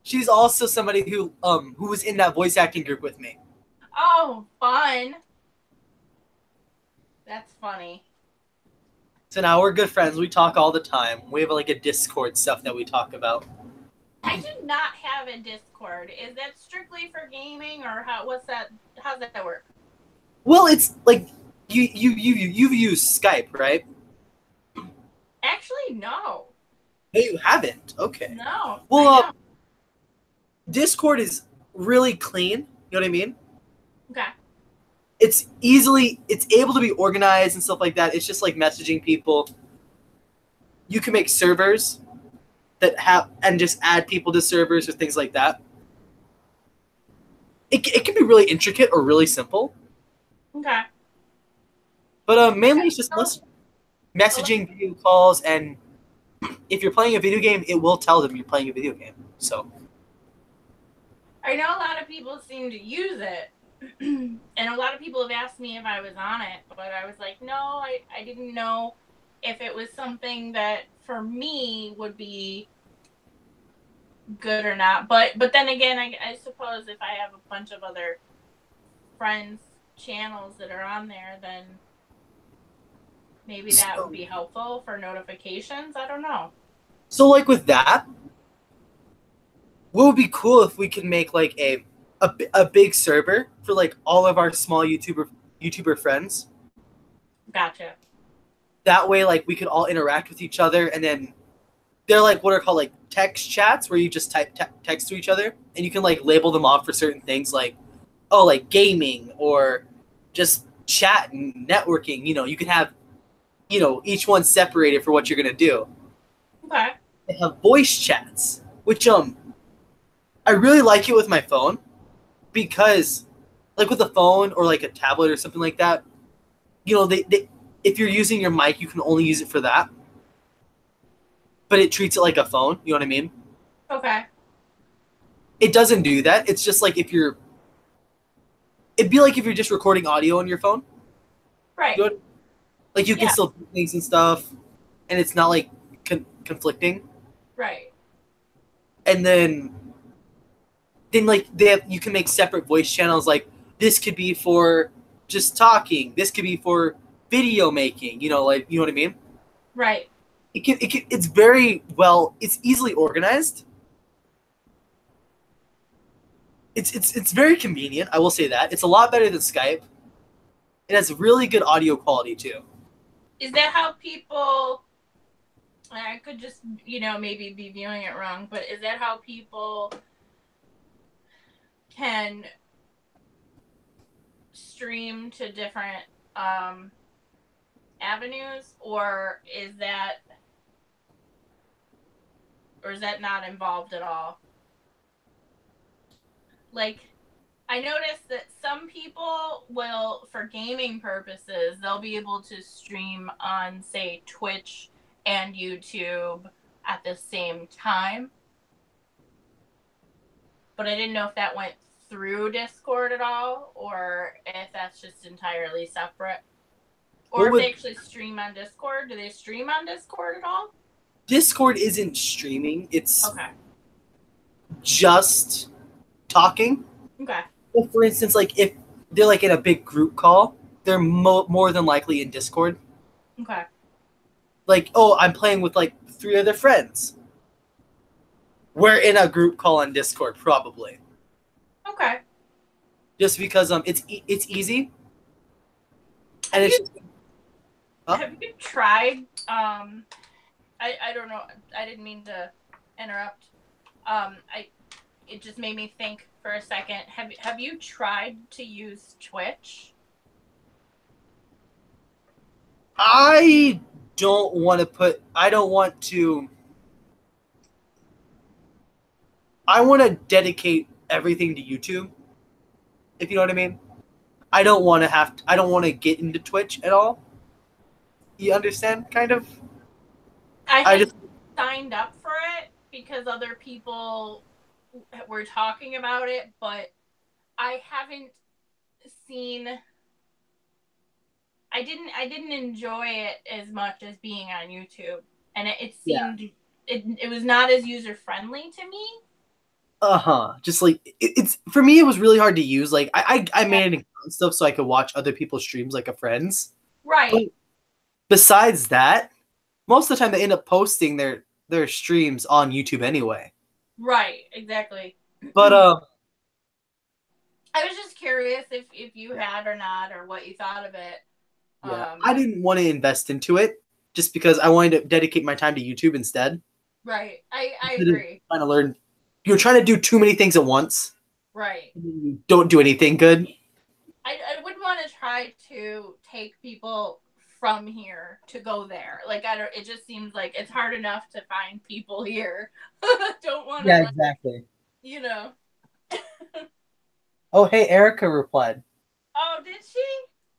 She's also somebody who was in that voice acting group with me. Oh, fun. That's funny. So now we're good friends. We talk all the time. We have like a Discord stuff that we talk about. I do not have a Discord. Is that strictly for gaming, or how's that work? Well, it's like you've used Skype, right? Actually, no. No, you haven't. Okay. No. Well, I don't. Discord is really clean. You know what I mean? Okay. It's able to be organized and stuff like that. It's just like messaging people. You can make servers that have and just add people to servers or things like that. It can be really intricate or really simple, Okay. but mainly it's just messaging, video calls, and if you're playing a video game, it will tell them you're playing a video game. So I know a lot of people seem to use it, and a lot of people have asked me if I was on it, but I was like, no, I didn't know if it was something that for me would be good or not. But then again, I suppose if I have a bunch of other friends' channels that are on there, then maybe that would be helpful for notifications. I don't know. So like with that, what would be cool if we could make like a big server for like all of our small YouTuber friends. Gotcha. That way, like we could all interact with each other, and then they're like what are called like text chats, where you just type text to each other, and you can like label them off for certain things, like like gaming or just chat and networking. You can have each one separated for what you're gonna do. Okay. They have voice chats, which I really like it with my phone, because like with a phone or like a tablet or something like that, they if you're using your mic, you can only use it for that. But it treats it like a phone, you know what I mean? Okay. It doesn't do that. It's just like it'd be like if you're just recording audio on your phone. Right. You know, like you can still do things and stuff, and it's not like conflicting. Right. And then like you can make separate voice channels. Like this could be for just talking. This could be for video making. Like you know what I mean? Right. It's very well. It's easily organized. It's very convenient. I will say that it's a lot better than Skype. It has really good audio quality too. Is that how people? I could just maybe be viewing it wrong, but is that how people can stream to different avenues, or is that not involved at all? Like, I noticed that some people will, for gaming purposes, they'll be able to stream on, say, Twitch and YouTube at the same time. But I didn't know if that went through Discord at all, or if that's just entirely separate. Or if they actually stream on Discord. Do they stream on Discord at all? Discord isn't streaming. It's okay. Just talking. Okay. Well, for instance, like if they're like in a big group call, they're more than likely in Discord. Okay. Like, oh, I'm playing with like 3 other friends. We're in a group call on Discord, probably. Okay. Just because it's easy. And have you tried? I don't know. I didn't mean to interrupt. It just made me think for a second. Have you tried to use Twitch? I don't want to. I want to dedicate everything to YouTube. If you know what I mean. I don't want to get into Twitch at all. You understand, kind of? I just signed up for it because other people were talking about it, but I haven't seen. I didn't enjoy it as much as being on YouTube, and it seemed it was not as user friendly to me. Just like it's for me, it was really hard to use. Like I made an account and stuff so I could watch other people's streams like a friend's. Right. But besides that, most of the time they end up posting their streams on YouTube anyway. Right. Exactly. But I was just curious if you had or not, or what you thought of it. Yeah, I didn't want to invest into it just because I wanted to dedicate my time to YouTube instead. Right. I agree. Trying to learn. You're trying to do too many things at once. Right. You don't do anything good. I wouldn't want to try to take people from here to go there. Like it just seems like it's hard enough to find people here. Don't want to. Yeah, exactly. You know. Oh, hey, Erica replied. Oh, did she?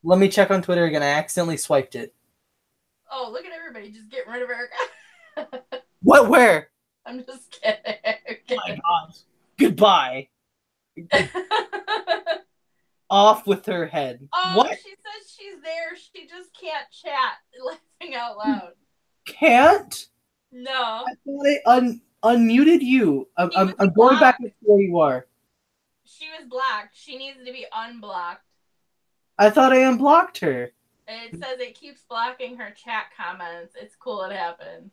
Let me check on Twitter again. I accidentally swiped it. Oh, look at everybody just getting rid of Erica. What? Where? I'm just kidding. Oh my gosh. Goodbye. Off with her head. Oh, What? she says she's there. She just can't chat. Laughing out loud. Can't? No. I thought I unmuted you. I'm He was going back blocked. to where you are. She was blocked. She needs to be unblocked. I thought I unblocked her. It says it keeps blocking her chat comments. It's cool. It happens.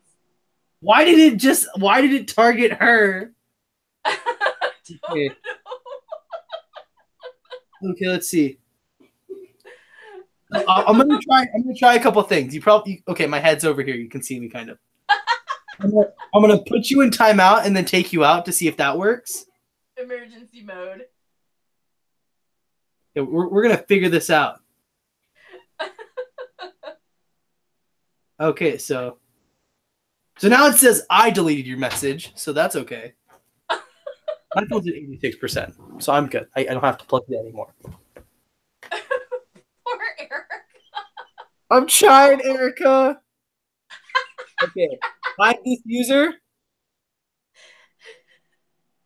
Why did it target her? Don't Okay. know. Okay, let's see. I'm gonna try a couple things. Okay, my head's over here. You can see me kind of. I'm gonna put you in timeout and then take you out to see if that works. Emergency mode. Yeah, we're gonna figure this out. Okay, so now it says I deleted your message, so that's okay. My phone's at 86%, so I'm good. I don't have to plug that anymore. Poor Eric. I'm trying, Erica. Okay, find this user.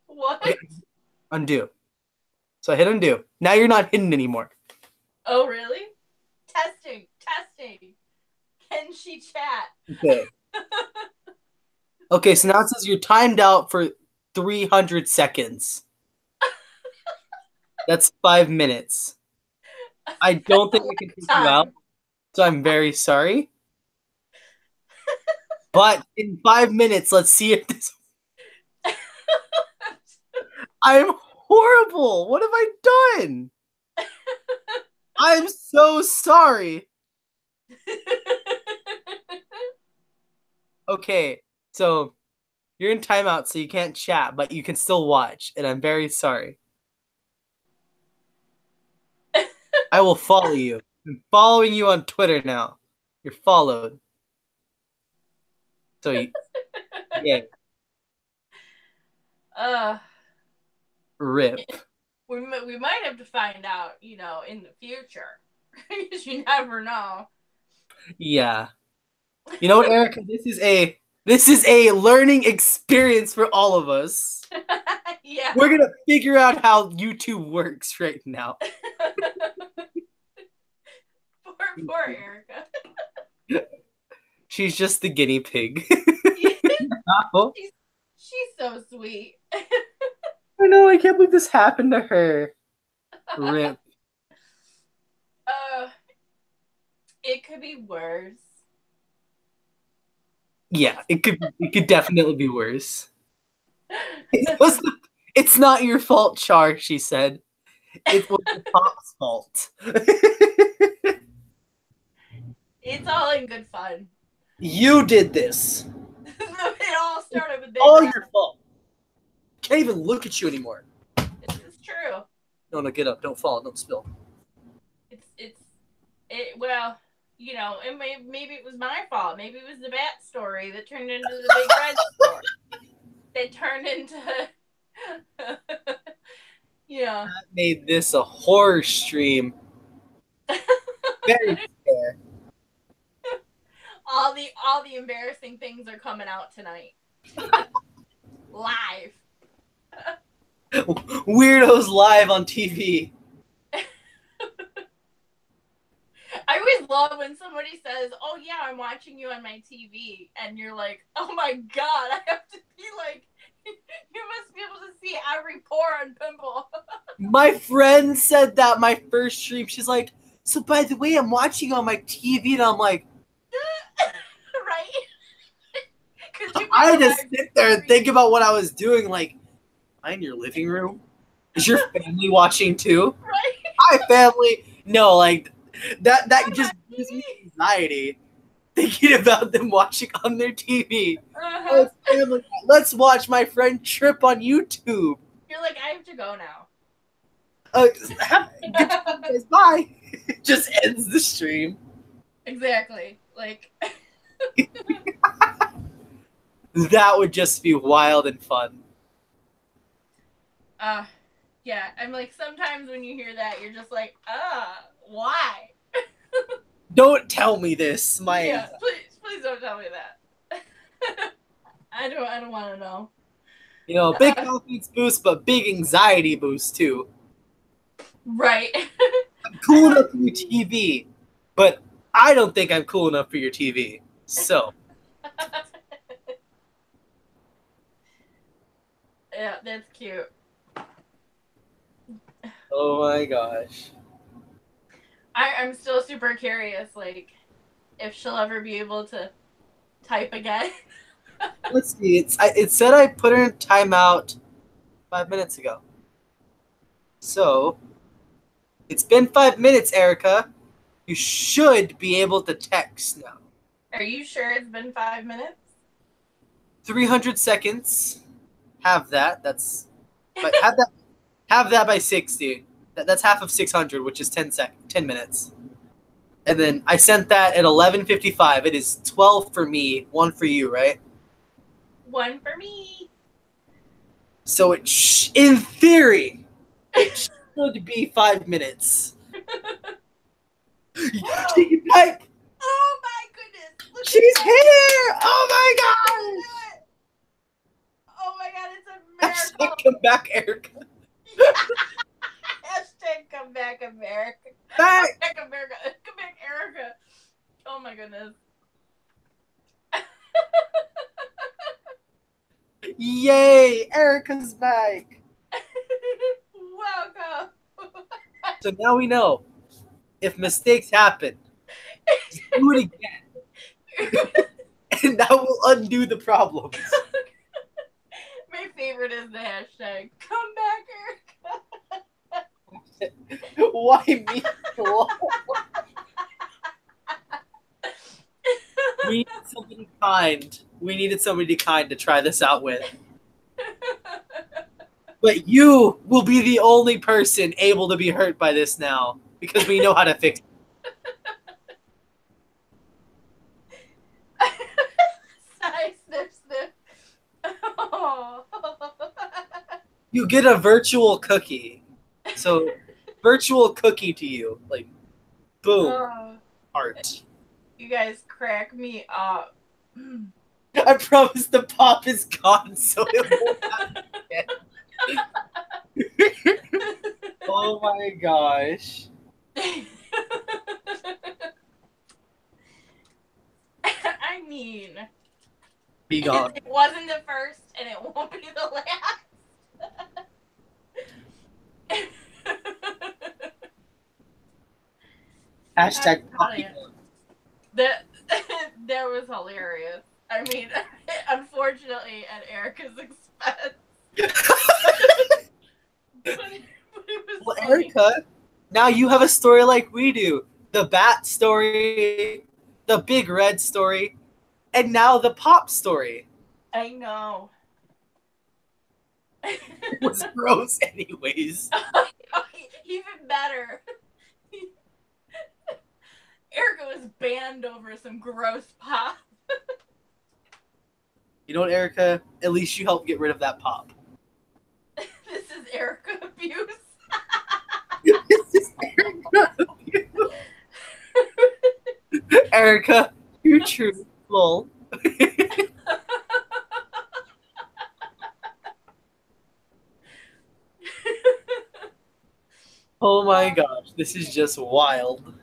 What? Okay, undo. So I hit undo. Now you're not hidden anymore. Oh, really? Testing. Can she chat? Okay. Okay, so now it says you're timed out for 300 seconds. That's 5 minutes. I don't think I can take you out, so I'm very sorry. But in 5 minutes, let's see if this. I'm horrible. What have I done? I'm so sorry. Okay, so you're in timeout, so you can't chat, but you can still watch, and I'm very sorry. I will follow you. I'm following you on Twitter now. You're followed. So, yeah. Rip. We might have to find out, in the future, because you never know. Yeah. You know what, Erica? This is a learning experience for all of us. Yeah. We're gonna figure out how YouTube works right now. Poor Erica. She's just the guinea pig. She's so sweet. I know, I can't believe this happened to her. Rip. It could be worse. Yeah, it could definitely be worse. It's not your fault, Char, she said. It was the pop's fault. It's all in good fun. You did this. It all started with All your fault. Can't even look at you anymore. This is true. No, get up. Don't fall. Don't spill. Well, maybe it was my fault. Maybe it was the bat story that turned into the big red story. That turned into, That made this a horror stream. Very fair. All the embarrassing things are coming out tonight. Live. Weirdos live on TV. I always love when somebody says, "Oh yeah, I'm watching you on my TV," and you're like, "Oh my god, I have to be like, you must be able to see every pore and pimple." My friend said that my first stream. She's like, "So by the way, I'm watching on my TV," and I'm like, right? I had to sit there and think about what I was doing. Like, am I in your living room? Is your family watching too? Right? Hi, family. No, like that just gives me anxiety thinking about them watching on their TV. Oh, family, let's watch my friend trip on YouTube. You're like, I have to go now. Good time, guys. Bye. Just ends the stream. Exactly. Like. That would just be wild and fun. Yeah. I'm like, sometimes when you hear that, you're just like, why? Don't tell me this, Yeah, please don't tell me that. I don't want to know. You know, big confidence boost, but big anxiety boost too. Right. I'm cool enough for your TV, but I don't think I'm cool enough for your TV. So, Yeah, that's cute. oh my gosh. I'm still super curious, like, if she'll ever be able to type again. Let's see. It said I put her in timeout 5 minutes ago. So, it's been 5 minutes, Erica. You should be able to text now. Are you sure it's been 5 minutes? 300 seconds. Have that. But have that by 60. That's half of 600, which is 10 minutes. And then I sent that at 11:55. It is 12 for me, 1 for you, right? 1 for me. So in theory, it should be 5 minutes. She can type. Oh my goodness. Look She's at here! Oh my that. Oh my god, it's a gosh! miracle. Hashtag come back, Erica. Hashtag come back, America. Back! Come back, America. Come back, Erica. Oh my goodness. Yay! Erica's back. Welcome. So now we know if mistakes happen, just do it again, and that will undo the problems. My favorite is the hashtag come back, Erica. Why me? We needed somebody kind. We needed somebody kind to try this out with. But you will be the only person able to be hurt by this now because we know how to fix it. Sigh, sniff, sniff. Oh. You get a virtual cookie. So, virtual cookie to you. Like, boom. Oh, Heart. you guys crack me up. I promise the pop is gone, so it won't happen again. Oh my gosh. I mean, Be gone. it wasn't the first, and it won't be the last. Hashtag I'm poppy telling you. That was hilarious. I mean, unfortunately, at Erica's expense. But it was Well, funny. Erica, now you have a story like we do. The bat story, the big red story, and now the pop story. I know. It was gross anyways. Even better. Erica was banned over some gross pop. You know what, Erica? At least you helped get rid of that pop. This is Erica abuse. This is Erica. Erica, you're true. Lol. Oh my gosh, this is just wild.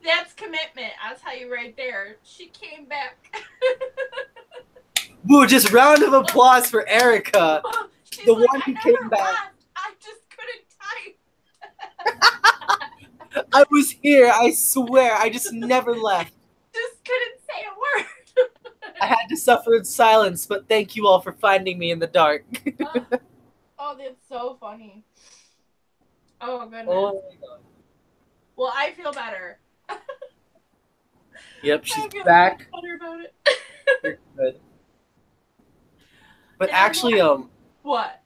That's commitment. I'll tell you right there. She came back. Woo, just round of applause for Erica. She's The like, one who I came never back. left. I just couldn't type. I was here, I swear, I just never left. Just couldn't say a word. I had to suffer in silence, but thank you all for finding me in the dark. Oh, that's so funny. Oh, goodness. Oh my god. Well, I feel better. Yep, she's I feel back. better about it. You're good. But Yeah, actually, What?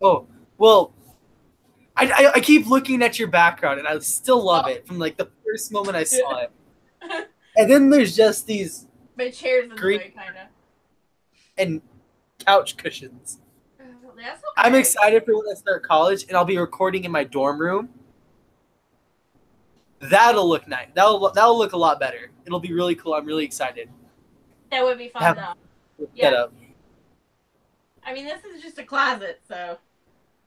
oh, well, I keep looking at your background and I still love it from like the first moment I saw it. And then there's just these My chair's in the Green- way, kind of. and couch cushions. That's okay. I'm excited for when I start college and I'll be recording in my dorm room. That'll look nice. That'll look a lot better. It'll be really cool. I'm really excited. That would be fun Have- though. Set Yeah. up. I mean, this is just a closet, so.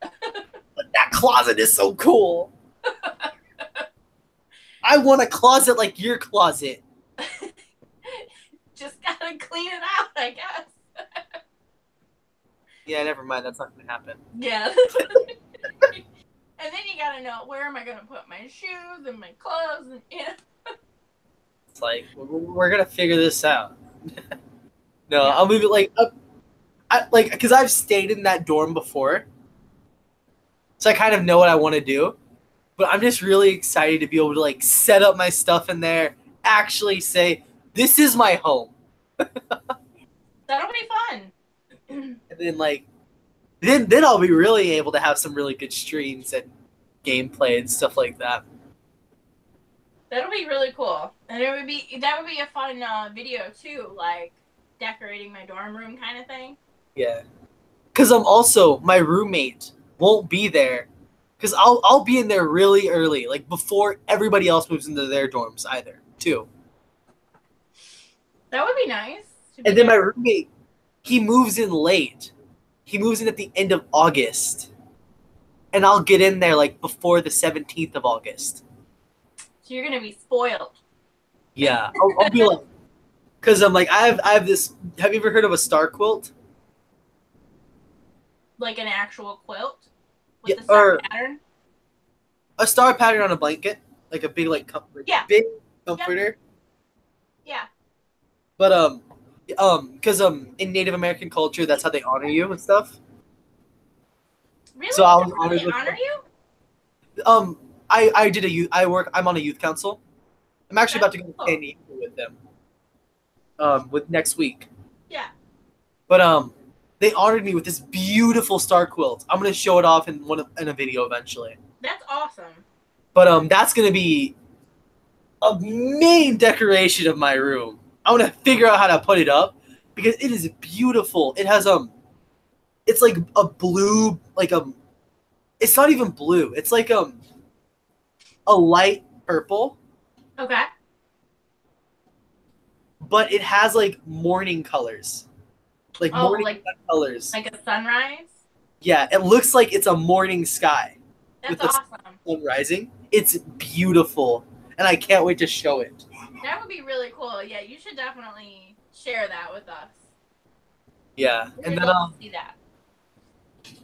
But that closet is so cool. I want a closet like your closet. Just gotta clean it out, I guess. Yeah, never mind. That's not gonna happen. Yeah. And then you gotta know, where am I gonna put my shoes and my clothes and yeah. It's like we're gonna figure this out. No, Yeah. I'll move it like up. Because I've stayed in that dorm before, so I kind of know what I want to do. But I'm just really excited to be able to like set up my stuff in there. Actually, say this is my home, That'll be fun. and then then I'll be really able to have some really good streams and gameplay and stuff like that. That'll be really cool. And that would be a fun video too, like decorating my dorm room kind of thing. Yeah, because I'm also my roommate won't be there, because I'll be in there really early, like before everybody else moves into their dorms either too. That would be nice. to be And then my there. roommate, he moves in late. He moves in at the end of August, and I'll get in there like before the 17th of August. So you're gonna be spoiled. Yeah, I'll be like, because I'm like I have this. Have you ever heard of a star quilt? Like an actual quilt with Yeah, the star or- pattern. A star pattern on a blanket, like a big Yeah. big comforter. Yeah. But because in Native American culture, that's how they honor you and stuff. Really? So I was That's how honored they with- honor you? I did a youth. I'm on a youth council. I'm actually about to go to Cool. San Diego with them. With next week. Yeah. But they honored me with this beautiful star quilt. I'm gonna show it off in a video eventually. That's awesome. But that's gonna be a main decoration of my room. I want to figure out how to put it up because it is beautiful. It has it's like a blue, it's not even blue. It's like a light purple, Okay. but it has like morning colors, like Oh, morning like- colors. Like a sunrise? Yeah, it looks like it's a morning sky. That's With the- awesome. Sun rising. It's beautiful, and I can't wait to show it. That would be really cool. Yeah, you should definitely share that with us. Yeah, We'd and then love to see that.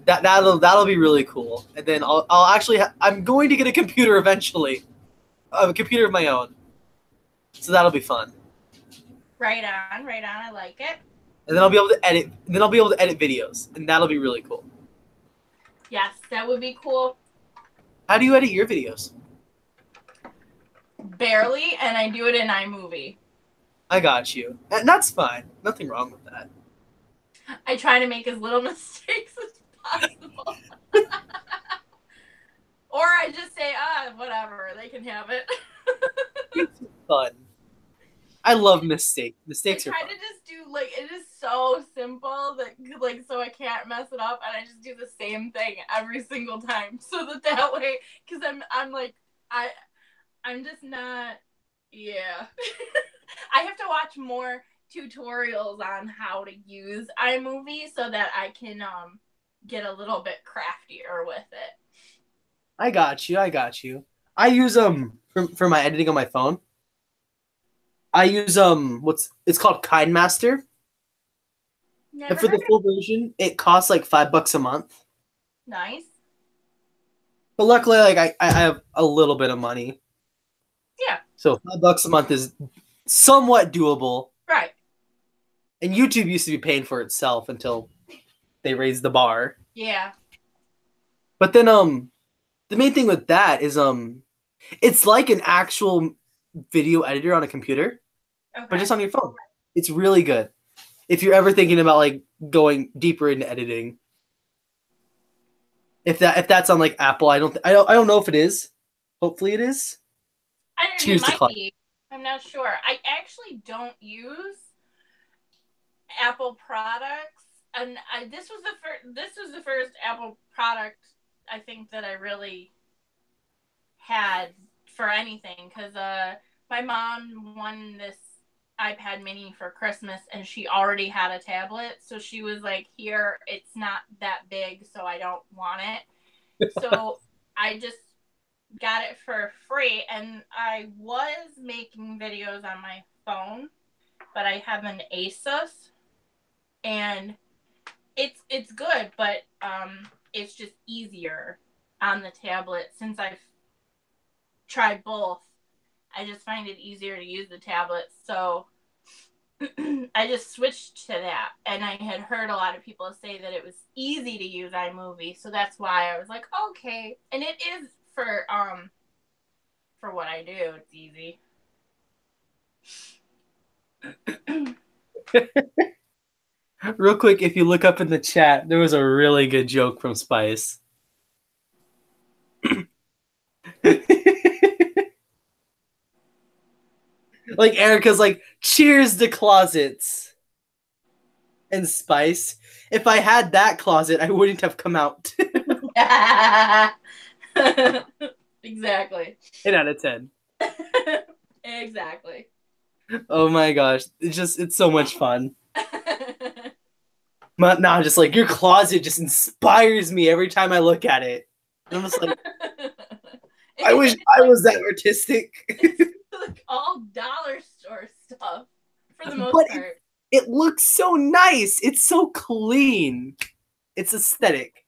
that'll be really cool. And then I'll actually I'm going to get a computer eventually, a computer of my own. So that'll be fun. Right on, right on. I like it. And then I'll be able to edit. And then I'll be able to edit videos, and that'll be really cool. Yes, that would be cool. How do you edit your videos? Barely, and I do it in iMovie. I got you, and that's fine. Nothing wrong with that. I try to make as little mistakes as possible. Or I just say, whatever, they can have it. It's fun. I love mistakes. I Mistakes are try fun. to just do, like, it is so simple that, like, so I can't mess it up, and I just do the same thing every single time, so that way, because I'm like, I'm just not, yeah. I have to watch more tutorials on how to use iMovie so that I can get a little bit craftier with it. I got you. I got you. I use for my editing on my phone. I use it's called KineMaster. Never And for the heard full version, it costs like $5 a month. Nice. But luckily, like I have a little bit of money. Yeah. So $5 a month is somewhat doable. Right. And YouTube used to be paying for itself until they raised the bar. Yeah. But then the main thing with that is it's like an actual video editor on a computer, Okay. but just on your phone. It's really good. If you're ever thinking about like going deeper into editing. If that's on like Apple, I don't know if it is. Hopefully it is. I don't know, Choose it the might cloud. be. I'm not sure. I actually don't use Apple products, and this was the first Apple product I think that I really had for anything because my mom won this iPad mini for Christmas and she already had a tablet. So she was like, here, it's not that big, so I don't want it. So I just got it for free, and I was making videos on my phone, but I have an Asus, and it's good, but it's just easier on the tablet. Since I've tried both, I just find it easier to use the tablet, so I just switched to that. And I had heard a lot of people say that it was easy to use iMovie, so that's why I was like, okay. And it is for what I do, it's easy. Real quick, if you look up in the chat, there was a really good joke from Spice. Like Erica's like, cheers to closets. And Spice, if I had that closet, I wouldn't have come out. Exactly. 10 out of 10. Exactly. Oh my gosh. It's so much fun. Nah, just like your closet just inspires me every time I look at it. I'm just like, I wish I was that artistic. It's like all dollar store stuff for the most part. It looks so nice. It's so clean. It's aesthetic.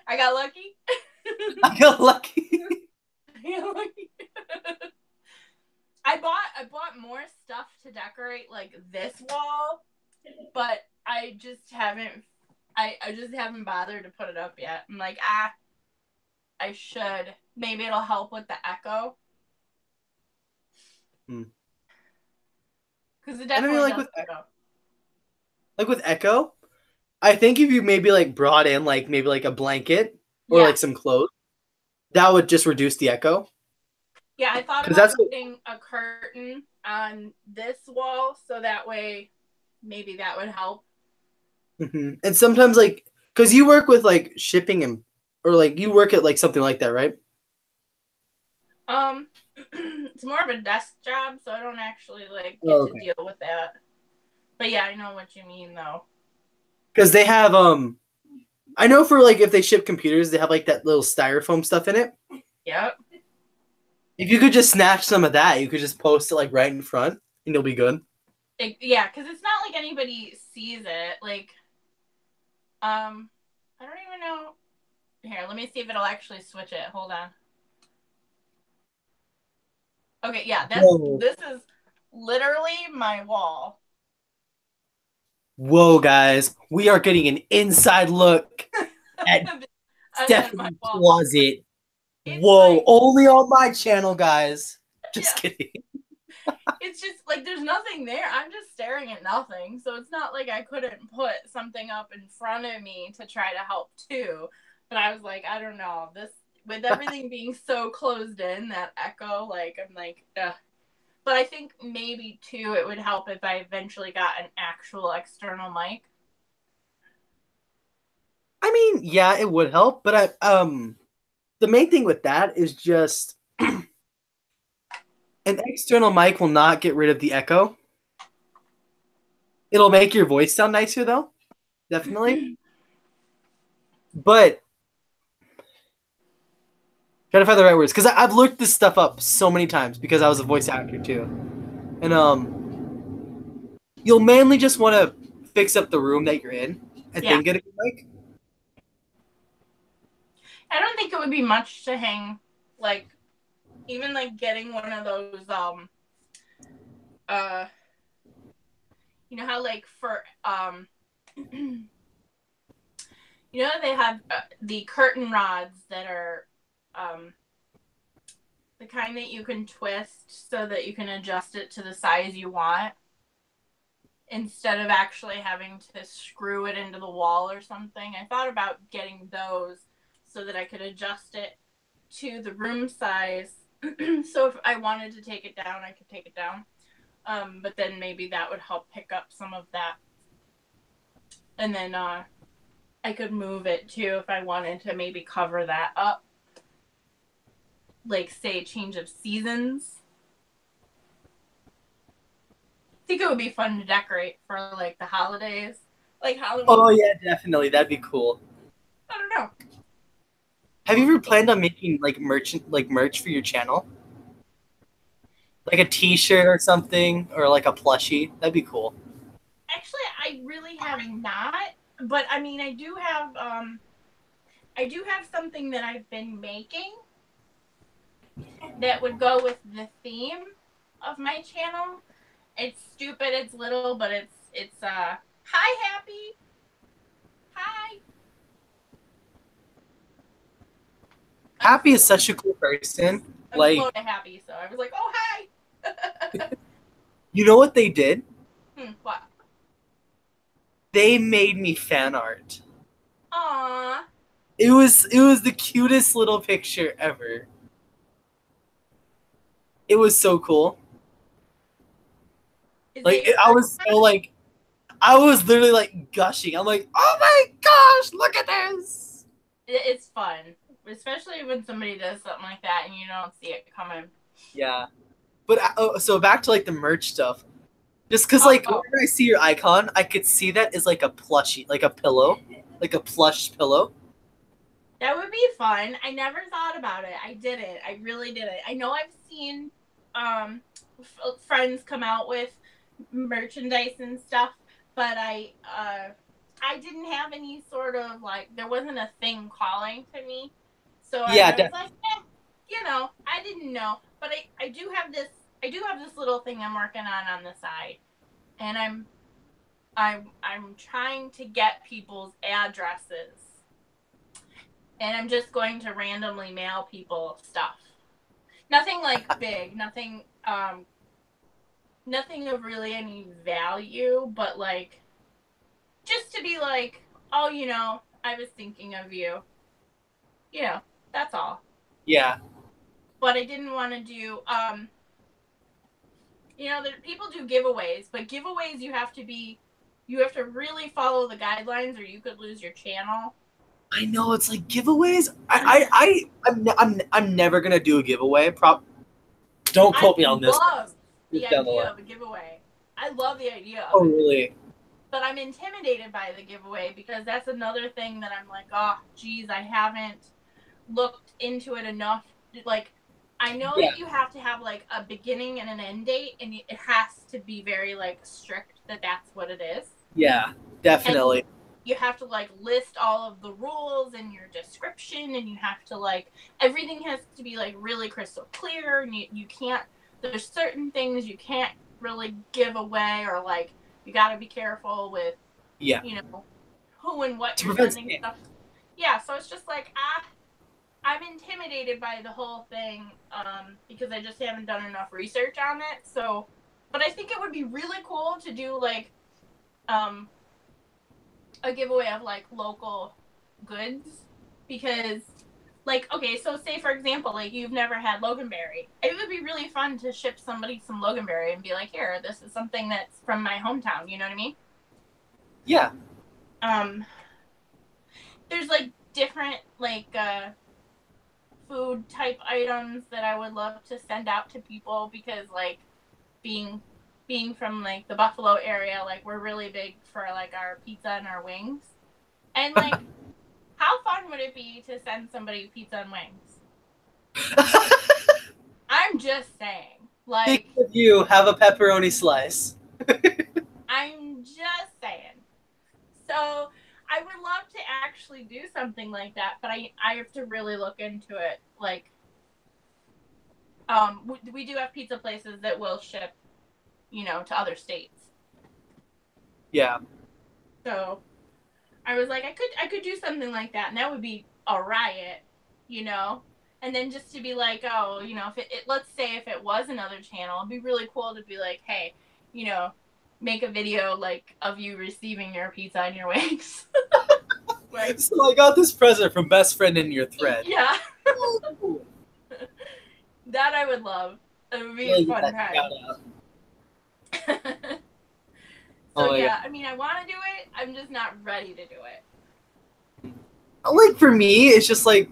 I got lucky. I got lucky. I bought more stuff to decorate like this wall, but I just haven't bothered to put it up yet. I'm like, I should. Maybe it'll help with the echo. Because it definitely like does echo. Like with echo, I think if you maybe like brought in like maybe like a blanket or like some clothes, that would just reduce the echo. Yeah, I thought about putting a curtain on this wall so that way maybe that would help. Mm-hmm. And sometimes like, because you work with like shipping and or like you work at like something like that, right? It's more of a desk job, so I don't actually like get to deal with that. But yeah, I know what you mean though. Because they have I know for like if they ship computers, they have like that little styrofoam stuff in it. Yep. If you could just snatch some of that, you could just post it like right in front, and you'll be good. Yeah, because it's not like anybody sees it. Like, I don't even know. Here, let me see if it'll actually switch it. Hold on. Okay, yeah, this is literally my wall. Whoa, guys, we are getting an inside look at Stephanie's closet. It's whoa, like, only on my channel, guys. Just kidding. It's just like there's nothing there. I'm just staring at nothing. So it's not like I couldn't put something up in front of me to try to help too. But I was like, I don't know. This with everything being so closed in, that echo, like I'm like, ugh. But I think maybe too it would help if I eventually got an actual external mic. I mean, yeah, it would help, but the main thing with that is just an external mic will not get rid of the echo. It'll make your voice sound nicer, though. Definitely. But trying to find the right words, because I've looked this stuff up so many times because I was a voice actor too, and you'll mainly just want to fix up the room that you're in and then get a good mic. I don't think it would be much to hang, like, even like getting one of those, you know how like for, you know they have the curtain rods that are, the kind that you can twist so that you can adjust it to the size you want instead of actually having to screw it into the wall or something. I thought about getting those so that I could adjust it to the room size. So if I wanted to take it down, I could take it down. But then maybe that would help pick up some of that. And then I could move it too if I wanted to maybe cover that up. Like, say, change of seasons. I think it would be fun to decorate for, like, the holidays. Like Halloween. Oh yeah, definitely. That'd be cool. I don't know. Have you ever planned on making like merch for your channel? Like a T-shirt or something, or like a plushie? That'd be cool. Actually, I really have not. But, I mean, I do have something that I've been making that would go with the theme of my channel. It's stupid, it's little, but it's hi Happy. Hi. Happy is such a cool person. I'm Like, slow to Happy, so I was like, oh hi. you know what they did? What? They made me fan art. Aww. It was the cutest little picture ever. It was so cool. Like I was so like, I was literally like gushing. I'm like, oh my gosh, look at this. It's fun, especially when somebody does something like that and you don't see it coming. Yeah, but so back to like the merch stuff. Just because like whenever I see your icon, I could see that as like a plushie, like a pillow, like a plush pillow. That would be fun. I never thought about it. I did it. I really did it. I know I've seen friends come out with merchandise and stuff, but I didn't have any sort of like, there wasn't a thing calling to me, so I was like, you know, I didn't know. But I do have this little thing I'm working on the side, and I'm trying to get people's addresses, and I'm just going to randomly mail people stuff. Nothing like big, nothing of really any value, but like just to be like, oh, you know, I was thinking of you. You know, that's all. Yeah. But I didn't want to do you know, people do giveaways, but giveaways you have to really follow the guidelines or you could lose your channel. I know, it's like giveaways. I'm never gonna do a giveaway. Don't quote me on this. I love the idea of a giveaway. I love the idea of it. Oh, really? But I'm intimidated by the giveaway because that's another thing that I'm like, oh, geez, I haven't looked into it enough. Like, I know that you have to have like a beginning and an end date, and it has to be very like strict that that's what it is. Yeah, definitely. And you have to like list all of the rules in your description, and you have to like, everything has to be like really crystal clear, and you can't, there's certain things you can't really give away, or like you got to be careful with, you know, who and what you're sending stuff. Yeah, so it's just like, I'm intimidated by the whole thing because I just haven't done enough research on it. So, but I think it would be really cool to do like a giveaway of like local goods, because like, okay, so say for example, like you've never had Loganberry. It would be really fun to ship somebody some Loganberry and be like, here, this is something that's from my hometown. You know what I mean? Yeah. There's like different like food type items that I would love to send out to people, because like being from like the Buffalo area, like we're really big for like our pizza and our wings. And like how fun would it be to send somebody pizza and wings? I'm just saying. Like, you have a pepperoni slice. I'm just saying. So I would love to actually do something like that, but I have to really look into it. Like, we do have pizza places that will ship, you know, to other states. Yeah. So I was like, I could do something like that, and that would be a riot, you know. And then just to be like, oh, you know, if it let's say if it was another channel, it'd be really cool to be like, hey, you know, make a video like of you receiving your pizza and your wings. Like, so I got this present from best friend in your thread. Yeah. That I would love. It would be a fun time. So yeah, I mean, I want to do it. I'm just not ready to do it. like for me, it's just like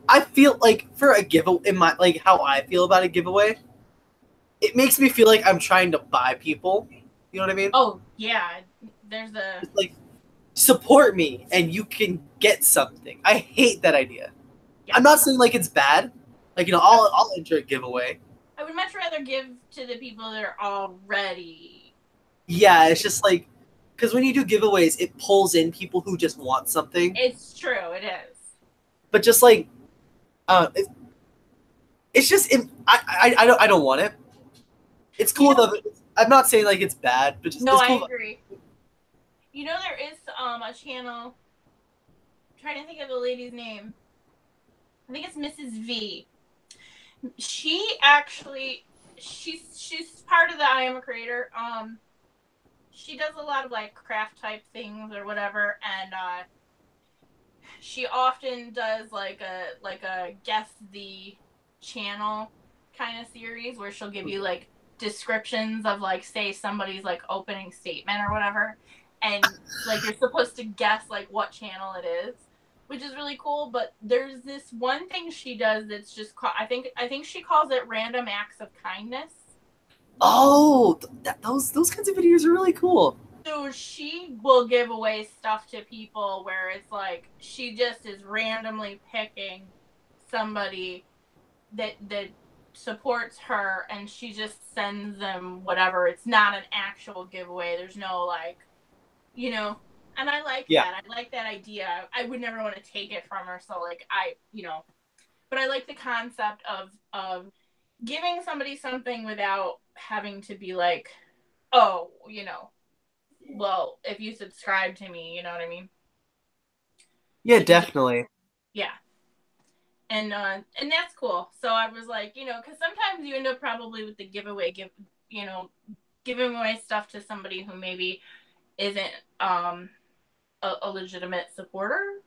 I feel like for a giveaway in my like how I feel about a giveaway, it makes me feel like I'm trying to buy people. You know what I mean? Oh yeah, there's a It's like support me and you can get something. I hate that idea. yeah. I'm not saying like it's bad. Like I'll enter a giveaway. I would much rather give to the people that are already. Yeah, it's just like because when you do giveaways, it pulls in people who just want something. It's true, it is. But just like, it's just I don't want it. It's cool though. I'm not saying like it's bad, but just No, it's I cool. agree. You know, there is a channel. I'm trying to think of the lady's name. I think it's Mrs. V. She actually, she's part of the I Am a Creator. She does a lot of like craft type things or whatever, and she often does like a guess the channel kind of series where she'll give you like descriptions of like say somebody's like opening statement or whatever, and like you're supposed to guess like what channel it is, which is really cool. But there's this one thing she does that's just I think she calls it random acts of kindness. Oh, those kinds of videos are really cool. So she will give away stuff to people where it's like she just is randomly picking somebody that supports her, and she just sends them whatever. It's not an actual giveaway. There's no like, you know. And I like that. I like that idea. I would never want to take it from her. So like but I like the concept of giving somebody something without having to be like, oh, well, if you subscribe to me, you know what I mean? Yeah, definitely. Yeah. And that's cool. So I was like, because sometimes you end up probably with the giveaway, giving away stuff to somebody who maybe isn't a legitimate supporter.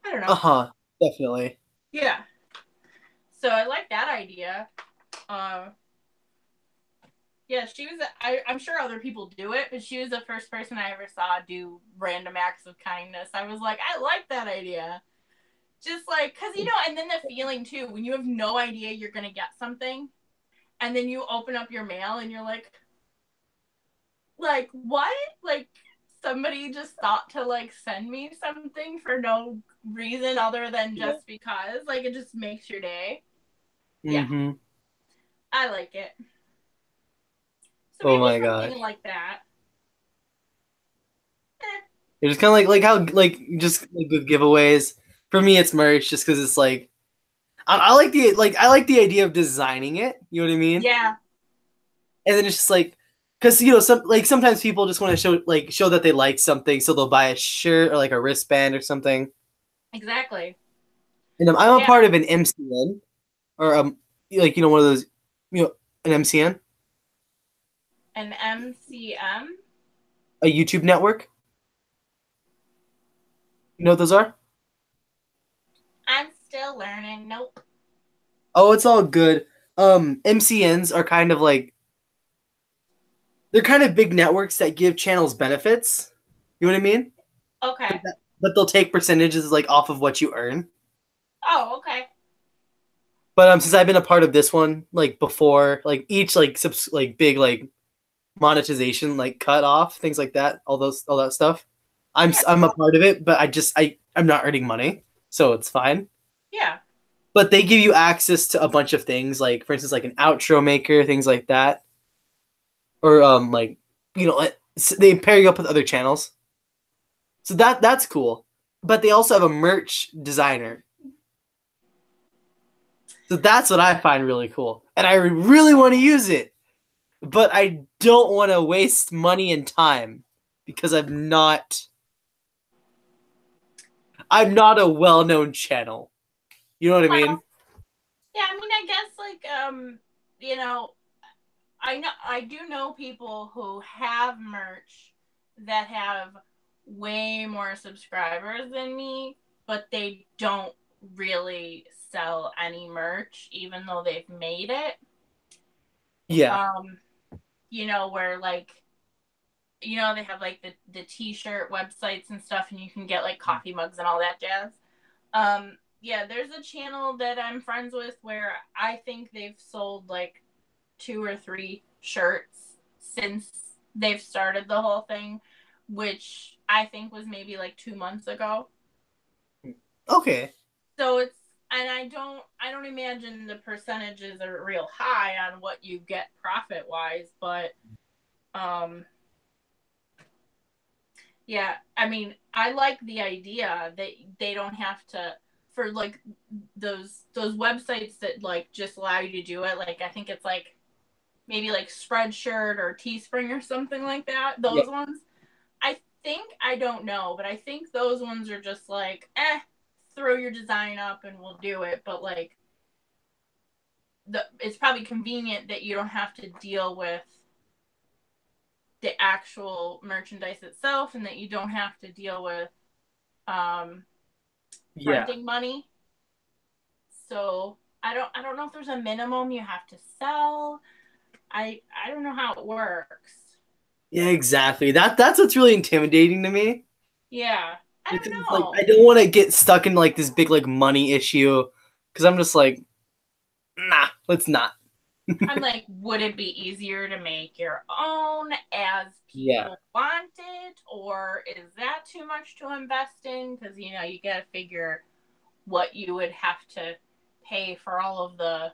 I don't know. Definitely. Yeah. So I like that idea. Yeah, she was. I'm sure other people do it, but she was the first person I ever saw do random acts of kindness. I was like, I like that idea. Just like, because, and then the feeling too, when you have no idea you're going to get something, and then you open up your mail and you're like, what? Like, somebody just thought to, like, send me something for no reason other than just because. Like, it just makes your day. Mm-hmm. Yeah. I like it. So Oh maybe my something god. like that. It's just kind of like how like just like with giveaways. For me, it's merch just because it's like I like the idea of designing it. You know what I mean? Yeah. And then it's just like because sometimes people just want to show that they like something, so they'll buy a shirt or like a wristband or something. Exactly. And I'm a part of an MCN or one of those an MCN. An MCM? A YouTube network. You know what those are? I'm still learning. Nope. Oh, it's all good. MCNs are kind of like they're kind of big networks that give channels benefits. You know what I mean? Okay. But they'll take percentages like off of what you earn. Oh, okay. But since I've been a part of this one like before, like each like big like monetization like cut off things like that, all that stuff. I'm a part of it, but I'm not earning money, so it's fine. Yeah. But they give you access to a bunch of things, like for instance, like an outro maker, things like that, or they pair you up with other channels. So that's cool. But they also have a merch designer. So that's what I find really cool. And I really want to use it. But I don't want to waste money and time because I'm not a well-known channel. You know what I mean? Yeah, I mean, I guess I do know people who have merch that have way more subscribers than me, but they don't really sell any merch even though they've made it. Yeah. Where like you know, they have like the t-shirt websites and stuff, and you can get like coffee mugs and all that jazz. Yeah, there's a channel that I'm friends with where I think they've sold like 2 or 3 shirts since they've started the whole thing, which I think was maybe like 2 months ago. Okay. So it's, and I don't imagine the percentages are real high on what you get profit wise, but yeah, I mean, I like the idea that they don't have to, for like those websites that like just allow you to do it. Like I think it's like maybe like Spreadshirt or Teespring or something like that. Those ones. I think, I don't know, but I think those ones are just like, throw your design up and we'll do it. But like it's probably convenient that you don't have to deal with the actual merchandise itself, and that you don't have to deal with printing money. So I don't know if there's a minimum you have to sell. I don't know how it works. Yeah, exactly. That's what's really intimidating to me. Yeah. I don't know. Like, I don't want to get stuck in like this big like money issue, because I'm just like, nah, let's not. I'm like, would it be easier to make your own as people want it, or is that too much to invest in? Because you know, you got to figure what you would have to pay for all of the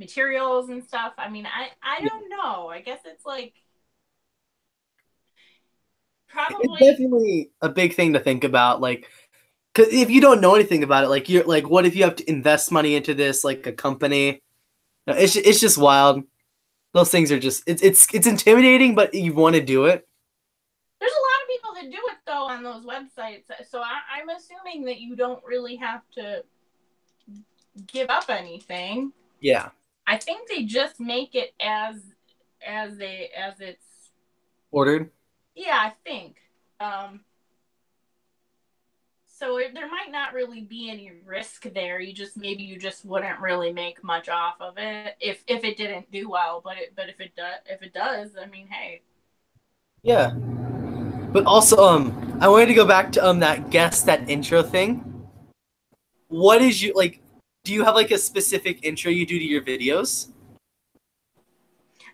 materials and stuff. I mean, I don't know. I guess it's like probably, it's definitely a big thing to think about. Like, because if you don't know anything about it, like you're like, what if you have to invest money into this, like a company? It's just wild. Those things are just it's intimidating, but you want to do it. There's a lot of people that do it though on those websites, so I'm assuming that you don't really have to give up anything. Yeah. I think they just make it as it's ordered. Yeah, I think. So there might not really be any risk there. You just wouldn't really make much off of it if it didn't do well. But if it does, I mean, hey. Yeah. But also, I wanted to go back to that intro thing. What is you like? Do you have like a specific intro you do to your videos?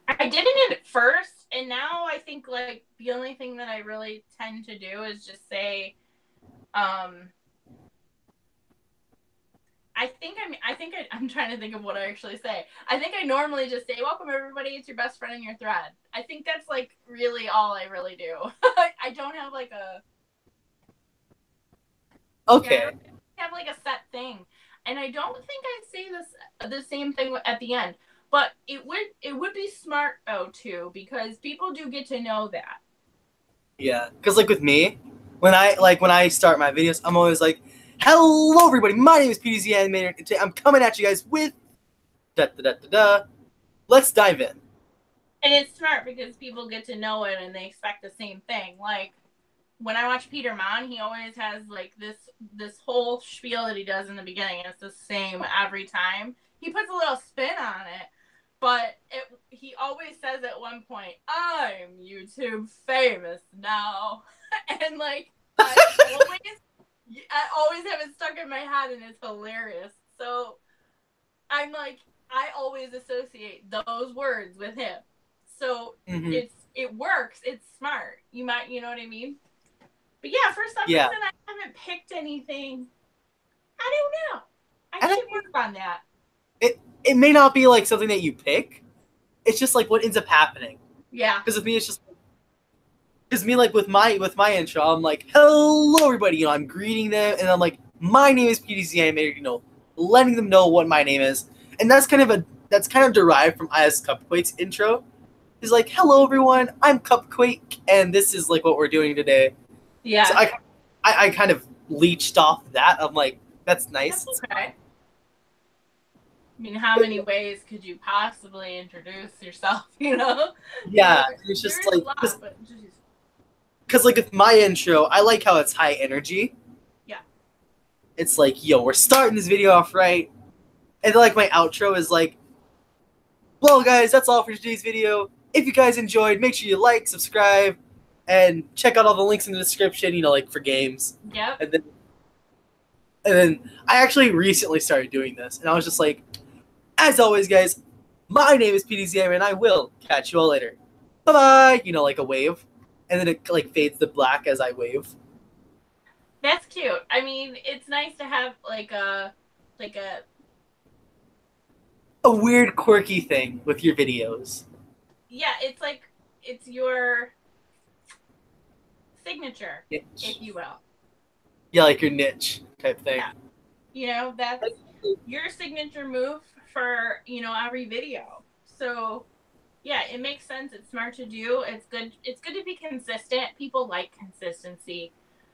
I did it at first, and now I think like the only thing that I really tend to do is just say, I'm trying to think of what I actually say. I think I normally just say, "Welcome everybody, it's your best friend in your thread." I think that's like really all I really do. I don't have like a Okay. I don't have like a set thing, and I don't think I say the same thing at the end. But it would be smart though too, because people do get to know that. Yeah, because like with me, when I start my videos, I'm always like, "Hello, everybody. My name is PDZ Animator. Today I'm coming at you guys with da da da da da. Let's dive in." And it's smart because people get to know it and they expect the same thing. Like when I watch Peter Mon, he always has like this whole spiel that he does in the beginning, and it's the same every time. He puts a little spin on it, but he always says at one point, "I'm YouTube famous now," and like I always have it stuck in my head, and it's hilarious. So I'm like, I always associate those words with him. So it works. It's smart. You know what I mean? But yeah, for some reason I haven't picked anything. I don't know. I should work on that. It may not be like something that you pick. It's just like what ends up happening. Yeah. Because with me, it's just because me like with my intro, I'm like, "Hello, everybody." You know, I'm greeting them, and I'm like, "My name is PDZ Animator." You know, letting them know what my name is, and that's kind of derived from IS Cupquake's intro. He's like, "Hello, everyone. I'm Cupquake, and this is like what we're doing today." Yeah. So I kind of leached off that. I'm like, that's nice. That's okay. I mean, how many ways could you possibly introduce yourself, you know? Yeah, it's just like, because like with my intro, I like how it's high energy. Yeah. It's like, yo, we're starting this video off right. And then like my outro is like, "Well guys, that's all for today's video. if you guys enjoyed, make sure you like, subscribe, and check out all the links in the description, you know, like for games. Yep. And then I actually recently started doing this, and I was just like, as always, guys, my name is PDZM, and I will catch you all later. Bye-bye! You know, like a wave. And then it like fades to black as I wave. That's cute. I mean, it's nice to have like a A weird, quirky thing with your videos. yeah, it's like it's your signature, Niche. if you will. Yeah, like your niche type thing. Yeah. You know, that's your signature move for, you know, every video. So yeah, it makes sense. It's smart to do. It's good to be consistent. People like consistency.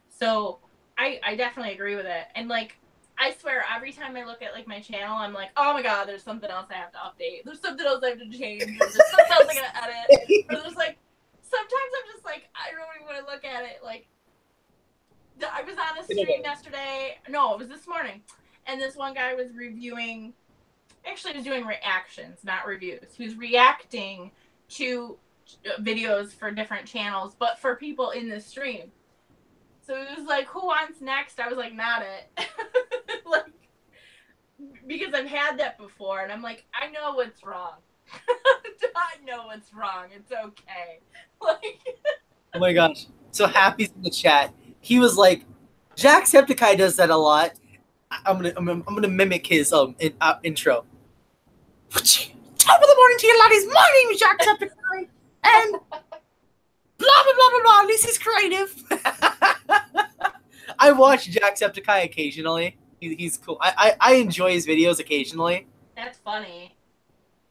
So I definitely agree with it. And like I swear every time I look at like my channel, I'm like, oh my god, there's something else I have to update. There's something else I have to change. Or there's something else I gotta edit. Or there's like sometimes I'm just like I don't even want to look at it. Like I was on a stream yesterday. No, it was this morning. And this one guy was reviewing, actually he was doing reactions, not reviews. He was reacting to videos for different channels, but for people in the stream. So it was like, who wants next? I was like, not it. Like, because I've had that before, and I'm like, I know what's wrong. I know what's wrong. It's okay. Like, Oh my gosh. So Happy's in the chat. He was like, Jacksepticeye does that a lot. I'm gonna mimic his intro. Top of the morning to you laddies. My name is Jacksepticeye, and blah blah blah blah blah. At least he's creative. I watch Jacksepticeye occasionally. He's cool. I enjoy his videos occasionally. that's funny.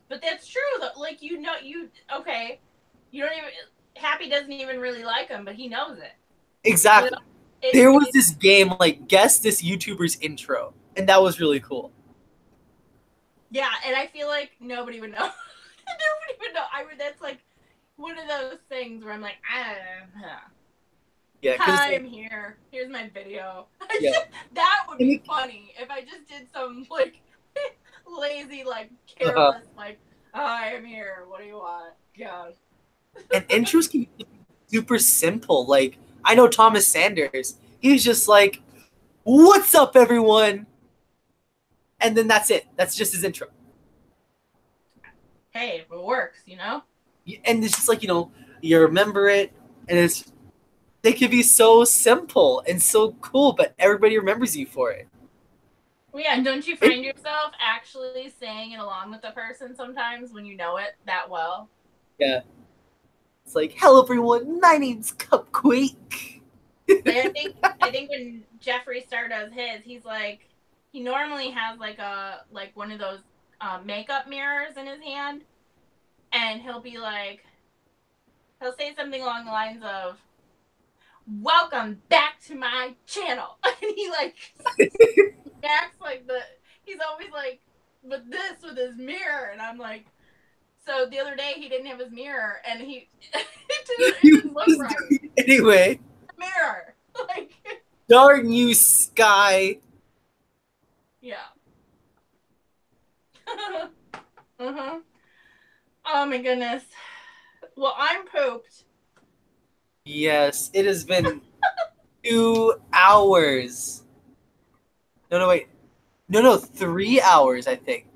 But that's true though. Like, you know, okay. You don't even, Happy doesn't even really like him, but he knows it. Exactly. You know? There was this game like guess this YouTuber's intro, and that was really cool. Yeah, and I feel like nobody would know. Nobody would know. That's like one of those things where I'm like, Yeah, hi, I'm here. Here's my video. Yeah. That would be funny if I just did some like lazy, like careless, like, hi, I'm here. What do you want? God. And intros can be super simple. Like, I know Thomas Sanders. He's just like, what's up, everyone? And then that's it. That's just his intro. Hey, if it works, you know? And it's just like, you know, you remember it, and they can be so simple and so cool, but everybody remembers you for it. Well, yeah, and don't you find yourself actually saying it along with the person sometimes when you know it that well? Yeah. It's like, hello, everyone. My name's Cupquake. I think when Jeffree Star does his, he's like, he normally has like one of those makeup mirrors in his hand, and he'll say something along the lines of, welcome back to my channel. And he like acts like he's always like with his mirror, and I'm like, so the other day he didn't have his mirror, and it didn't look right. Anyway. Mirror. Like, darn you, Sky. Yeah. Uh-huh. Oh my goodness. Well, I'm pooped. Yes, it has been 2 hours. No, wait. No, 3 hours, I think.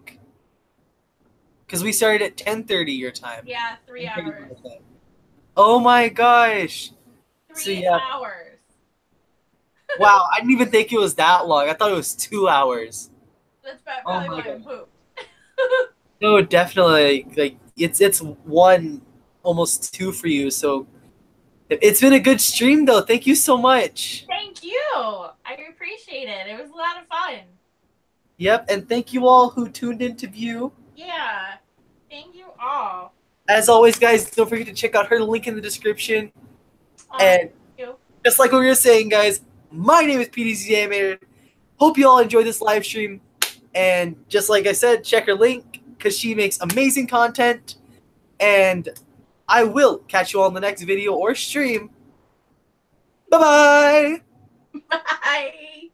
Because we started at 10:30 your time. Yeah, 3 hours. Oh my gosh. 3 hours. Wow, I didn't even think it was that long. I thought it was 2 hours. That's probably why I'm pooped. No, definitely. Like it's 1, almost 2 for you. So it's been a good stream, though. Thank you so much. Thank you. I appreciate it. It was a lot of fun. Yep, and thank you all who tuned in to view. Yeah. Thank you all. As always, guys, don't forget to check out her link in the description. And just like what we were saying, guys, my name is PDZ Animator. Hope you all enjoyed this live stream. And just like I said, check her link because she makes amazing content. And I will catch you all in the next video or stream. Bye-bye. Bye.